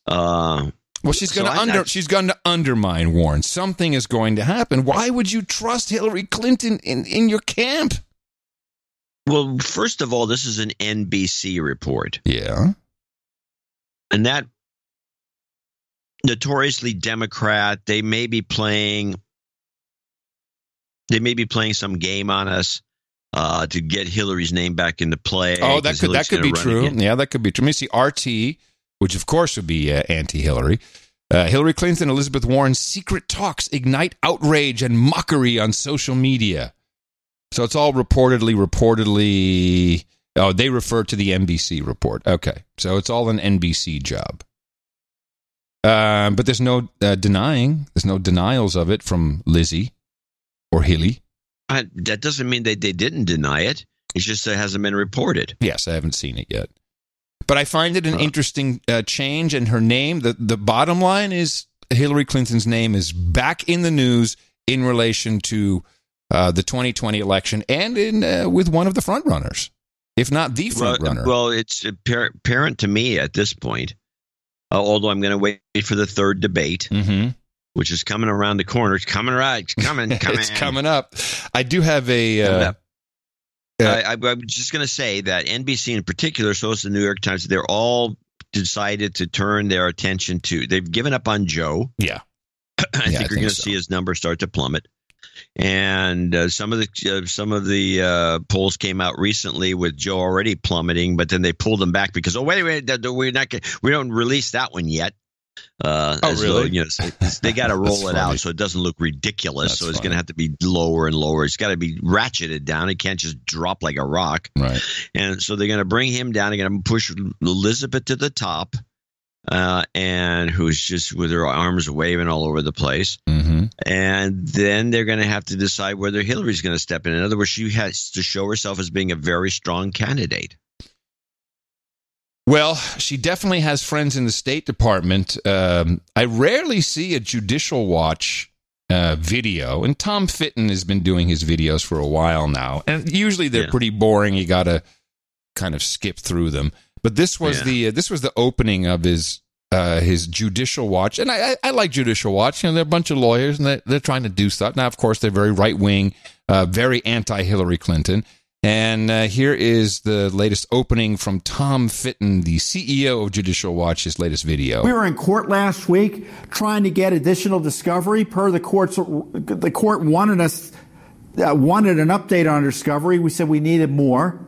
Well, she's going to undermine Warren. Something is going to happen. Why would you trust Hillary Clinton in your camp? Well, first of all, this is an NBC report. Yeah. and that notoriously Democrat, they may be playing some game on us to get Hillary's name back into play. Oh, that could be true. Again. Yeah, that could be true. Let me see. RT, which of course would be anti-Hillary. Hillary Clinton and Elizabeth Warren's secret talks ignite outrage and mockery on social media. So it's all reportedly. Oh, they refer to the NBC report. Okay, so it's all an NBC job. But there's no denying. There's no denials of it from Lizzie or Hilly. That doesn't mean they didn't deny it. It's just it hasn't been reported. Yes, I haven't seen it yet. But I find it an interesting change in her name. The bottom line is Hillary Clinton's name is back in the news in relation to the 2020 election and in with one of the front runners, if not the front runner. Well, it's apparent to me at this point, although I'm going to wait for the third debate, which is coming around the corner. It's coming right. It's coming. It's coming up. I do have a... I'm just going to say that NBC in particular, so is the New York Times, they're all decided to turn their attention to. They've given up on Joe. Yeah. I think you're going to see his numbers start to plummet. And some of the polls came out recently with Joe already plummeting, but then they pulled them back because we don't release that one yet. Really? They got to roll it out so it doesn't look ridiculous. So it's going to have to be lower and lower. It's got to be ratcheted down. It can't just drop like a rock. Right. And so they're going to bring him down. They're going to push Elizabeth to the top, and who's just with her arms waving all over the place. And then they're going to have to decide whether Hillary's going to step in. In other words, she has to show herself as being a very strong candidate. Well, she definitely has friends in the State Department. I rarely see a Judicial Watch video, and Tom Fitton has been doing his videos for a while now, and usually they're pretty boring. You got to kind of skip through them. But this was the opening of his Judicial Watch, and I like Judicial Watch. They're a bunch of lawyers, and they're trying to do stuff. Now, of course, they're very right wing, very anti-Hillary Clinton. And here is the latest opening from Tom Fitton, the CEO of Judicial Watch, his latest video. We were in court last week trying to get additional discovery. Per the court wanted an update on discovery. We said we needed more.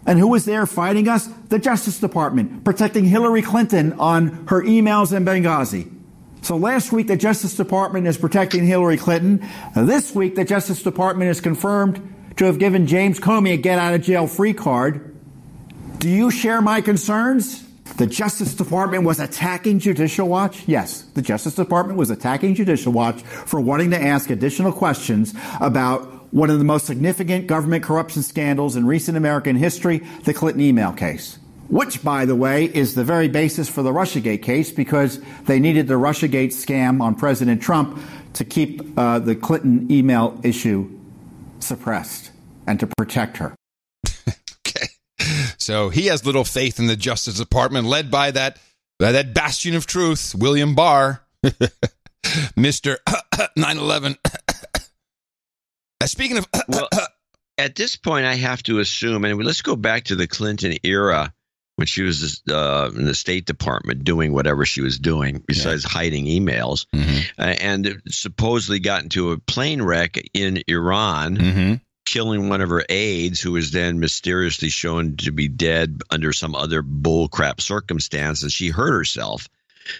And who was there fighting us? The Justice Department, protecting Hillary Clinton on her emails in Benghazi. So last week, the Justice Department is protecting Hillary Clinton. This week, the Justice Department is confirmed to have given James Comey a get-out-of-jail-free card. Do you share my concerns? The Justice Department was attacking Judicial Watch? Yes, the Justice Department was attacking Judicial Watch for wanting to ask additional questions about one of the most significant government corruption scandals in recent American history, the Clinton email case. Which, by the way, is the very basis for the Russiagate case because they needed the Russiagate scam on President Trump to keep the Clinton email issue suppressed and to protect her. Okay. So he has little faith in the Justice Department led by that bastion of truth, William Barr, Mr. 9/11. Speaking of... well, at this point, I have to assume, and let's go back to the Clinton era when she was in the State Department doing whatever she was doing besides hiding emails, and supposedly got into a plane wreck in Iran, killing one of her aides, who was then mysteriously shown to be dead under some other bullcrap circumstance. And she hurt herself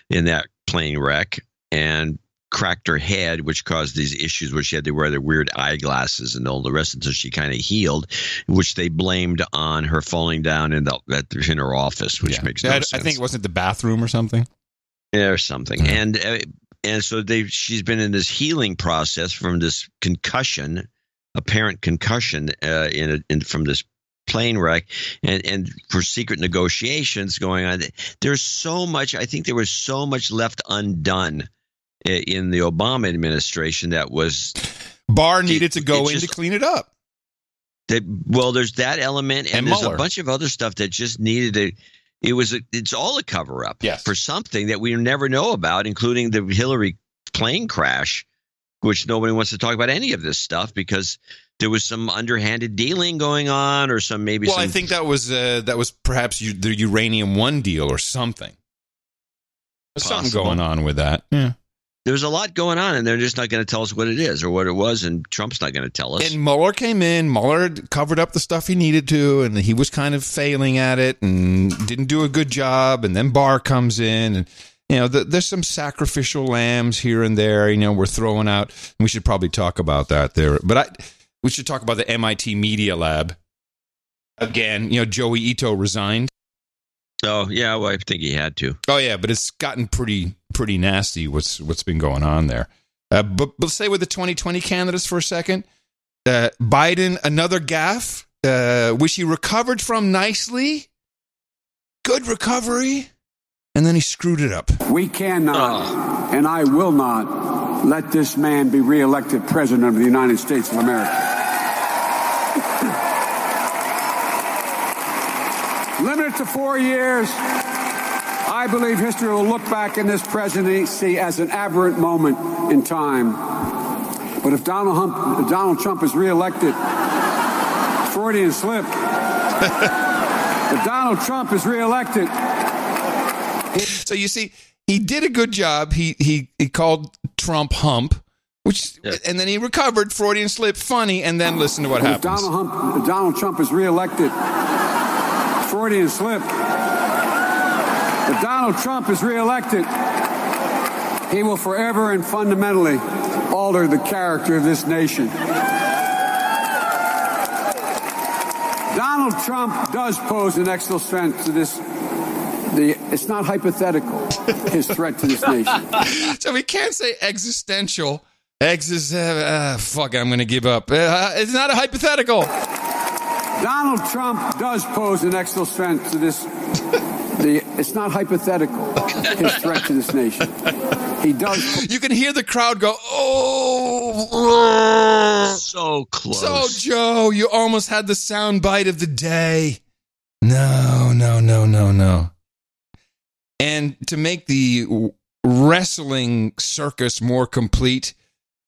in that plane wreck and cracked her head, which caused these issues where she had to wear the weird eyeglasses and all the rest until she kind of healed, which they blamed on her falling down in her office, which makes no sense. I think it wasn't the bathroom or something. Yeah, or something. And so she's been in this healing process from this concussion, apparent concussion from this plane wreck, and for secret negotiations going on. There's so much. I think there was so much left undone in the Obama administration that was Barr needed to go in to clean it up. There's that element, and there's Mueller. A bunch of other stuff that just needed it's all a cover up for something that we never know about, including the Hillary plane crash, which nobody wants to talk about any of this stuff because there was some underhanded dealing going on, or some. I think that was perhaps the Uranium One deal or something. something going on with that. Yeah. There's a lot going on, and they're just not going to tell us what it is or what it was, and Trump's not going to tell us. And Mueller came in. Mueller covered up the stuff he needed to, and he was kind of failing at it and didn't do a good job. And then Barr comes in, and there's some sacrificial lambs here and there. We're throwing out. We should probably talk about that there, but we should talk about the MIT Media Lab again. Joey Ito resigned. Oh yeah, well, I think he had to. Oh yeah, but it's gotten pretty nasty. What's been going on there? But let's stay with the 2020 candidates for a second. Biden, another gaffe, which he recovered from nicely. Good recovery, and then he screwed it up. We cannot, and I will not, let this man be reelected president of the United States of America. Limited to 4 years, I believe history will look back in this presidency as an aberrant moment in time. But if Donald Trump is reelected, Freudian slip. If Donald Trump is reelected. So you see, he did a good job. He called Trump hump, and then he recovered, Freudian slip, funny, and then listen to what happens. If Donald Trump is reelected, Freudian slip. If Donald Trump is reelected, he will forever and fundamentally alter the character of this nation. Donald Trump does pose an extra threat to this. It's not hypothetical, his threat to this nation. So we can't say existential. Fuck, I'm going to give up. It's not a hypothetical. Donald Trump does pose an extra threat to this. It's not hypothetical, his threat to this nation. He does. You can hear the crowd go, oh. So close. So, Joe, you almost had the sound bite of the day. No. And to make the wrestling circus more complete,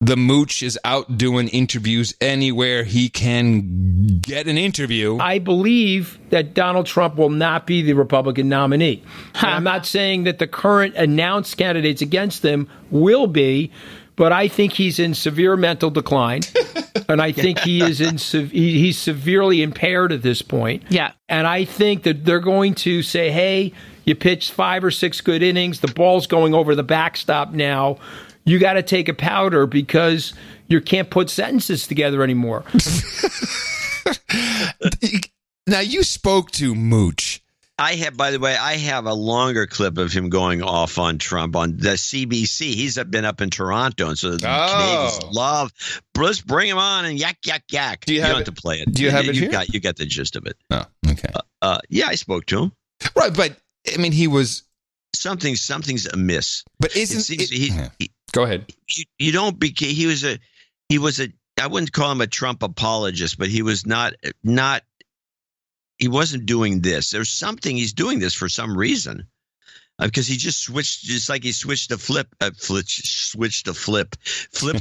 the mooch is out doing interviews anywhere he can get an interview. I believe that Donald Trump will not be the Republican nominee. I'm not saying that the current announced candidates against him will be, but I think he's in severe mental decline. And I think he's severely impaired at this point. Yeah. And I think that they're going to say, hey, you pitched 5 or 6 good innings. The ball's going over the backstop now. You got to take a powder because you can't put sentences together anymore. Now, you spoke to Mooch. By the way, I have a longer clip of him going off on Trump on the CBC. He's been up in Toronto, and so the Canadians love. Let's bring him on and yak. Do you don't have to play it. Do you have it here? You got the gist of it. Oh, okay. Yeah, I spoke to him. Right, but I mean, he was something's amiss. But go ahead. You don't be. He was a. I wouldn't call him a Trump apologist, but he was not. He wasn't doing this. There's something he's doing this for some reason, because he just switched, just like he switched the flipped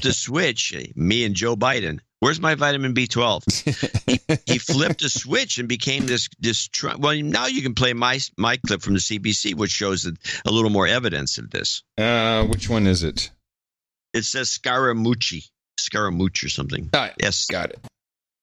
a switch. Me and Joe Biden. Where's my vitamin B12? He flipped a switch and became this Trump. Well, now you can play my clip from the CBC, which shows a little more evidence of this. Which one is it? It says Scaramouche or something. Yes, got it.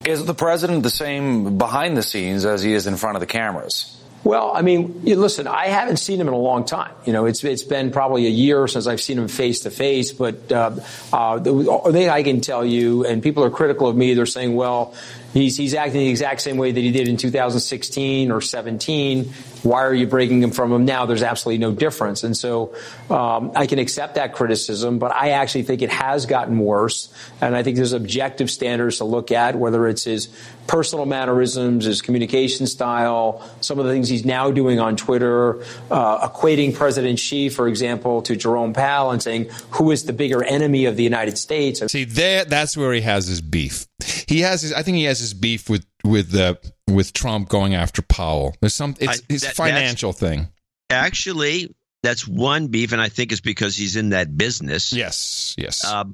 Is the president the same behind the scenes as he is in front of the cameras? Well, I mean, listen, I haven't seen him in a long time. It's been probably a year since I've seen him face to face. But the thing I can tell you, and people are critical of me, they're saying, well, he's acting the exact same way that he did in 2016 or 17. Why are you breaking him from him now? There's absolutely no difference. And so I can accept that criticism, but I actually think it has gotten worse. And I think there's objective standards to look at, whether it's his personal mannerisms, his communication style, some of the things he's now doing on Twitter, equating President Xi, for example, to Jerome Powell and saying, who is the bigger enemy of the United States? See, that's where he has his beef. I think he has his beef with Trump going after Powell. It's a financial thing. Actually, that's one beef, and I think it's because he's in that business. Yes.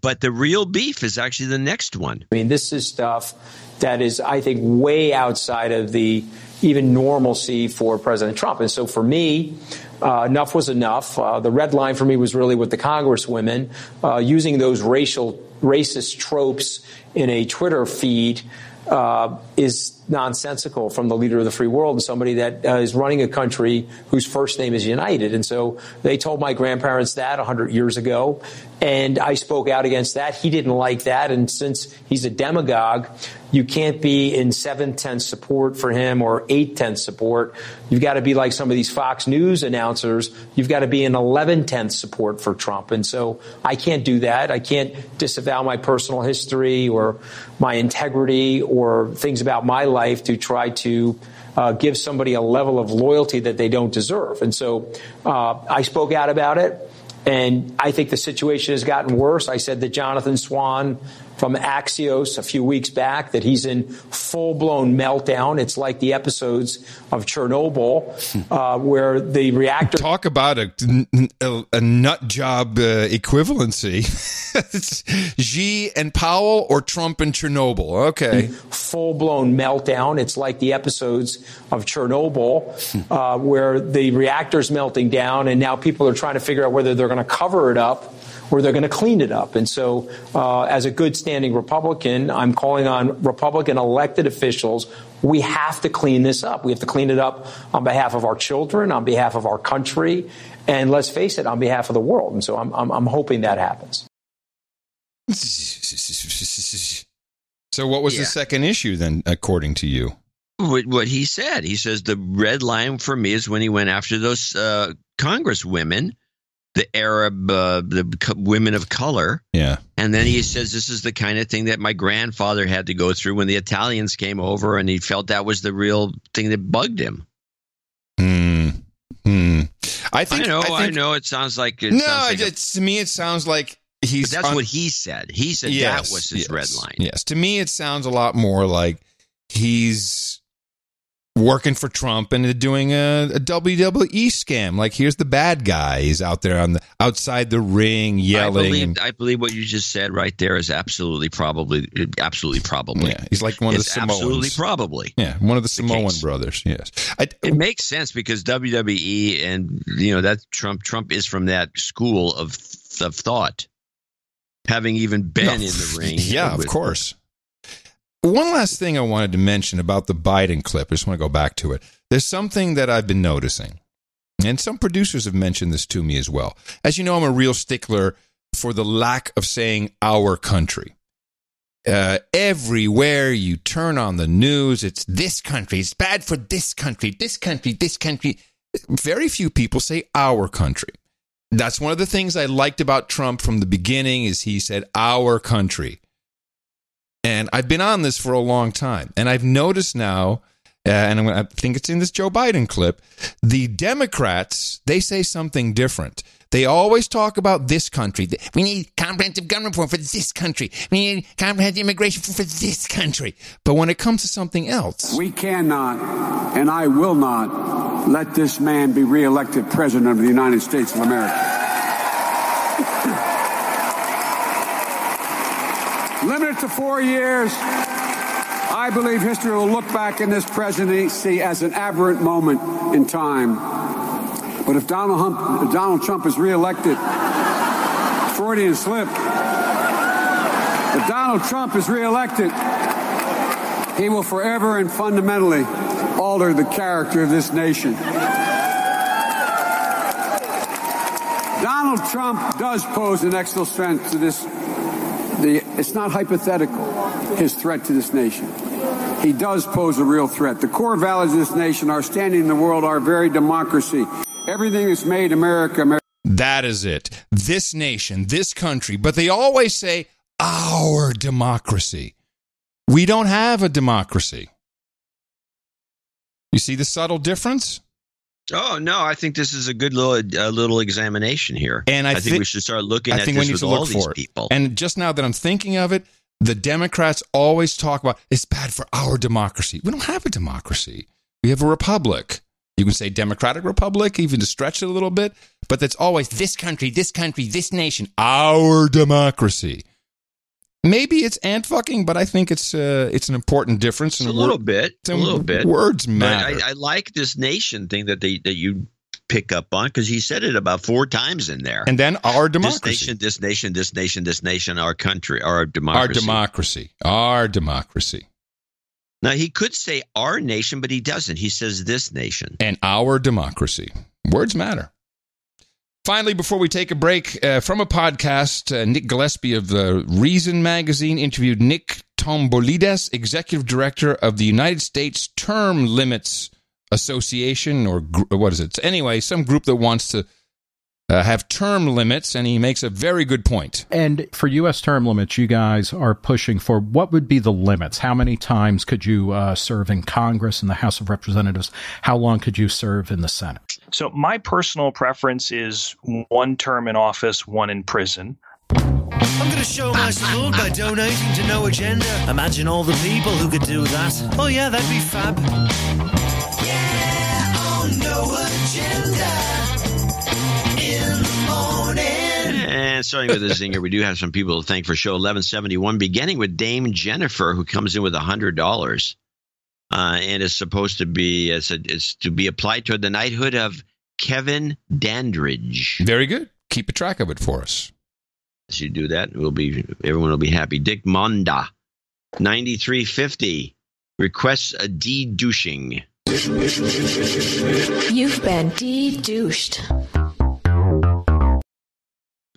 But the real beef is actually the next one. I mean, this is stuff that is, I think, way outside of the even normalcy for President Trump. And so for me, enough was enough. The red line for me was really with the congresswomen using those racist tropes in a Twitter feed is nonsensical from the leader of the free world and somebody that is running a country whose first name is United. And so they told my grandparents that 100 years ago, and I spoke out against that. He didn't like that, and since he's a demagogue, you can't be in 7/10 support for him or 8/10 support. You've got to be like some of these Fox News announcers. You've got to be in 11/10 support for Trump. And so I can't do that. I can't disavow my personal history or my integrity or things about my life to try to give somebody a level of loyalty that they don't deserve. And so I spoke out about it, and I think the situation has gotten worse. I said that Jonathan Swan from Axios a few weeks back, that he's in full-blown meltdown. It's like the episodes of Chernobyl where the reactor... Talk about a nut job equivalency. It's Xi and Powell or Trump and Chernobyl. Okay. Full-blown meltdown. It's like the episodes of Chernobyl where the reactor's melting down, and now people are trying to figure out whether they're going to cover it up or they're going to clean it up. And so as a good standing Republican, I'm calling on Republican elected officials. We have to clean this up. We have to clean it up on behalf of our children, on behalf of our country, and let's face it, on behalf of the world. And so I'm hoping that happens. So what was the second issue then, according to you? What he said. He says the red line for me is when he went after those congresswomen, the Arab, the women of color. Yeah. And then he says this is the kind of thing that my grandfather had to go through when the Italians came over, and he felt that was the real thing that bugged him. I know. It sounds like to me it sounds like he's. But that's what he said. He said that was his red line. Yes. To me, it sounds a lot more like he's working for Trump and doing a WWE scam. Like, here's the bad guy. He's out there outside the ring yelling. I believe what you just said right there is absolutely probably. Yeah, he's like one of the Samoans. Absolutely probably. Yeah, one of the Samoan brothers. Yes, it makes sense because WWE and that Trump is from that school of thought, having even been in the ring. Yeah, of course. One last thing I wanted to mention about the Biden clip. I just want to go back to it. There's something that I've been noticing, and some producers have mentioned this to me as well. As you know, I'm a real stickler for the lack of saying our country. Everywhere you turn on the news, it's this country. It's bad for this country, this country, this country. Very few people say our country. That's one of the things I liked about Trump from the beginning is he said our country. And I've been on this for a long time. And I've noticed now, and I think it's in this Joe Biden clip, the Democrats, they say something different. They always talk about this country. We need comprehensive gun reform for this country. We need comprehensive immigration for this country. But when it comes to something else... We cannot, and I will not, let this man be reelected president of the United States of America. Limited to 4 years, I believe history will look back in this presidency as an aberrant moment in time. But if Donald Trump is reelected, Freudian slip, if Donald Trump is reelected, he will forever and fundamentally alter the character of this nation. Donald Trump does pose an extra threat to this. It's not hypothetical, his threat to this nation. He does pose a real threat. The core values of this nation, our standing in the world, our very democracy. Everything that's made America. That is it. This nation, this country. But they always say, our democracy. We don't have a democracy. You see the subtle difference? Oh, no, I think this is a good little examination here. And I think we should start looking at this with all these people. And just now that I'm thinking of it, the Democrats always talk about it's bad for our democracy. We don't have a democracy. We have a republic. You can say democratic republic, even to stretch it a little bit, but that's always this country, this nation, our democracy. Maybe it's ant-fucking, but I think it's an important difference. A little bit. Words matter. But I like this nation thing that you pick up on because he said it about 4 times in there. And then our democracy. This nation, our country, our democracy. Our democracy. Now, he could say our nation, but he doesn't. He says this nation. And our democracy. Words matter. Finally, before we take a break from a podcast, Nick Gillespie of the Reason magazine interviewed Nick Tombolides, executive director of the United States Term Limits Association, or what is it? Anyway, some group that wants to have term limits, and he makes a very good point. And for U.S. term limits, you guys are pushing for what would be the limits? How many times could you serve in Congress and the House of Representatives? How long could you serve in the Senate? So my personal preference is 1 term in office, 1 in prison. I'm going to show my support by donating to No Agenda. Imagine all the people who could do that. Oh yeah, that'd be fab. Yeah, on No Agenda in the morning. And starting with the zinger, we do have some people to thank for show 1171, beginning with Dame Jennifer, who comes in with $100. And is supposed to be it's to be applied toward the knighthood of Kevin Dandridge. Very good. Keep a track of it for us. As you do that, everyone will be happy. Dick Monda, 9350, requests a de-douching. You've been de-douched.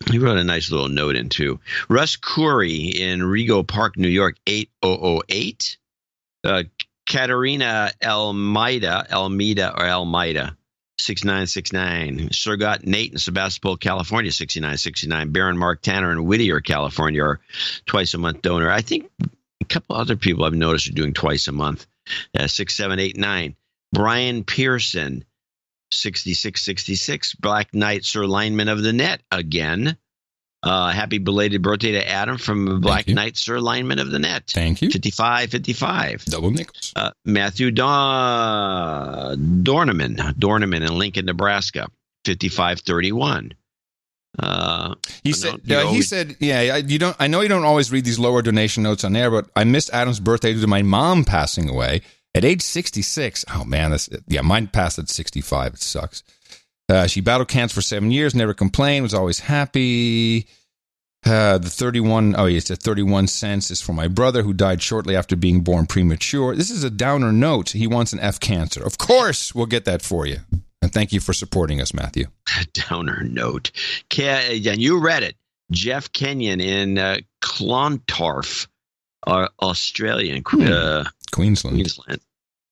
He wrote a nice little note in too. Russ Curry in Rego Park, New York, 8008. Katerina Almeida, 6969. Surgot Nate in Sebastopol, California, 6969. Baron Mark Tanner in Whittier, California, are twice a month donor. I think a couple other people I've noticed are doing twice a month. 6789. Brian Pearson, 6666. Black Knight, Sir Lineman of the Net again. Happy belated birthday to Adam from Black Knight, Sir Lineman of the Net. Thank you. 5555. Double nickels. Matthew Dorneman in Lincoln, Nebraska. 5531. He said, you don't. I know you don't always read these lower donation notes on air, but I missed Adam's birthday due to my mom passing away at age 66. Oh man, mine passed at 65. It sucks. She battled cancer for 7 years, never complained, was always happy. The 31 cents is for my brother who died shortly after being born premature. This is a downer note. He wants an F cancer. Of course, we'll get that for you. And thank you for supporting us, Matthew. Downer note. And you read it. Jeff Kenyon in Clontarf, Australia, Queensland.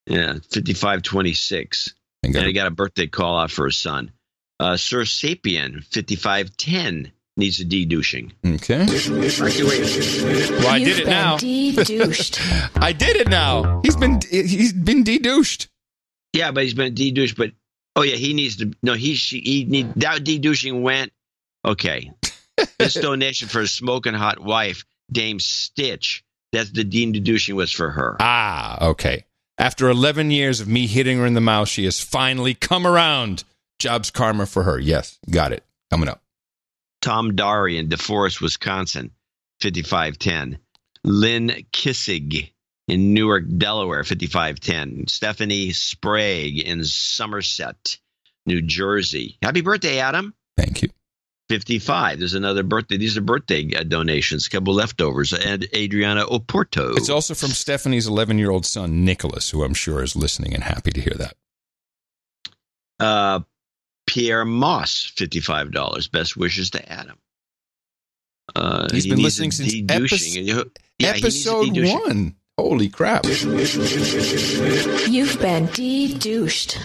Yeah, 5526. And he got a birthday call out for his son. Sir Sapien, 5510, needs a de-douching. Okay. Well, I did it now. De-douched. I did it now. He's been de-douched. Yeah, but he's been de-douched. But he needs to. No, that de-douching went. Okay. This donation for his smoking hot wife, Dame Stitch. That's the de-douching was for her. Ah, okay. After 11 years of me hitting her in the mouth, she has finally come around. Jobs karma for her. Yes, got it. Coming up. Tom Dari in DeForest, Wisconsin, 5510. Lynn Kissig in Newark, Delaware, 5510. Stephanie Sprague in Somerset, New Jersey. Happy birthday, Adam. Thank you. 55. There's another birthday. These are birthday donations, a couple leftovers. And Adriana Oporto. It's also from Stephanie's 11-year-old son, Nicholas, who I'm sure is listening and happy to hear that. Pierre Moss, $55. Best wishes to Adam. He's been listening since episode 1. Holy crap. You've been de-douched.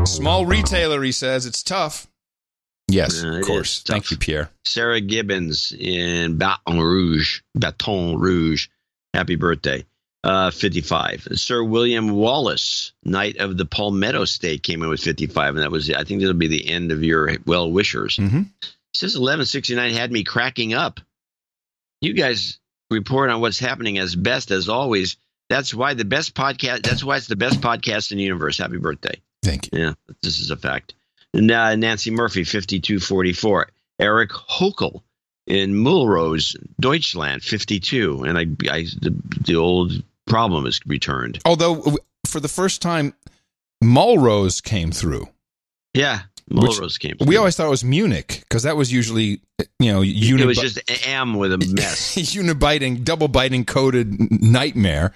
Small retailer, he says. It's tough. Yes, of course. Thank you, Pierre. Sarah Gibbons in Baton Rouge. Happy birthday. 55. Sir William Wallace, Knight of the Palmetto State, came in with 55, and that was, I think that'll be the end of your well-wishers. Mm-hmm. It says 1169 had me cracking up. You guys report on what's happening as best as always. That's why it's the best podcast in the universe. Happy birthday. Thank you. Yeah, this is a fact. Nancy Murphy, 5244. Eric Hokel in Mulrose, Deutschland, 52. And the old problem is returned. Although, for the first time, Mulrose came through. Yeah, Melrose came. We always thought it was Munich because that was usually, it was just M with a mess. Unibiting, double biting coded nightmare.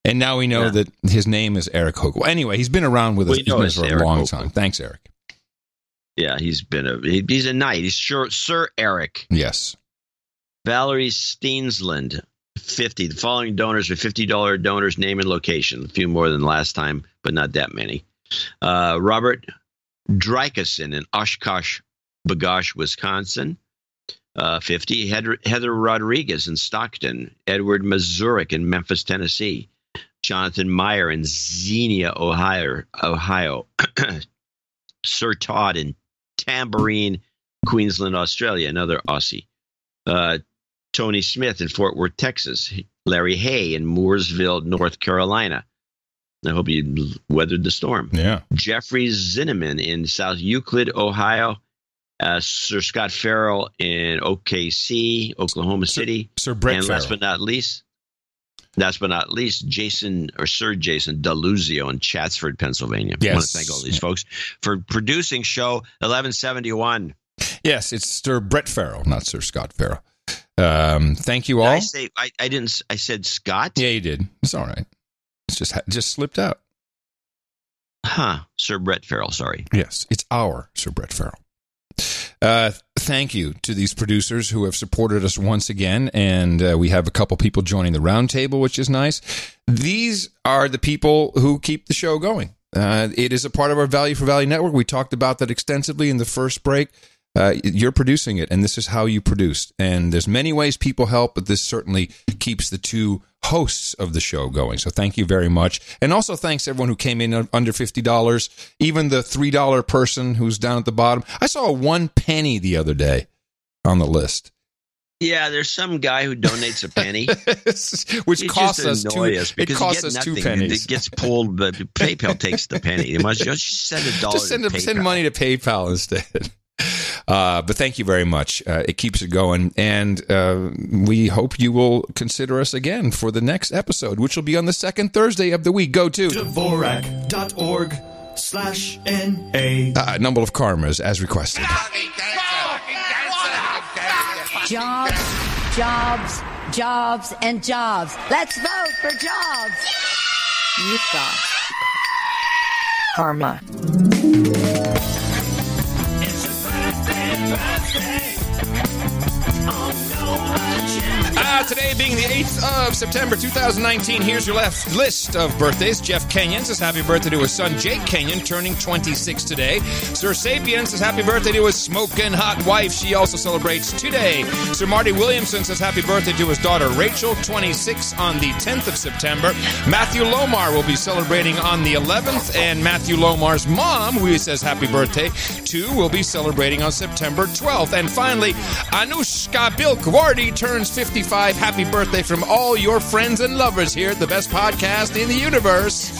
And now we know that his name is Eric Hook. Well, anyway, he's been around with us for a long time. Thanks, Eric. Yeah, he's a knight. He's Sir Eric. Yes. Valerie Steensland, 50. The following donors are $50 donors, name and location. A few more than last time, but not that many. Robert Drykason in Oshkosh, Bagosh, Wisconsin, 50. Heather Rodriguez in Stockton. Edward Mazurek in Memphis, Tennessee. Jonathan Meyer in Xenia, Ohio. Sir Todd in Tambourine, Queensland, Australia, another Aussie. Tony Smith in Fort Worth, Texas. Larry Hay in Mooresville, North Carolina. I hope you weathered the storm. Yeah. Jeffrey Zinneman in South Euclid, Ohio. Sir Scott Farrell in OKC, Oklahoma City. Sir Brett and Farrell. last but not least, Sir Jason Deluzio in Chatsford, Pennsylvania. Yes. I want to thank all these folks for producing show 1171. Yes, it's Sir Brett Farrell, not Sir Scott Farrell. Thank you all. I said Scott? Yeah, you did. It's all right. It's just slipped out. Sir Brett Farrell, sorry. Yes, it's our Sir Brett Farrell. Thank you to these producers who have supported us once again, and we have a couple people joining the roundtable, which is nice. These are the people who keep the show going. It is a part of our Value for Value network. We talked about that extensively in the first break. You're producing it, and this is how you produced. And there's many ways people help, but this certainly keeps the two hosts of the show going. So thank you very much. And also thanks to everyone who came in under $50, even the $3 person who's down at the bottom. I saw a 1 penny the other day on the list. Yeah, there's some guy who donates a penny, which costs us two pennies. It gets pulled, but PayPal takes the penny. You must just send $1. Just send money to PayPal instead. But thank you very much. It keeps it going. And we hope you will consider us again for the next episode, which will be on the second Thursday of the week. Go to Dvorak.org/NA. Number of Karmas, as requested. Jobs, jobs, jobs, and jobs. Let's vote for jobs. You've got karma. Today being the 8th of September 2019, here's your list of birthdays. Jeff Kenyon says happy birthday to his son Jake Kenyon, turning 26 today. Sir Sapien says happy birthday to his smoking hot wife. She also celebrates today. Sir Marty Williamson says happy birthday to his daughter Rachel, 26 on the 10th of September. Matthew Lomar will be celebrating on the 11th, and Matthew Lomar's mom, who he says happy birthday to, will be celebrating on September 12th. And finally, Anushka Bilkwardi turns 55. Happy birthday from all your friends and lovers here at the best podcast in the universe.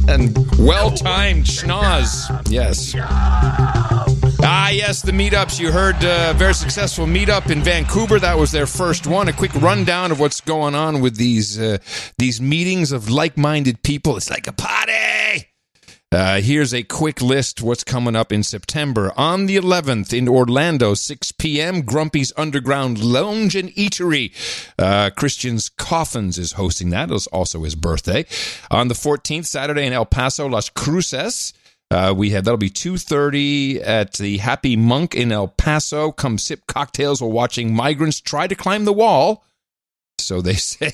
And well-timed schnoz. Yes. Yes, the meetups. You heard a very successful meetup in Vancouver. That was their first one. A quick rundown of what's going on with these meetings of like-minded people. It's like a party. Here's a quick list what's coming up in September. On the 11th in Orlando, 6 p.m., Grumpy's Underground Lounge and Eatery. Christian's Coffins is hosting that. It was also his birthday. On the 14th, Saturday in El Paso, Las Cruces. That'll be 2:30 at the Happy Monk in El Paso. Come sip cocktails while watching migrants try to climb the wall. So they say,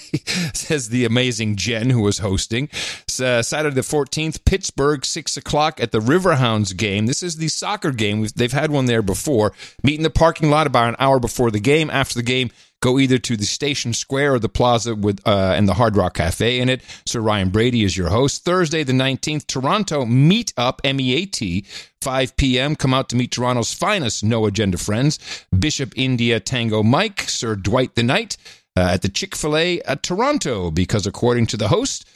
says the amazing Jen, who was hosting. Saturday the 14th, Pittsburgh, 6 o'clock at the Riverhounds game. This is the soccer game. They've had one there before. Meet in the parking lot about an hour before the game. After the game, go either to the Station Square or the Plaza with and the Hard Rock Cafe in it. Sir Ryan Brady is your host. Thursday the 19th, Toronto Meetup, MEAT, 5 p.m. Come out to meet Toronto's finest No Agenda friends. Bishop India Tango Mike, Sir Dwight the Knight. At the Chick-fil-A at Toronto, because according to the host,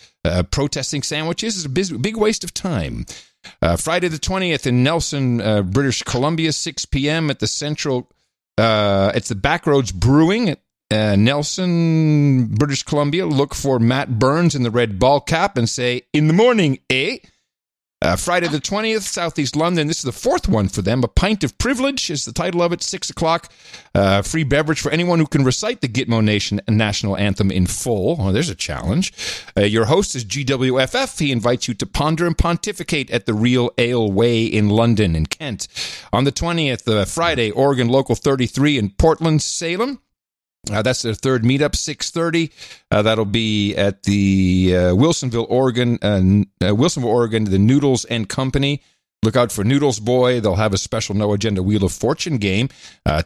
protesting sandwiches is a big waste of time. Friday the 20th in Nelson, British Columbia, 6 p.m. at the Central, it's the Backroads Brewing at Nelson, British Columbia. Look for Matt Burns in the red ball cap and say, in the morning, eh? Friday the 20th, Southeast London. This is the fourth one for them. A Pint of Privilege is the title of it. 6 o'clock. Free beverage for anyone who can recite the Gitmo Nation national anthem in full. Oh, there's a challenge. Your host is GWFF. He invites you to ponder and pontificate at the Real Ale Way in London in Kent. On the 20th, Friday, Oregon Local 33 in Portland, Salem. That's their third meetup, 6:30. That'll be at the Wilsonville, Oregon, the Noodles and Company. Look out for Noodles Boy. They'll have a special No Agenda Wheel of Fortune game.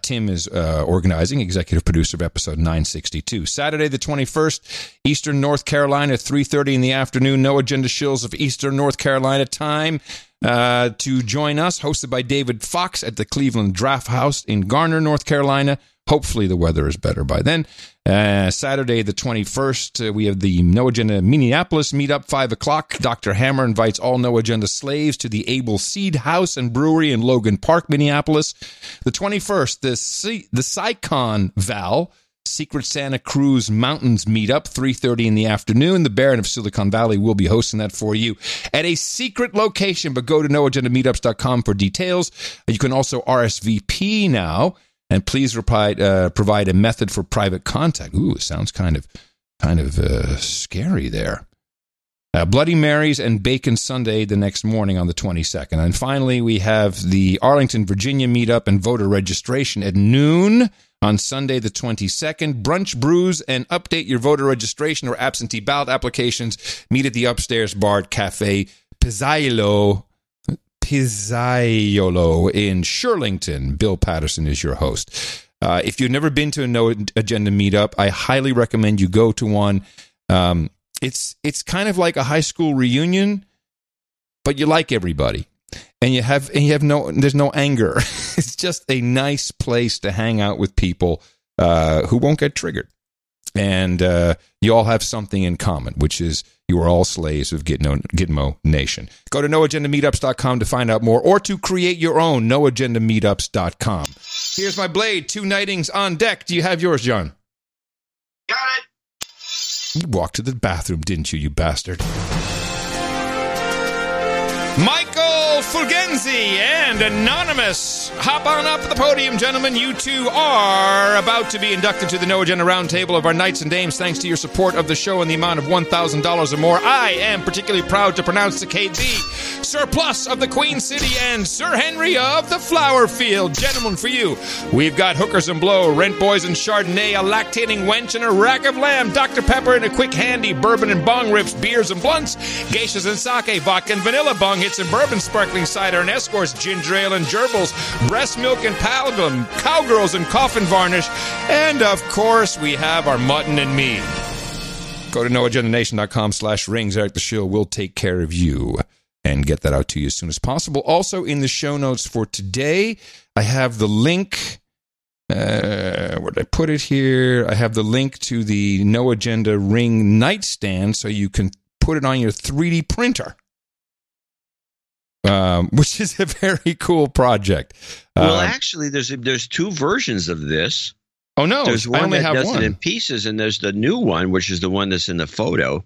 Tim is organizing, executive producer of episode 962. Saturday the 21st, Eastern North Carolina, 3:30 in the afternoon. No Agenda Shills of Eastern North Carolina time to join us, hosted by David Fox at the Cleveland Draft House in Garner, North Carolina. Hopefully the weather is better by then. Saturday the 21st, we have the No Agenda Minneapolis meetup, 5 o'clock. Dr. Hammer invites all No Agenda slaves to the Able Seed House and Brewery in Logan Park, Minneapolis. The 21st, the Sycon Val Secret Santa Cruz Mountains meetup, 3:30 in the afternoon. The Baron of Silicon Valley will be hosting that for you at a secret location, but go to noagendameetups.com for details. You can also RSVP now. And please provide a method for private contact. Ooh, it sounds kind of scary there. Bloody Marys and Bacon Sunday the next morning on the 22nd. And finally, we have the Arlington, Virginia meetup and voter registration at noon on Sunday the 22nd. Brunch, brews, and update your voter registration or absentee ballot applications. Meet at the upstairs bar at Cafe Pizzaiolo in Shirlington. Bill Patterson is your host. If you've never been to a No Agenda meetup, I highly recommend you go to one. It's kind of like a high school reunion, but you like everybody, and there's no anger. It's just a nice place to hang out with people who won't get triggered, and you all have something in common, which is you are all slaves of Gitmo Nation. Go to noagendameetups.com to find out more, or to create your own, noagendameetups.com. Here's my blade, 2 nightings on deck. Do you have yours, John? Got it. You walked to the bathroom, didn't you bastard? Michael Fulgenzi and Anonymous. Hop on up to the podium, gentlemen. You two are about to be inducted to the No Agenda Roundtable of our Knights and Dames. Thanks to your support of the show in the amount of $1,000 or more, I am particularly proud to pronounce the KB, Sir Plus of the Queen City and Sir Henry of the Flower Field. Gentlemen, for you, we've got hookers and blow, rent boys and Chardonnay, a lactating wench and a rack of lamb, Dr. Pepper and a quick handy, bourbon and bong rips, beers and blunts, geishas and sake, vodka and vanilla, bong hits and bourbon, sparkling cider and escorts, ginger ale and gerbils, breast milk and paladum, cowgirls and coffin varnish, and of course we have our mutton and meat. Go to noagendanation.com/rings. Eric the Shill will take care of you and get that out to you as soon as possible. Also in the show notes for today, I have the link. Where did I put it here? I have the link to the No Agenda Ring nightstand so you can put it on your 3D printer. Which is a very cool project. Well, actually, there's 2 versions of this. Oh no, there's one I only that have does one. it in pieces, and there's the new one, which is the one that's in the photo,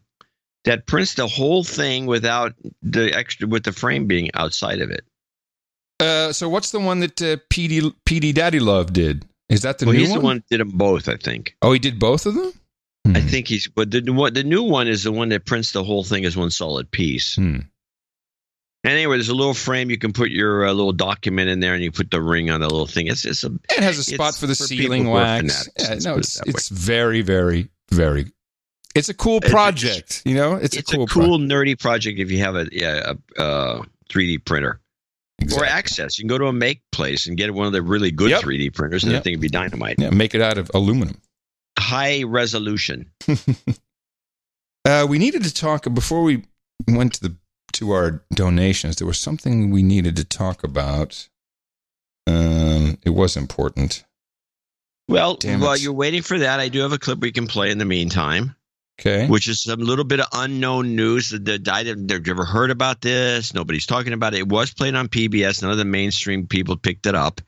that prints the whole thing without the extra, with the frame being outside of it. So what's the one that PD Daddy Love did? Is that the new one? He's the one that did them both, I think. Oh, he did both of them? I think but the new one is the one that prints the whole thing as one solid piece. Anyway, there's a little frame you can put your little document in there, and you put the ring on the little thing. It has a spot for the sealing wax. It's very, very, very. It's a cool project. It's a cool nerdy project if you have a 3D printer. Exactly. Or access. You can go to a make place and get one of the really good 3D printers, and that thing would be dynamite. Yeah, make it out of aluminum. High resolution. We needed to talk before we went to our donations. There was something we needed to talk about. It was important. Well, while you're waiting for that, I do have a clip we can play in the meantime. Okay. Which is some little bit of unknown news. They've ever heard about this. Nobody's talking about it. It was played on PBS. None of the mainstream people picked it up.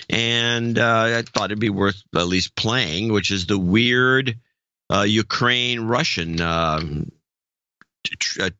And I thought it'd be worth at least playing, which is the weird Ukraine-Russian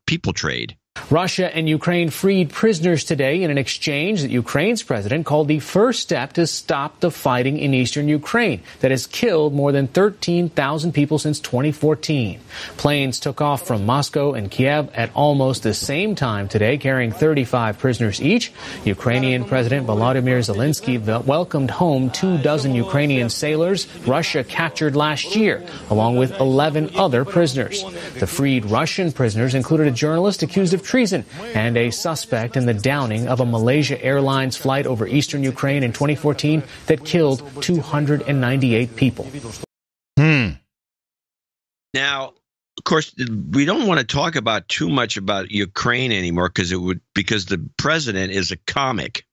people trade. Russia and Ukraine freed prisoners today in an exchange that Ukraine's president called the first step to stop the fighting in eastern Ukraine that has killed more than 13,000 people since 2014. Planes took off from Moscow and Kiev at almost the same time today, carrying 35 prisoners each. Ukrainian President Volodymyr Zelensky welcomed home 24 Ukrainian sailors Russia captured last year, along with 11 other prisoners. The freed Russian prisoners included a journalist accused of treason and a suspect in the downing of a Malaysia Airlines flight over eastern Ukraine in 2014 that killed 298 people. Now, of course, we don't want to talk about too much about Ukraine anymore because the president is a comic.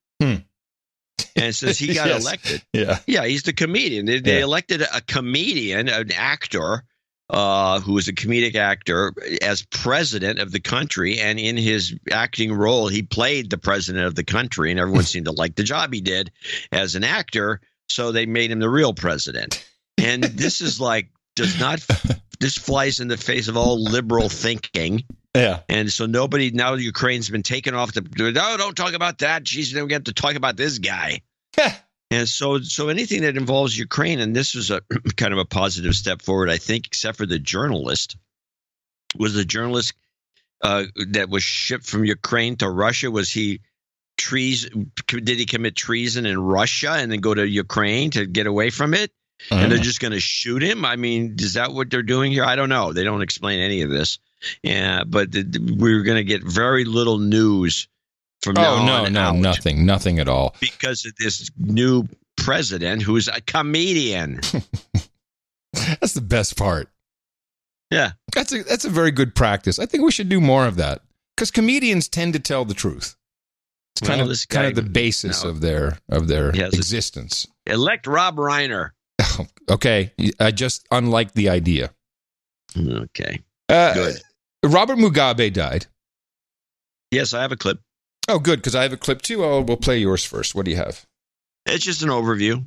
And since he got elected, he's the comedian. They elected a comedian, an actor, who was a comedic actor, as president of the country. And in his acting role, he played the president of the country. And everyone seemed to like the job he did as an actor. So they made him the real president. And this is this flies in the face of all liberal thinking. Yeah. And so now Ukraine's been taken off don't talk about that. Jeez, then we have to talk about this guy. And so anything that involves Ukraine, and this was a kind of a positive step forward, I think, except for the journalist. Was the journalist that was shipped from Ukraine to Russia, was he did he commit treason in Russia and then go to Ukraine to get away from it? And they're just going to shoot him? I mean, is that what they're doing here? I don't know. They don't explain any of this. Yeah, but we're going to get very little news from now on out. Nothing at all. Because of this new president who's a comedian. That's the best part. Yeah. That's a very good practice. I think we should do more of that because comedians tend to tell the truth. It's kind of the basis of their existence. Elect Rob Reiner. Okay. I just unlike the idea. Okay. Good. Robert Mugabe died. Yes, I have a clip. Oh, good, because I have a clip too. We'll play yours first. What do you have? It's just an overview.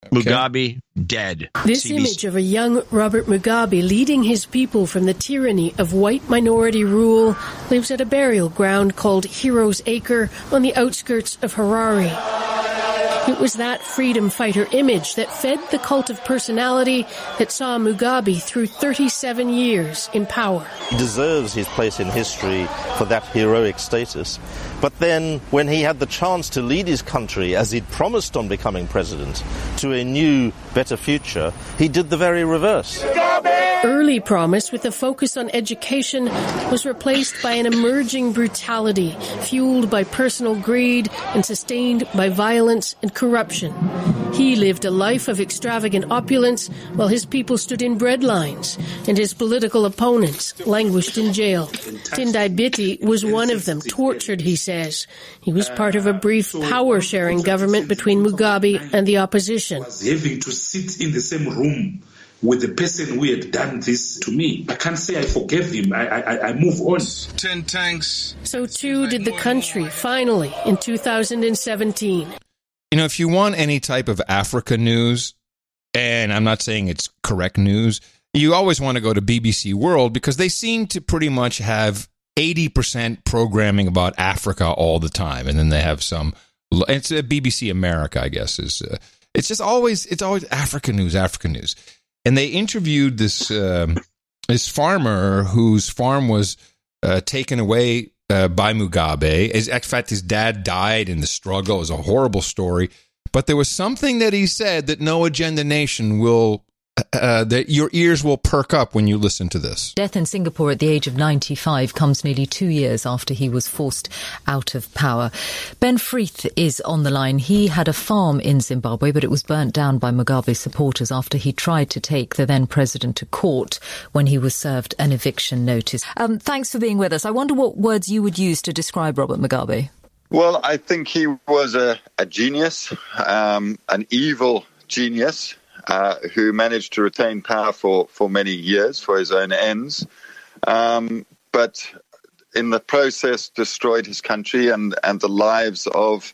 Okay. Mugabe dead. This image of a young Robert Mugabe leading his people from the tyranny of white minority rule lives at a burial ground called Heroes Acre on the outskirts of Harare. It was that freedom fighter image that fed the cult of personality that saw Mugabe through 37 years in power. He deserves his place in history for that heroic status. But then, when he had the chance to lead his country, as he'd promised on becoming president, to a new, better future, he did the very reverse. Early promise with a focus on education was replaced by an emerging brutality, fueled by personal greed and sustained by violence and corruption. He lived a life of extravagant opulence while his people stood in breadlines, and his political opponents languished in jail. Tendai Biti was one of them, tortured, he says. He was part of a brief power-sharing government between Mugabe and the opposition. Having to sit in the same room with the person who had done this to me. I can't say I forgave him. I move on. 10 tanks. So too did the country, finally, in 2017. You know, if you want any type of Africa news, and I'm not saying it's correct news, you always want to go to BBC World because they seem to pretty much have 80% programming about Africa all the time. And then they have it's BBC America, I guess. It's always Africa news. And they interviewed this farmer whose farm was taken away by Mugabe. In fact, his dad died in the struggle. It was a horrible story. But there was something that he said that No Agenda Nation will, that your ears will perk up when you listen to this. Death in Singapore at the age of 95 comes nearly 2 years after he was forced out of power. Ben Freeth is on the line. He had a farm in Zimbabwe, but it was burnt down by Mugabe supporters after he tried to take the then president to court when he was served an eviction notice. Thanks for being with us. I wonder what words you would use to describe Robert Mugabe. Well, I think he was a genius, an evil genius. Who managed to retain power for many years for his own ends, but in the process destroyed his country and the lives of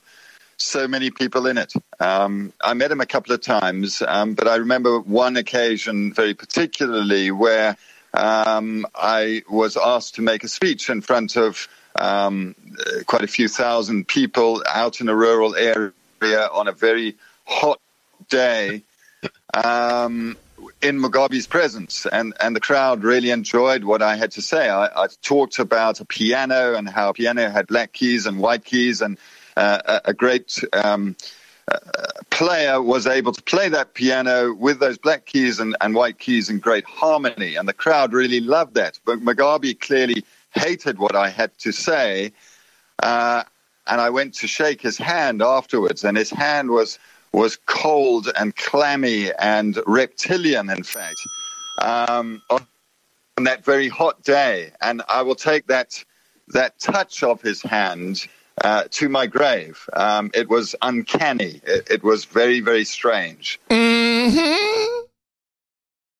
so many people in it. I met him a couple of times, but I remember one occasion very particularly where I was asked to make a speech in front of quite a few thousand people out in a rural area on a very hot day in Mugabe's presence. And the crowd really enjoyed what I had to say. I talked about a piano and how a piano had black keys and white keys, and a great player was able to play that piano with those black keys and white keys in great harmony. And the crowd really loved that. But Mugabe clearly hated what I had to say. And I went to shake his hand afterwards, and his hand was cold and clammy and reptilian, in fact, on that very hot day. And I will take that touch of his hand to my grave. It was uncanny. It was very, very strange. Mm-hmm.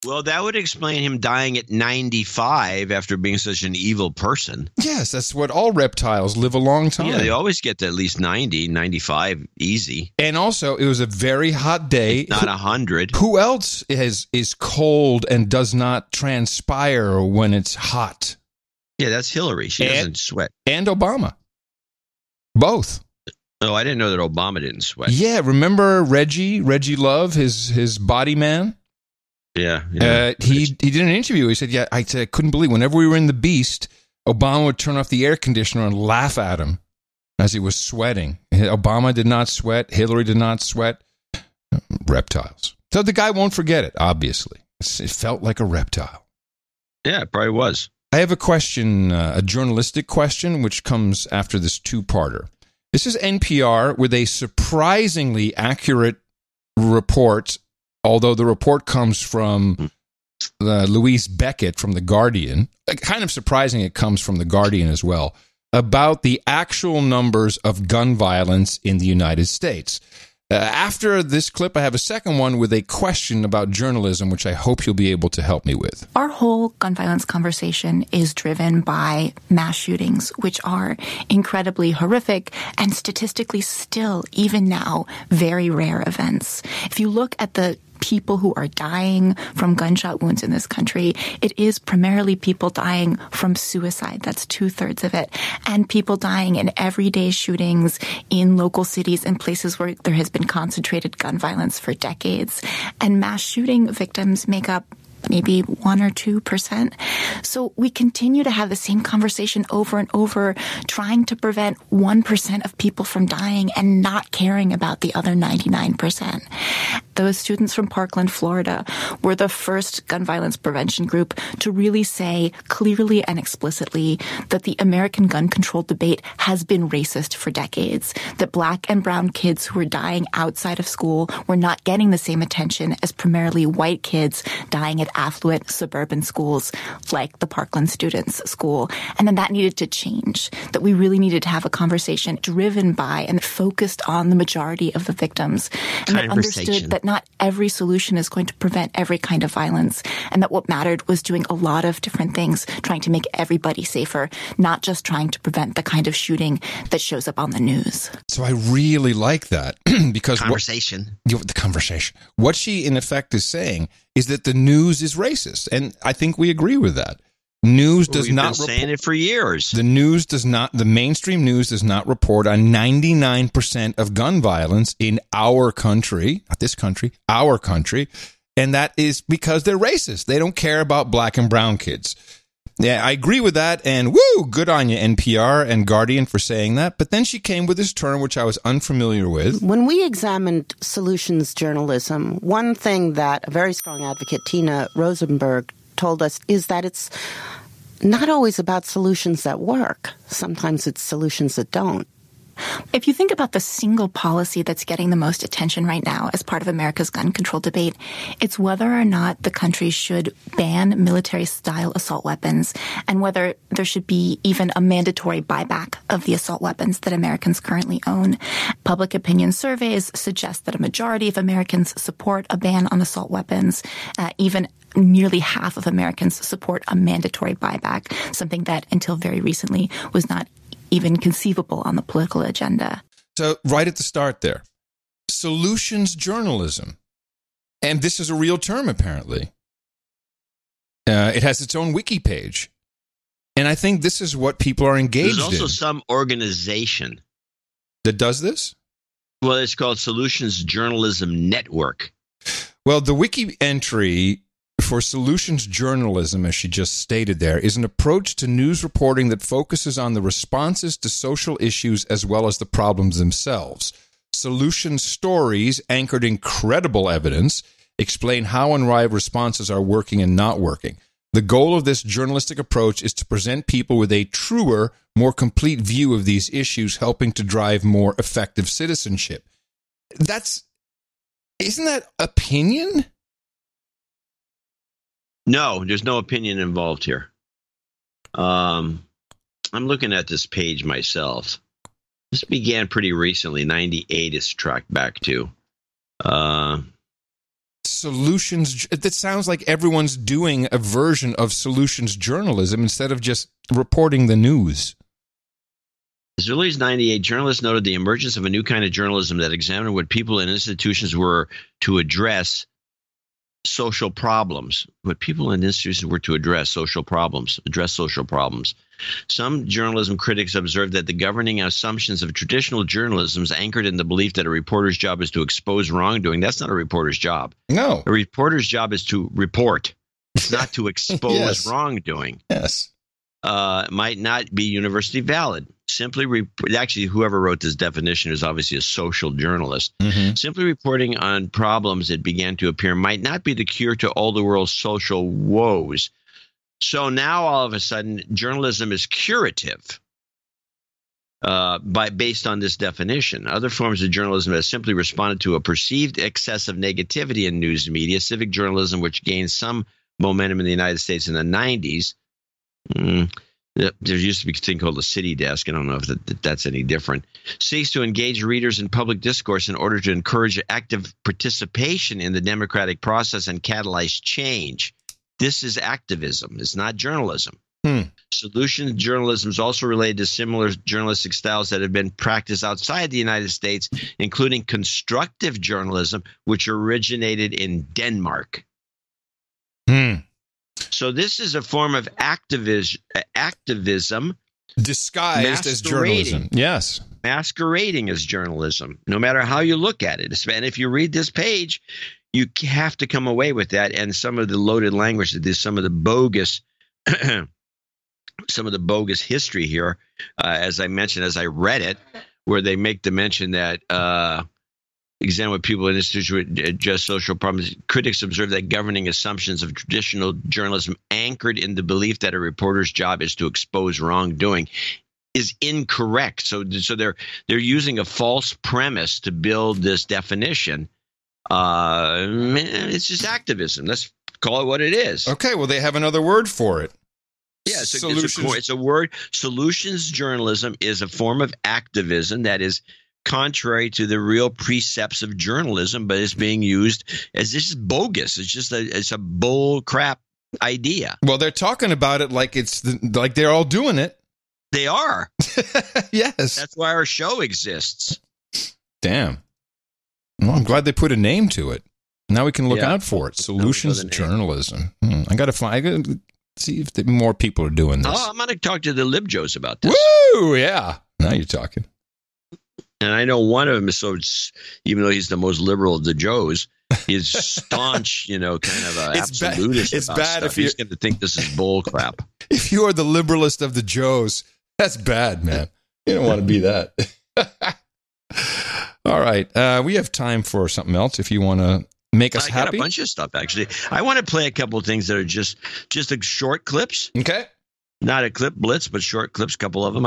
Well, that would explain him dying at 95 after being such an evil person. Yes, that's what all reptiles live a long time. Yeah, they always get to at least 90, 95, easy. And also, it was a very hot day. Not 100. Who else is cold and does not transpire when it's hot? Yeah, that's Hillary. She doesn't sweat. And Obama. Both. Oh, I didn't know that Obama didn't sweat. Yeah, remember Reggie Love, his body man? Yeah. He did an interview. He said, I couldn't believe whenever we were in the Beast, Obama would turn off the air conditioner and laugh at him as he was sweating. Obama did not sweat. Hillary did not sweat. Reptiles. So the guy won't forget it, obviously. It felt like a reptile. Yeah, it probably was. I have a question, a journalistic question, which comes after this two-parter. This is NPR with a surprisingly accurate report, although the report comes from Louise Beckett from The Guardian. Kind of surprising it comes from The Guardian as well, about the actual numbers of gun violence in the United States. After this clip, I have a second one with a question about journalism, which I hope you'll be able to help me with. Our whole gun violence conversation is driven by mass shootings, which are incredibly horrific and statistically still, even now, very rare events. If you look at the people who are dying from gunshot wounds in this country, it is primarily people dying from suicide. That's 2/3 of it. And people dying in everyday shootings in local cities and places where there has been concentrated gun violence for decades. And mass shooting victims make up maybe 1 or 2%. So we continue to have the same conversation over and over, trying to prevent 1% of people from dying and not caring about the other 99%. Those students from Parkland, Florida, were the first gun violence prevention group to really say clearly and explicitly that the American gun control debate has been racist for decades, that black and brown kids who were dying outside of school were not getting the same attention as primarily white kids dying at affluent suburban schools like the Parkland Students' School. And then that needed to change, that we really needed to have a conversation driven by and focused on the majority of the victims, and that understood that not every solution is going to prevent every kind of violence, and that what mattered was doing a lot of different things, trying to make everybody safer, not just trying to prevent the kind of shooting that shows up on the news. So I really like that because the conversation. What she in effect is saying is that the news is racist, and I think we agree with that. News does We've not been saying it for years. The mainstream news does not report on 99% of gun violence in our country, not this country, our country, and that is because they're racist. They don't care about black and brown kids. Yeah, I agree with that, and woo, good on you, NPR and Guardian, for saying that. But then she came with this term, which I was unfamiliar with. When we examined solutions journalism, one thing that a very strong advocate, Tina Rosenberg, told us is that it's not always about solutions that work. Sometimes it's solutions that don't. If you think about the single policy that's getting the most attention right now as part of America's gun control debate, it's whether or not the country should ban military-style assault weapons and whether there should be even a mandatory buyback of the assault weapons that Americans currently own. Public opinion surveys suggest that a majority of Americans support a ban on assault weapons. Even nearly half of Americans support a mandatory buyback, something that until very recently was not even conceivable on the political agenda. So right at the start there, solutions journalism. And this is a real term, apparently. It has its own wiki page. And I think this is what people are engaged in. There's also some organization that does this? Well, it's called Solutions Journalism Network. Well, the wiki entry for solutions journalism, as she just stated there, is an approach to news reporting that focuses on the responses to social issues as well as the problems themselves. Solution stories anchored in credible evidence explain how and why responses are working and not working. The goal of this journalistic approach is to present people with a truer, more complete view of these issues, helping to drive more effective citizenship. Isn't that opinion? No, there's no opinion involved here. I'm looking at this page myself. This began pretty recently. 98 is tracked back to. Solutions. That sounds like everyone's doing a version of solutions journalism instead of just reporting the news. As early as 98, journalists noted the emergence of a new kind of journalism that examined what people and institutions were to address social problems. What people and institutions were to address social problems. Some journalism critics observed that the governing assumptions of traditional journalism is anchored in the belief that a reporter's job is to expose wrongdoing. That's not a reporter's job. No. A reporter's job is to report. It's not to expose Yes. wrongdoing. Yes. Might not be universally valid. Actually, whoever wrote this definition is obviously a social journalist. Mm-hmm. Simply reporting on problems that began to appear might not be the cure to all the world's social woes. So now all of a sudden, journalism is curative based on this definition. Other forms of journalism have simply responded to a perceived excess of negativity in news media. Civic journalism, which gained some momentum in the United States in the 90s. There used to be a thing called the city desk. I don't know if that's any different. Seeks to engage readers in public discourse in order to encourage active participation in the democratic process and catalyze change. This is activism. It's not journalism. Solution journalism is also related to similar journalistic styles that have been practiced outside the United States, including constructive journalism, which originated in Denmark. So this is a form of activism disguised as journalism. Yes. Masquerading as journalism, no matter how you look at it. And if you read this page, you have to come away with that and some of the loaded language that there's some of the bogus history here, as I mentioned, as I read it, where they make the mention that examine what people in institutions would address social problems. Critics observe that governing assumptions of traditional journalism anchored in the belief that a reporter's job is to expose wrongdoing is incorrect. So they're using a false premise to build this definition. It's just activism. Let's call it what it is. Okay, well, they have another word for it. Yeah, it's a word. Solutions journalism is a form of activism that is contrary to the real precepts of journalism, but it's being used as this is bogus. It's just it's a bull crap idea. Well, they're talking about it like like they're all doing it. They are. Yes. That's why our show exists. Damn. Well, I'm glad they put a name to it. Now we can look out for it. Solutions journalism. I got to see if more people are doing this. Oh, I'm going to talk to the Libjos about this. Woo! Yeah. Now you're talking. And I know one of them is even though he's the most liberal of the Joes, he's staunch, kind of absolutist. It's bad if he's going to think this is bull crap. If you are the liberalist of the Joes, that's bad, man. You don't want to be that. All right. We have time for something else if you want to make us happy. I got a bunch of stuff, actually. I want to play a couple of things that are just short clips. Okay. Not a clip blitz, but short clips, a couple of them.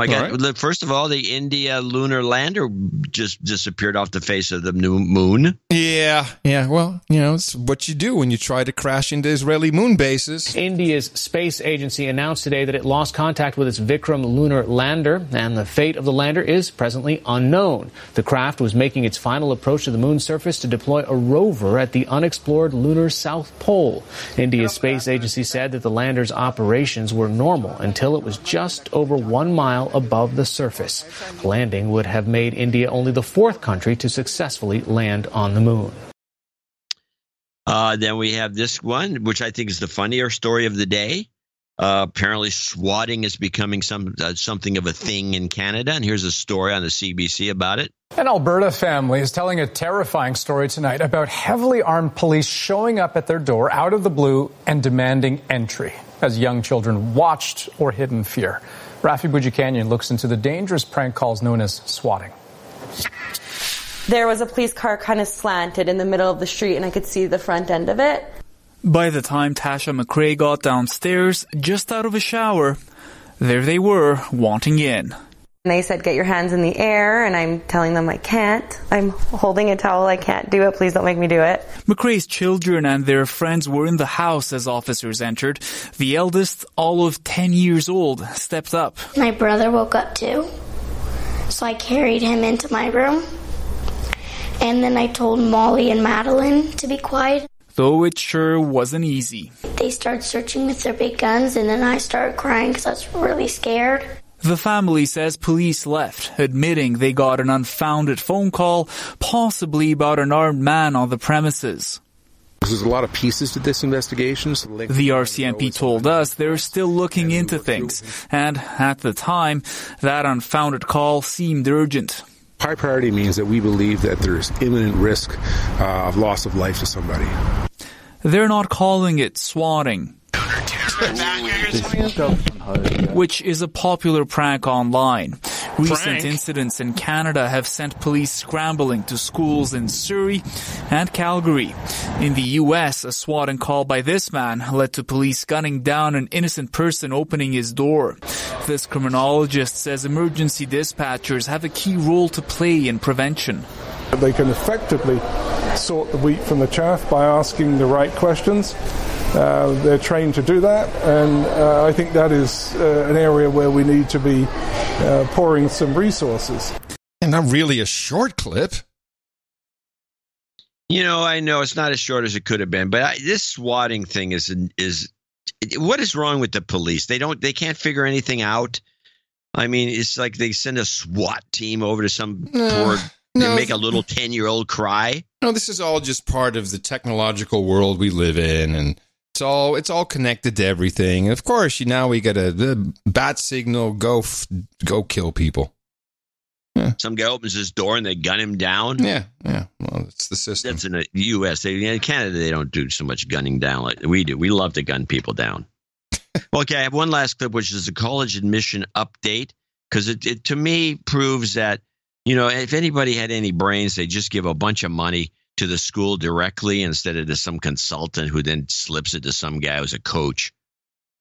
First of all, the India lunar lander just disappeared off the face of the new moon. Yeah. Well, it's what you do when you try to crash into Israeli moon bases. India's space agency announced today that it lost contact with its Vikram lunar lander, and the fate of the lander is presently unknown. The craft was making its final approach to the moon's surface to deploy a rover at the unexplored lunar South Pole. India's space agency said that the lander's operations were normal until it was just over 1 mile above the surface. Landing would have made India only the 4th country to successfully land on the moon. Then we have this one, which I think is the funnier story of the day. Apparently, swatting is becoming something of a thing in Canada. And here's a story on the CBC about it. An Alberta family is telling a terrifying story tonight about heavily armed police showing up at their door out of the blue and demanding entry as young children watched or hid in fear. Rafi Boudjikanian looks into the dangerous prank calls known as swatting. There was a police car kind of slanted in the middle of the street, and I could see the front end of it. By the time Tasha McRae got downstairs, just out of a shower, there they were, wanting in. And they said, get your hands in the air, and I'm telling them I can't. I'm holding a towel, I can't do it, please don't make me do it. McRae's children and their friends were in the house as officers entered. The eldest, all of 10 years old, stepped up. My brother woke up too, so I carried him into my room. And then I told Molly and Madeline to be quiet. Though it sure wasn't easy. They started searching with their big guns, and then I started crying because I was really scared. The family says police left, admitting they got an unfounded phone call, possibly about an armed man on the premises. There's a lot of pieces to this investigation. The RCMP told us they're still looking into things, and at the time, that unfounded call seemed urgent. High priority means that we believe that there's imminent risk of loss of life to somebody. They're not calling it swatting, which is a popular prank online. Recent incidents in Canada have sent police scrambling to schools in Surrey and Calgary. In the U.S., a swatting call by this man led to police gunning down an innocent person opening his door. This criminologist says emergency dispatchers have a key role to play in prevention. They can effectively sort the wheat from the chaff by asking the right questions. They're trained to do that, and I think that is an area where we need to be pouring some resources. And not really a short clip. You know, I know it's not as short as it could have been, but this swatting thing is what is wrong with the police? They can't figure anything out. I mean, it's like they send a SWAT team over to some poor. They make a little 10-year-old cry. No, this is all just part of the technological world we live in, and it's all connected to everything. Of course, now we got a bat signal. Go kill people. Yeah. Some guy opens his door and they gun him down. Yeah. Well, it's the system. That's in the U.S. In Canada, they don't do so much gunning down like we do. We love to gun people down. Okay, I have one last clip, which is a college admission update, because it to me proves that. You know, if anybody had any brains, they just give a bunch of money to the school directly instead of to some consultant who then slips it to some guy who's a coach.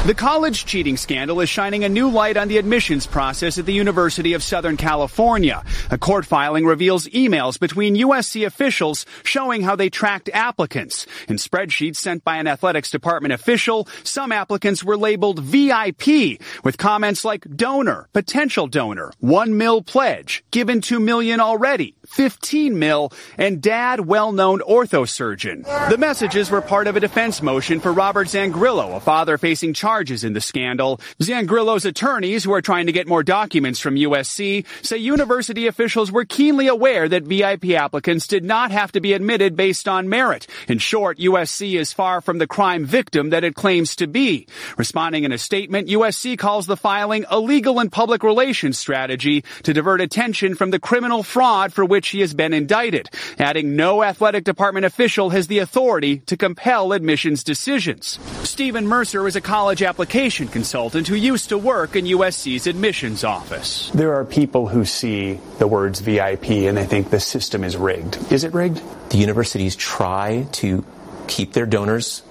The college cheating scandal is shining a new light on the admissions process at the University of Southern California. A court filing reveals emails between USC officials showing how they tracked applicants. In spreadsheets sent by an athletics department official, some applicants were labeled VIP with comments like donor, potential donor, $1 million pledge, given $2 million already, $15 million, and dad, well-known orthosurgeon. The messages were part of a defense motion for Robert Zangrillo, a father facing charges in the scandal. Zangrillo's attorneys, who are trying to get more documents from USC, say university officials were keenly aware that VIP applicants did not have to be admitted based on merit. In short, USC is far from the crime victim that it claims to be. Responding in a statement, USC calls the filing a legal and public relations strategy to divert attention from the criminal fraud for which he has been indicted, adding no athletic department official has the authority to compel admissions decisions. Stephen Mercer is a college application consultant who used to work in USC's admissions office. There are people who see the words VIP and they think the system is rigged. Is it rigged? The universities try to keep their donors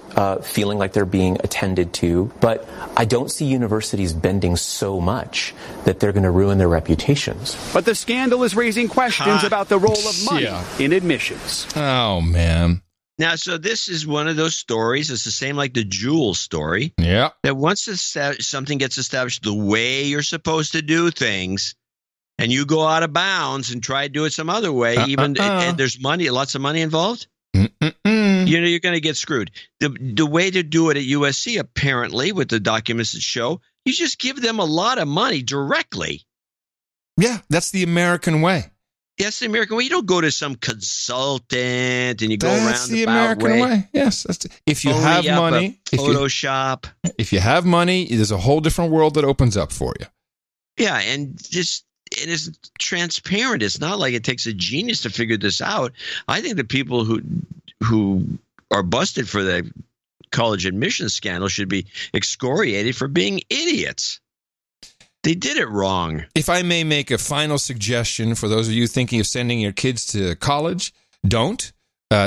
feeling like they're being attended to, but I don't see universities bending so much that they're going to ruin their reputations. But the scandal is raising questions about the role of money in admissions. Oh, man. Now, so this is one of those stories. It's the same like the Jewel story. Yeah. That once something gets established the way you're supposed to do things, and you go out of bounds and try to do it some other way, and there's money, lots of money involved, you're going to get screwed. The way to do it at USC, apparently, with the documents that show, you just give them a lot of money directly. Yeah, that's the American way. That's the American way. You don't go to some consultant and you go around That's the American way. Yes. If you have money, Photoshop. If you have money, there's a whole different world that opens up for you. Yeah, and it's transparent. It's not like it takes a genius to figure this out. I think the people who are busted for the college admissions scandal should be excoriated for being idiots. They did it wrong. If I may make a final suggestion for those of you thinking of sending your kids to college, don't.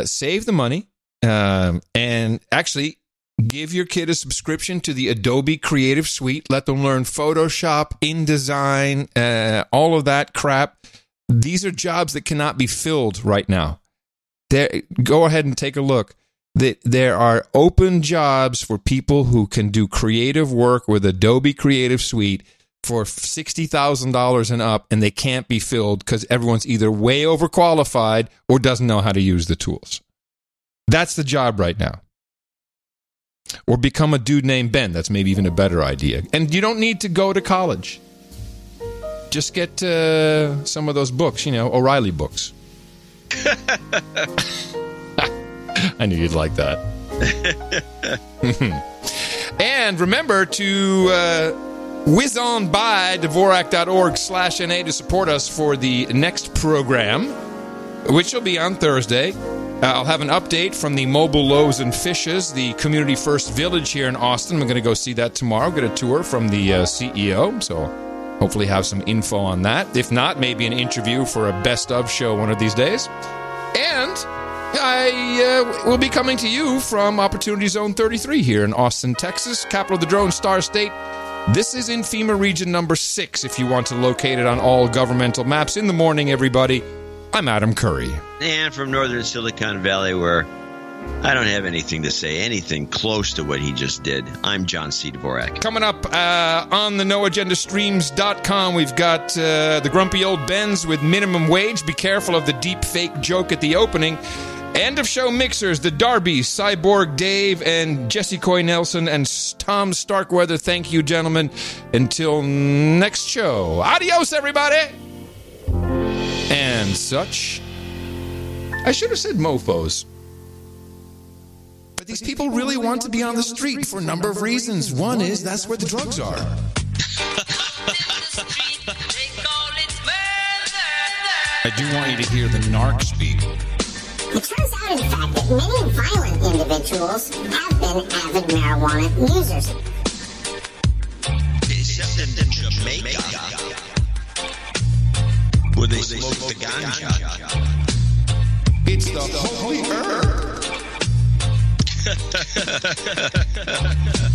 Save the money and actually give your kid a subscription to the Adobe Creative Suite. Let them learn Photoshop, InDesign, all of that crap. These are jobs that cannot be filled right now. Go ahead and take a look. There are open jobs for people who can do creative work with Adobe Creative Suite for $60,000 and up, and they can't be filled because everyone's either way overqualified or doesn't know how to use the tools. That's the job right now. Or become a dude named Ben. That's maybe even a better idea. And you don't need to go to college. Just get some of those books, O'Reilly books. I knew you'd like that. And remember to whiz on by Dvorak.org/NA to support us for the next program, which will be on Thursday. I'll have an update from the Mobile Loaves and Fishes, the Community First Village here in Austin. I'm going to go see that tomorrow, get a tour from the CEO, so hopefully have some info on that. If not, maybe an interview for a best of show one of these days. And I will be coming to you from Opportunity Zone 33 here in Austin, Texas, capital of the Drone Star State. This is in FEMA region number 6 if you want to locate it on all governmental maps. In the morning, everybody, I'm Adam Curry. And from northern Silicon Valley, where I don't have anything to say, anything close to what he just did, I'm John C. Dvorak. Coming up on the NoAgendaStreams.com, we've got the Grumpy Old Bens with minimum wage. Be careful of the deep fake joke at the opening. End of show mixers, the Darby, Cyborg Dave, and Jesse Coy Nelson, and Tom Starkweather. Thank you, gentlemen. Until next show. Adios, everybody! And such. I should have said mofos. But these people really want to be on the street for a number of reasons. One is that's where the drugs are. I do want you to hear the narc speak. It turns out, in fact, that many violent individuals have been avid marijuana users. Except in Jamaica, where they smoke the ganja. It's the holy herb.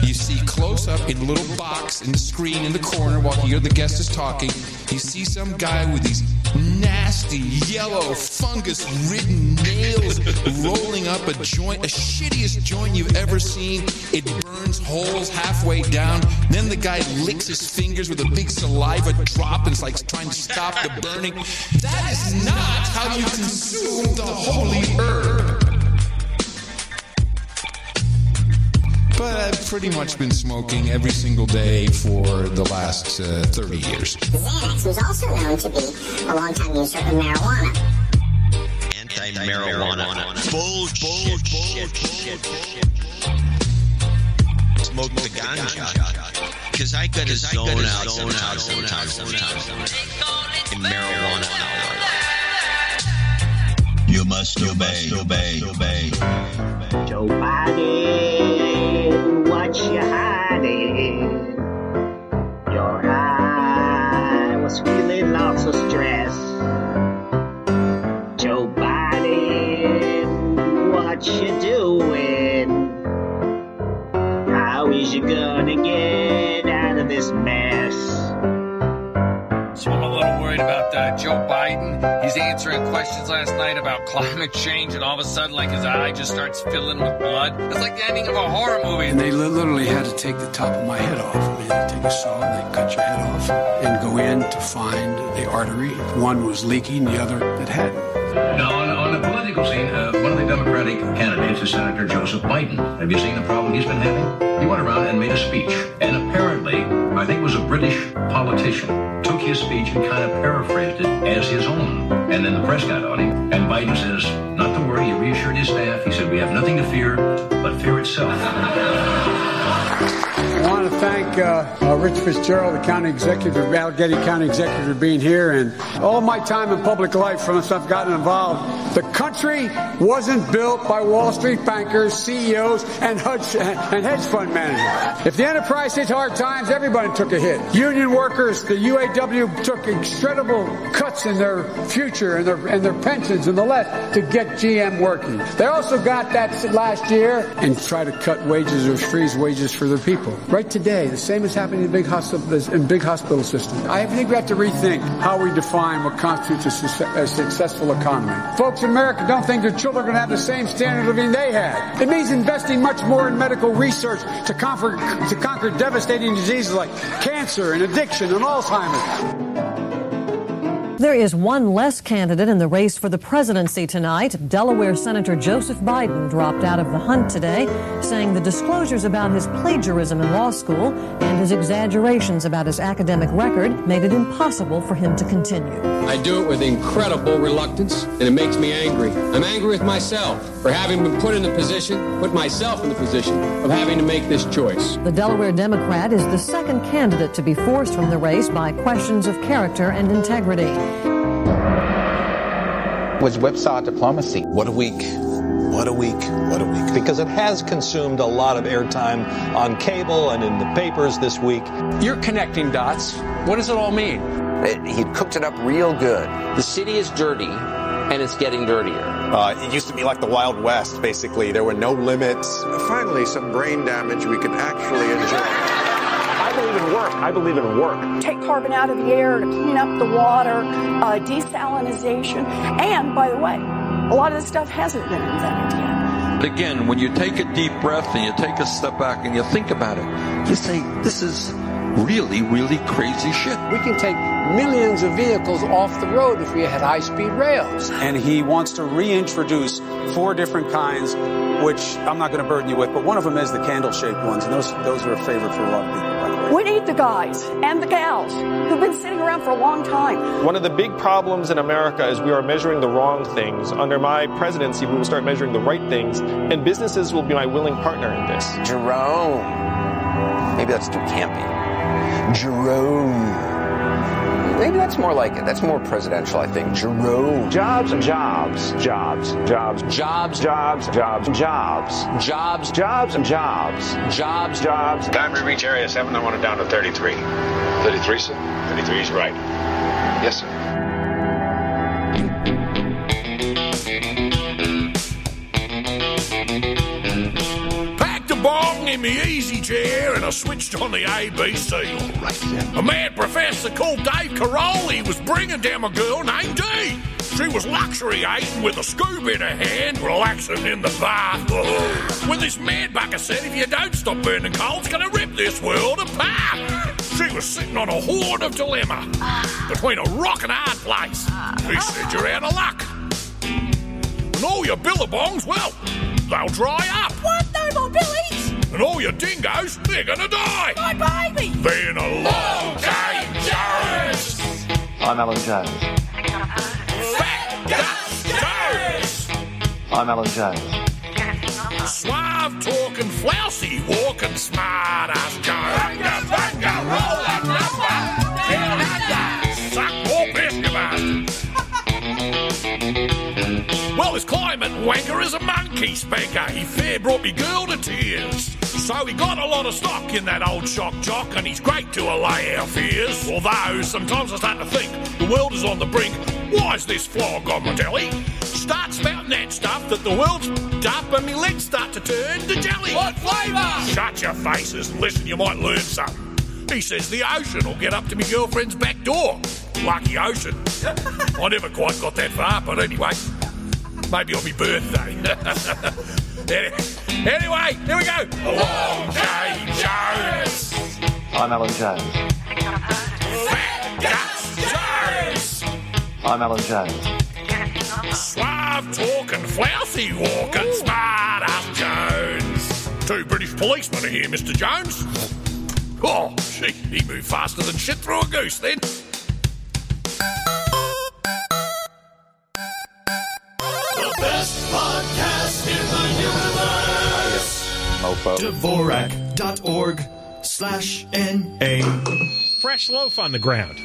You see close up in a little box in the screen in the corner while here the guest is talking. You see some guy with these nasty yellow fungus-ridden nails rolling up a joint, a shittiest joint you've ever seen. It burns holes halfway down. Then the guy licks his fingers with a big saliva drop and is like trying to stop the burning. That is not how you consume the holy herb. But I've pretty much been smoking every single day for the last 30 years. Xanax was also known to be a long-time user of marijuana. Anti-marijuana. Bullshit. Smoke the ganja. Because I got to zone out sometimes. In marijuana hour. You must obey. Joe Biden, what you hiding? Your eye was feeling lots of stress. Joe Biden, what you doing? How is you gonna get out of this mess? So I'm a little worried about Joe Biden. He's answering questions last night about climate change, and all of a sudden, like, his eye just starts filling with blood. It's like the ending of a horror movie. And they literally had to take the top of my head off. I mean, they take a saw, they cut your head off, and go in to find the artery. One was leaking, the other that hadn't. Now, on the political scene, one of the Democratic candidates is Senator Joseph Biden. Have you seen the problem he's been having? He went around and made a speech, and apparently, I think it was a British politician, took his speech and kind of paraphrased it as his own. And then the press got on him, and Biden says, not to worry, he reassured his staff. He said, we have nothing to fear but fear itself. I want to thank Rich Fitzgerald, the county executive, Allegheny County executive, for being here. And all my time in public life, from since I've gotten involved, the country wasn't built by Wall Street bankers, CEOs, and hedge fund managers. If the enterprise hit hard times, everybody took a hit. Union workers, the UAW, took incredible cuts in their future and their pensions and the left to get GM working. They also got that last year and try to cut wages or freeze wages for their people. Right today, the same is happening in big hospital systems. I think we have to rethink how we define what constitutes a successful economy. Folks in America don't think their children are going to have the same standard of living they had. It means investing much more in medical research to conquer devastating diseases like cancer and addiction and Alzheimer's. There is one less candidate in the race for the presidency tonight. Delaware Senator Joseph Biden dropped out of the hunt today, saying the disclosures about his plagiarism in law school and his exaggerations about his academic record made it impossible for him to continue. I do it with incredible reluctance, and it makes me angry. I'm angry with myself for having been put myself in the position of having to make this choice. The Delaware Democrat is the second candidate to be forced from the race by questions of character and integrity. Was whipsaw diplomacy. What a week. What a week. What a week. Because it has consumed a lot of airtime on cable and in the papers this week. You're connecting dots. What does it all mean? He cooked it up real good. The city is dirty, and it's getting dirtier. It used to be like the Wild West, basically. There were no limits. Finally, some brain damage we can actually enjoy. I believe in work. I believe in work. Take carbon out of the air to clean up the water, desalinization. And, by the way, a lot of this stuff hasn't been invented yet. But again, when you take a deep breath and you take a step back and you think about it, you say, this is really, really crazy shit. We can take millions of vehicles off the road if we had high-speed rails. And he wants to reintroduce 4 different kinds, which I'm not going to burden you with, but one of them is the candle-shaped ones, and those are a favorite for a lot of people. We need the guys and the gals who've been sitting around for a long time. One of the big problems in America is we are measuring the wrong things. Under my presidency, we will start measuring the right things, and businesses will be my willing partner in this. Jerome. Maybe that's too campy. Jerome. Maybe that's more like it. That's more presidential, I think. Jerome. Jobs, jobs, jobs, jobs, jobs, jobs, jobs, jobs, jobs, jobs, and jobs, jobs, jobs. Time to reach area 7. I want it down to 33. 33, sir? 33 is right. Yes, sir. Bong in me easy chair and I switched on the ABC. A mad professor called Dave Caroli was bringing down a girl named Dee. She was luxuriating with a scoop in her hand, relaxing in the bath. When this mad bucker said, if you don't stop burning coal, it's going to rip this world apart. She was sitting on a horn of dilemma between a rock and a hard place. He said, you're out of luck. And all your billabongs, well, they'll dry up. What? No more billies? And all your dingoes, they're gonna die. My baby. Then along came Jones. I'm Alan Jones. Fat Guts Jones. I'm Alan Jones. Suave talking, flousy walking, smart ass Jones. Banga, banga, roll that number. Get under. Suck more piss, you bastard. Well, this climate wanker is a monkey spanker. He fair brought me girl to tears. So he got a lot of stock in that old shock jock, and he's great to allay our fears. Although, sometimes I start to think the world is on the brink. Why's this flog on my telly? Start spouting that stuff that the world's up and me legs start to turn to jelly. What flavour? Shut your faces and listen, you might learn something. He says the ocean will get up to me girlfriend's back door. Lucky ocean. I never quite got that far, but anyway. Maybe on my birthday. Anyway, here we go. Along came Jones. I'm Alan Jones. Fat Guts Jones. I'm Alan Jones. Suave talking, flousy walking, smart ass Jones. 2 British policemen are here, Mr. Jones. Oh, he moved faster than shit through a goose then. mofo. Dvorak.org/NA. Fresh loaf on the ground.